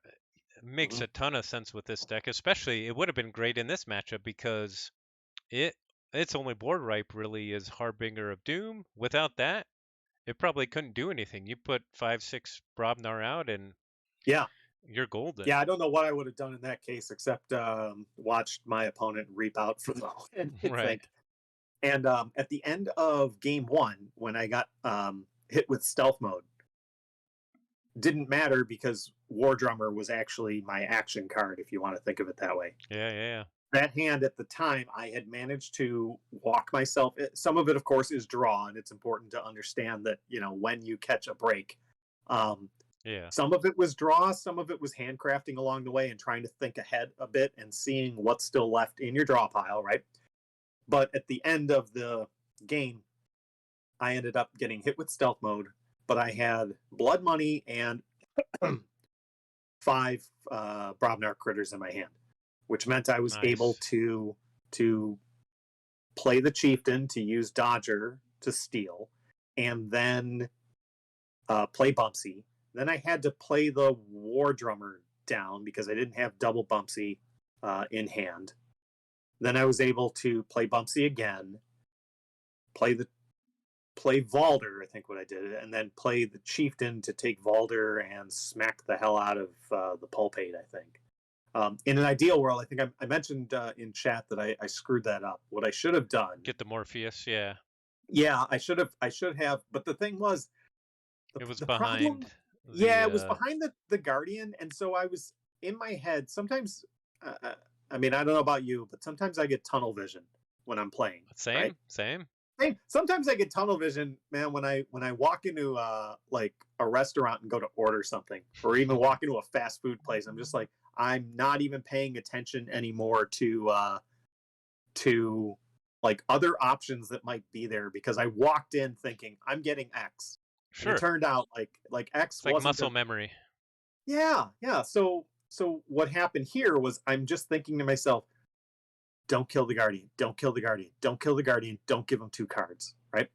makes Mm-hmm. a ton of sense with this deck. Especially, it would have been great in this matchup because it its only board ripe really is Harbinger of Doom. Without that, it probably couldn't do anything. You put 5-6 Brobnar out and Yeah. you're golden. Yeah, I don't know what I would have done in that case except watched my opponent reap out for the win, I Right. think. And at the end of game 1, when I got hit with stealth mode, didn't matter because War Drummer was actually my action card, if you want to think of it that way. Yeah, yeah. That hand at the time, I had managed to walk myself. Some of it, of course, is draw, and it's important to understand that, when you catch a break. Yeah. Some of it was draw, some of it was handcrafting along the way and trying to think ahead a bit and seeing what's still left in your draw pile, right? But at the end of the game, I ended up getting hit with stealth mode, but I had blood money and 5 Brobnar critters in my hand, which meant I was able Nice. to play the chieftain to use Dodger to steal, and then play Bumpsy. Then I had to play the War Drummer down because I didn't have double Bumpsy in hand. Then I was able to play Bumpsy again, play Valder, I think what I did, and then play the Chieftain to take Valder and smack the hell out of the Pulpate, I think. In an ideal world, I think I mentioned in chat that I screwed that up. What I should have done, Get the Morpheus, yeah. Yeah, I should have, but the thing was, It was the behind problem, yeah, the it was behind the Guardian, and so I was in my head. Sometimes, I mean, I don't know about you, but sometimes I get tunnel vision when I'm playing, right? same. Sometimes I get tunnel vision, man, when I walk into like a restaurant and go to order something, or even walk into a fast food place. I'm just like, I'm not even paying attention anymore to like other options that might be there, because I walked in thinking I'm getting X, and it Sure. turned out like X It's like wasn't muscle the. memory. Yeah, yeah. So what happened here was I'm just thinking to myself, don't kill the Guardian, don't kill the Guardian, don't kill the Guardian, don't give him two cards, right?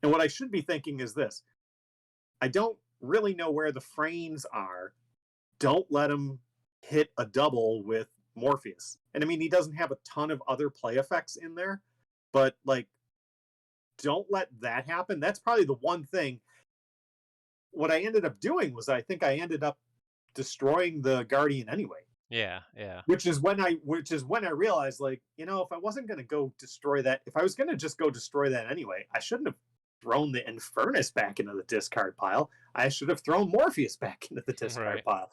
And what I should be thinking is this: I don't really know where the frames are. Don't let him hit a double with Morpheus. And I mean, he doesn't have a ton of other play effects in there, but like, don't let that happen. That's probably the one thing. What I ended up doing was, I think I ended up destroying the Guardian anyway. Yeah, yeah. Which is when I realized, like, if I wasn't going to go destroy that, if I was going to just go destroy that anyway, I shouldn't have thrown the Infernus back into the discard pile. I should have thrown Morpheus back into the discard Right. pile.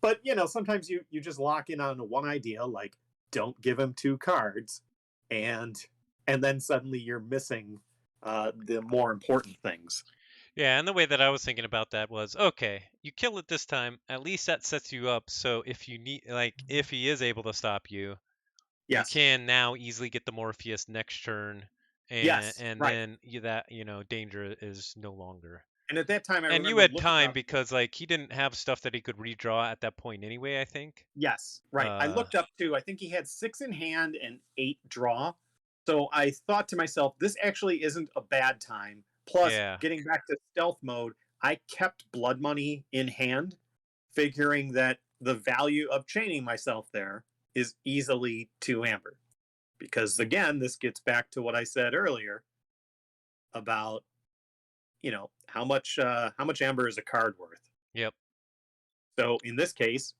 But sometimes you just lock in on one idea, like, don't give him two cards, and then suddenly you're missing the more important things. Yeah, and the way that I was thinking about that was, okay, you kill it this time, at least that sets you up so if you need, like, if he is able to stop you, you Yes. can now easily get the Morpheus next turn, and Yes. Right. then danger is no longer. And at that time, I And you remember had looking time up. because like he didn't have stuff that he could redraw at that point anyway, I think. Yes, right. I Uh looked up too. I think he had six in hand and eight draw. So I thought to myself, this actually isn't a bad time. Plus, yeah. getting back to stealth mode, I kept blood money in hand, figuring that the value of chaining myself there is easily two amber. Because again, this gets back to what I said earlier about how much amber is a card worth. Yep. So in this case,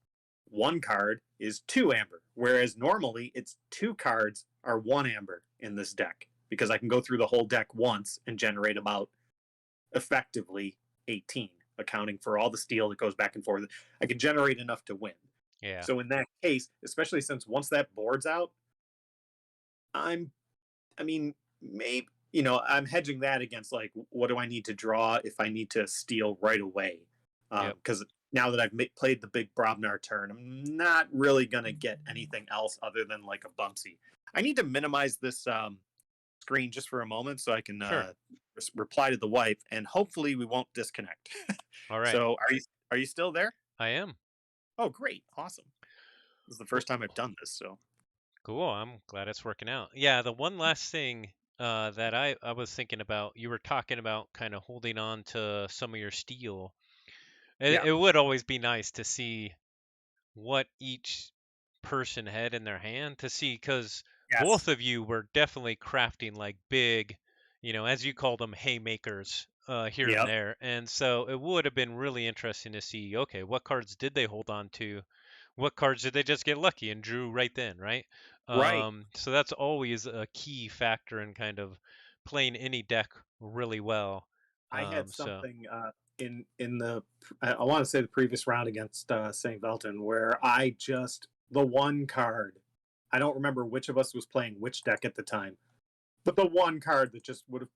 one card is two amber, whereas normally it's two cards are one amber in this deck, because I can go through the whole deck once and generate about effectively 18, accounting for all the steel that goes back and forth. I can generate enough to win. Yeah. So in that case, especially since once that board's out, I'm, I mean, maybe, I'm hedging that against, like, what do I need to draw if I need to steal right away? Yep. Because now that I've played the big Brobnar turn, I'm not really going to get anything else other than like a Bumpsy. I need to minimize this screen just for a moment so I can Sure. reply to the wife, and hopefully we won't disconnect. All right. So are you still there? I am. Oh, great. Awesome. This is the Well, first time I've done this. So cool. I'm glad it's working out. Yeah, the one last thing that I was thinking about, you were talking about kind of holding on to some of your steel. yeah. It would always be nice to see what each person had in their hand to see because both Yes. of you were definitely crafting like big, as you call them, haymakers here and Yep. there. And so it would have been really interesting to see, okay, what cards did they hold on to? What cards did they just get lucky and drew right then, right? Right. So that's always a key factor in kind of playing any deck really well. I had So something in the, I want to say, the previous round against St. Velton, where I just, the one card, I don't remember which of us was playing which deck at the time, but the one card that just would have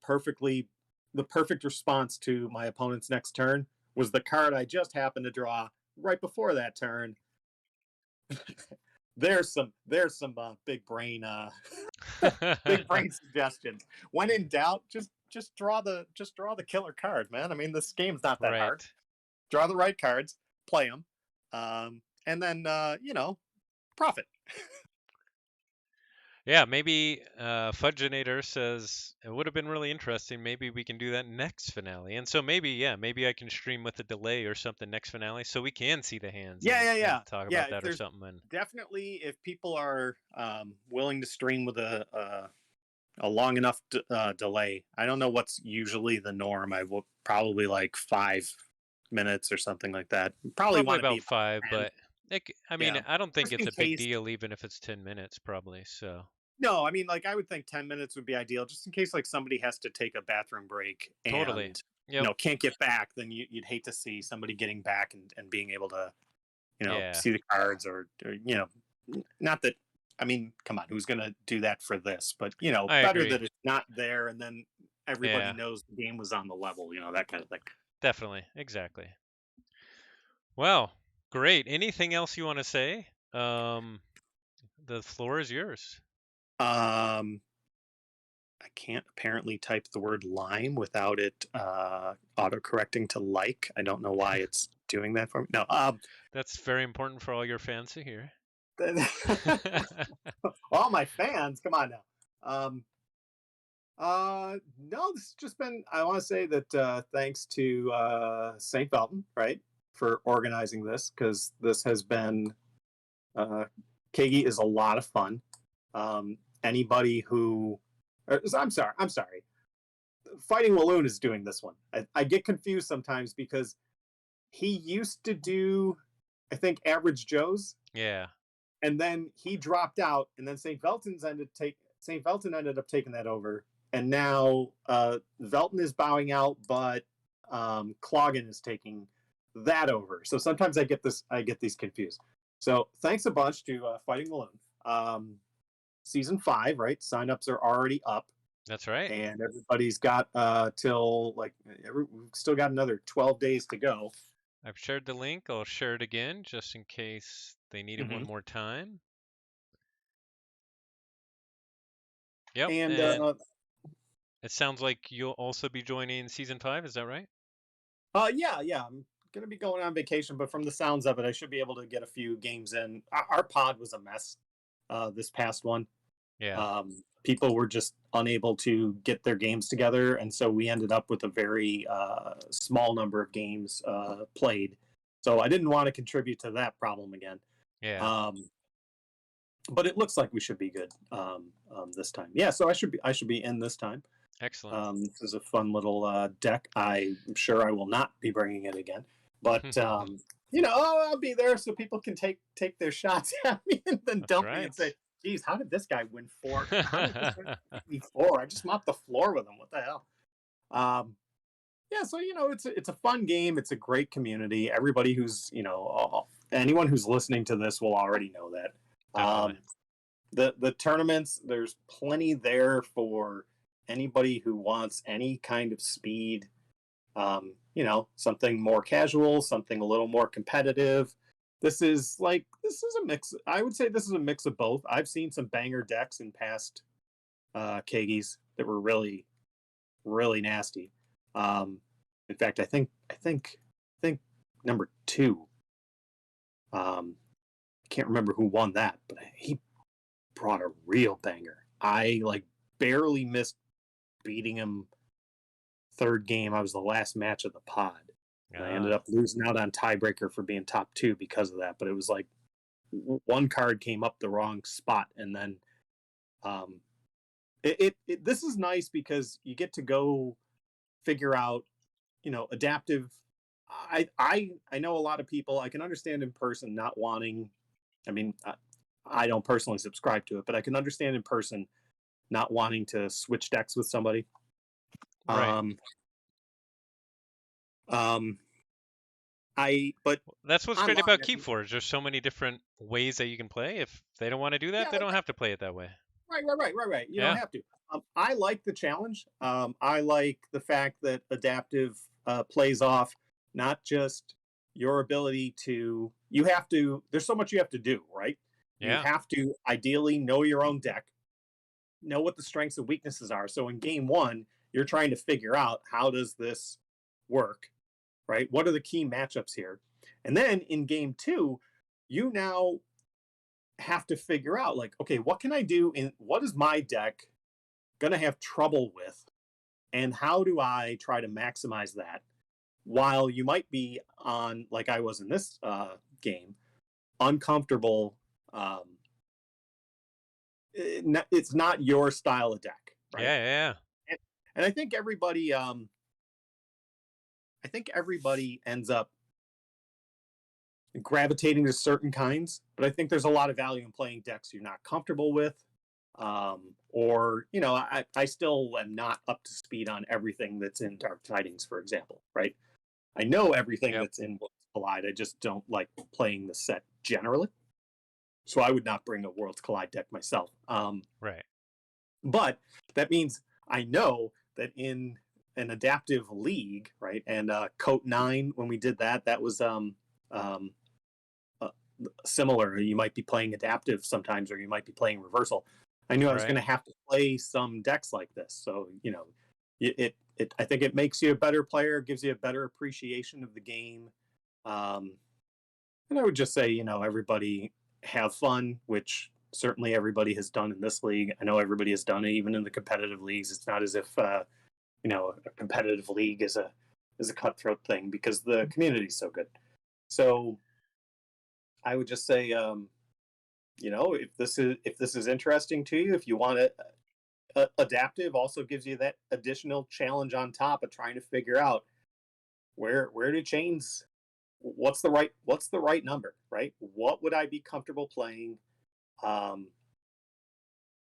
the perfect response to my opponent's next turn was the card I just happened to draw right before that turn. There's some big brain suggestions. When in doubt, just draw the killer card, man. I mean, this game's not that hard. right. Draw the right cards, play them, and then profit. Yeah, maybe Fudgeinator says it would have been really interesting. Maybe we can do that next finale. And so maybe, yeah, maybe I can stream with a delay or something next finale so we can see the hands Yeah, and, yeah, and yeah, talk yeah. about If that or there's something. And definitely, if people are willing to stream with a long enough delay, I don't know what's usually the norm. I will probably like 5 minutes or something like that. Probably probably want to be about about five, 10. but I mean, Yeah, I don't think just it's in a big case. deal even if it's 10 minutes, probably. So, No, I mean, like, I would think 10 minutes would be ideal, just in case like somebody has to take a bathroom break Totally. and Yep. can't get back. Then you'd hate to see somebody getting back and being able to Yeah. see the cards or not that. I mean, come on, who's gonna do that for this? But I better agree. that it's not there, and then everybody Yeah. knows the game was on the level. That kind of thing. Definitely. Exactly. Well, great. Anything else you want to say? The floor is yours. Um, I can't apparently type the word lime without it auto correcting to like. I don't know why it's doing that for me. No. That's very important for all your fans to hear. All my fans, come on now. Um, no, this has just been. I want to say that thanks to St. Felton, right, for organizing this because this has been. Kagi is a lot of fun. Anybody who, I'm sorry. Fighting Walloon is doing this one. I get confused sometimes because he used to do, I think, Average Joe's, Yeah. and then he dropped out, and then St. Velton ended up taking that over, and now Velton is bowing out, but Cloggin is taking that over. So sometimes I get these confused. So thanks a bunch to Fighting Balloon. Season 5, right? Signups are already up, That's right. and everybody's got till we've still got another 12 days to go. I've shared the link. I'll share it again just in case they need it one Mm-hmm. more time. Yep. And And it sounds like you'll also be joining season 5. Is that right? yeah, I'm gonna be going on vacation, but from the sounds of it, I should be able to get a few games in. Our pod was a mess this past one. Yeah. People were just unable to get their games together, and so we ended up with a very small number of games played. So I didn't want to contribute to that problem again. Yeah. Um, but it looks like we should be good this time. Yeah, so I should be in this time. Excellent. This is a fun little deck. I'm sure I will not be bringing it again, but I'll be there so people can take their shots at me and then That's dump me and right. say, "Geez, how did this guy win four? How did this guy beat me four? I just mopped the floor with him. What the hell?" Yeah, so it's a fun game. It's a great community. Everybody who's anyone who's listening to this will already know that. Definitely. Um, the tournaments, there's plenty there for anybody who wants any kind of speed. Something more casual, something a little more competitive. This is a mix. I would say this is a mix of both. I've seen some banger decks in past Kagis that were really, really nasty. In fact, I think number two. I can't remember who won that, but he brought a real banger. I barely missed beating him third game. I was the last match of the pod. And I ended Ah, up losing out on tiebreaker for being top two because of that. But it was like one card came up the wrong spot, and then um, this is nice because you get to go figure out, adaptive. I know a lot of people. I can understand in person not wanting. I mean, I don't personally subscribe to it, but I can understand in person not wanting to switch decks with somebody. right. Um, um, but That's what's great online, about Keyforge. There's so many different ways that you can play. If they don't want to do that, yeah, they don't have to play it that way. right. You don't Yeah. have to. I like the challenge. I like the fact that adaptive plays off not just your ability to. You have to. There's so much you have to do, right? You Yeah. have to ideally know your own deck, know what the strengths and weaknesses are. So in game one, you're trying to figure out how does this work, right? What are the key matchups here? And then in game two, you now have to figure out like, okay, what can I do in what is my deck going to have trouble with? And how do I try to maximize that while you might be on, like I was in this game, uncomfortable? It's not your style of deck, right? Yeah. Yeah. And, and I think everybody ends up gravitating to certain kinds, but I think there's a lot of value in playing decks you're not comfortable with, Or I still am not up to speed on everything that's in Dark Tidings, for example, right? I know everything Yep. that's in Worlds Collide. I just don't like playing the set generally. So I would not bring a Worlds Collide deck myself. Right. But that means I know that in an adaptive league, right? And Coat 9, when we did that, that was um, uh, similar. You might be playing adaptive sometimes, or you might be playing reversal. I knew I was going Right. to have to play some decks like this. So, I think it makes you a better player, gives you a better appreciation of the game. Um, and I would just say, everybody have fun, which certainly everybody has done in this league. I know everybody has done it even in the competitive leagues. It's not as if a competitive league is a cutthroat thing because the community is so good. So I would just say, if this is interesting to you, if you want it, adaptive also gives you that additional challenge on top of trying to figure out where do chains, what's the right number, right? What would I be comfortable playing? Um,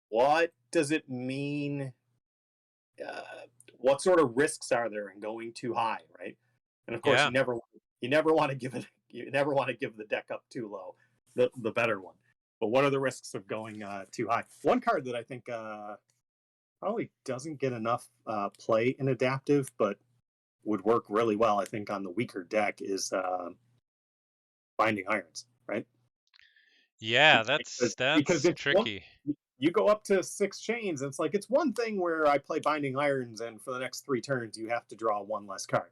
what does it mean? Uh, what sort of risks are there in going too high, right? And of course, Yeah. you never want to give the deck up too low, the better one. But what are the risks of going too high? One card that I think probably doesn't get enough play in adaptive, but would work really well, I think, on the weaker deck is Binding Irons, right? Yeah, Because that's it's one, tricky. you go up to 6 chains, and it's one thing where I play Binding Irons, and for the next 3 turns, you have to draw one less card.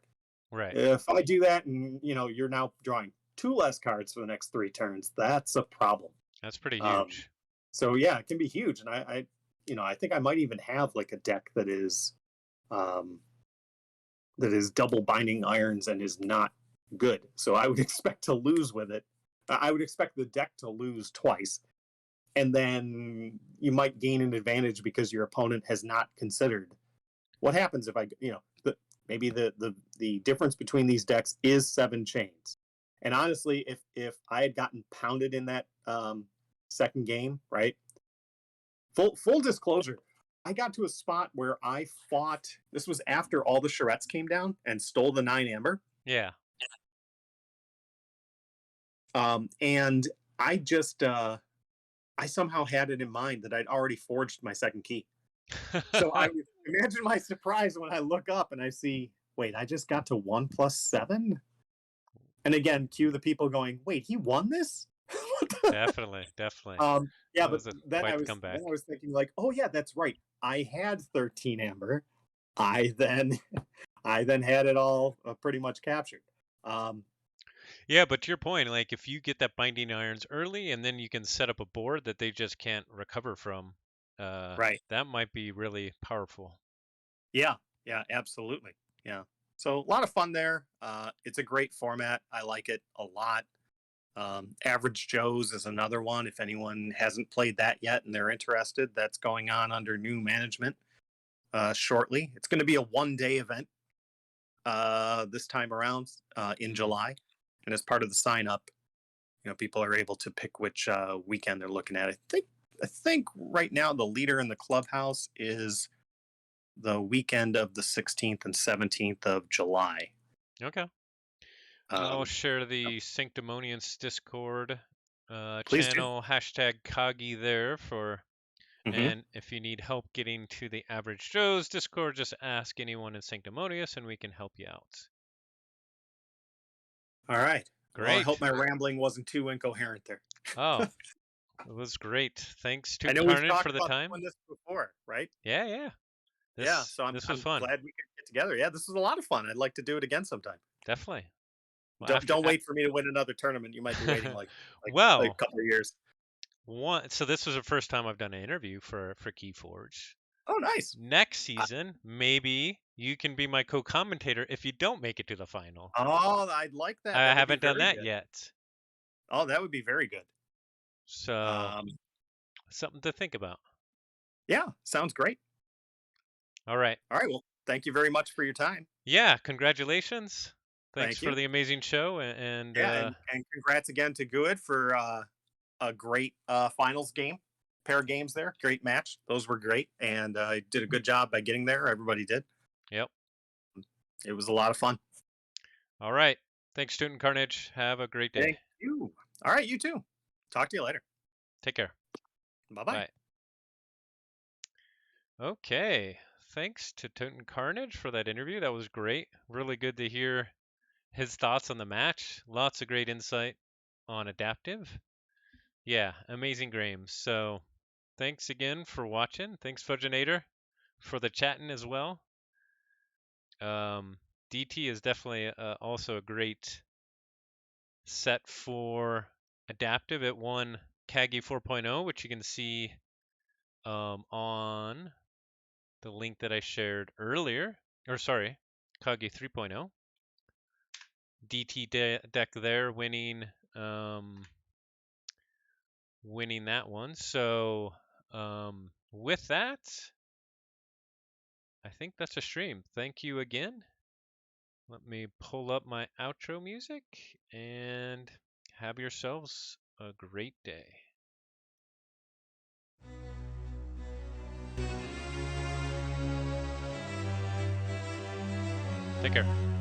Right. If I do that, and you're now drawing 2 less cards for the next 3 turns, that's a problem. That's pretty Um, huge. so yeah, it can be huge, and I think I might even have like a deck um, that is double Binding Irons and is not good. So I would expect to lose with it. I would expect the deck to lose twice, and then you might gain an advantage because your opponent has not considered what happens if maybe the difference between these decks is 7 chains. And honestly, if I had gotten pounded in that second game, right? Full disclosure, I got to a spot where I fought. This was after all the charrettes came down and stole the 9 amber. Yeah. And I somehow had it in mind that I'd already forged my second key. So I would imagine my surprise when I look up and I see, wait, I just got to 1+7. And again, cue the people going, wait, he won this? Definitely, definitely. Yeah, That but was a then quite I the was comeback. then I was thinking like, oh yeah, that's right. I had 13 amber. I then I then had it all pretty much captured. Um, Yeah, but to your point, like if you get that binding irons early and then you can set up a board that they just can't recover from, right. that might be really powerful. Yeah. Yeah. Absolutely. Yeah. So a lot of fun there. It's a great format. I like it a lot. Average Joe's is another one. If anyone hasn't played that yet and they're interested, that's going on under new management shortly. It's going to be a 1-day event this time around in Mm. July, and as part of the sign up, people are able to pick which weekend they're looking at. I think right now the leader in the clubhouse is the weekend of the 16th and 17th of July. Okay. I'll Um, share the Sanctimonious Discord please do. channel hashtag Kagi there for. Hmm. And if you need help getting to the Average Joe's Discord, just ask anyone in Sanctimonious and we can help you out. All right. Well, I hope Great. my rambling wasn't too incoherent there. Oh, it was great. Thanks, I know we've Tutenkharnage, talked for the about time. doing this before, right? Yeah, yeah. Yeah. This So I'm this was I'm fun. glad we could get together. Yeah, this was a lot of fun. I'd like to do it again sometime. Definitely. Well, Don't wait for me to win another tournament. You might be waiting like a well, couple of years. so this was the first time I've done an interview for Keyforge. Oh, nice. Next season, maybe you can be my co-commentator if you don't make it to the final. Oh, I'd like that. I That would be haven't done very that good. yet. Oh, that would be very good. So, Um, something to think about. yeah, sounds great. All right. All right. Well, thank you very much for your time. Yeah, congratulations. Thanks Thank for you. the amazing show and Yeah, and congrats again to Gued for a great finals game. pair of games there. Great match. Those were great, and I did a good job by getting there. Everybody did. Yep. It was a lot of fun. All right. Thanks, Tutenkharnage. Have a great day. Thank you. All right, you too. Talk to you later. Take care. Bye-bye. Bye. Okay. Thanks to Tutenkharnage for that interview. That was great. Really good to hear his thoughts on the match. Lots of great insight on adaptive. Yeah, amazing games. So thanks again for watching. Thanks, Fudgenator, for the chatting as well. DT is definitely also a great set for adaptive. It won KAGI 4.0, which you can see on the link that I shared earlier. Or sorry, KAGI 3.0. DT deck there winning that one. So with that, I think that's a stream. Thank you again. Let me pull up my outro music and have yourselves a great day. Take care.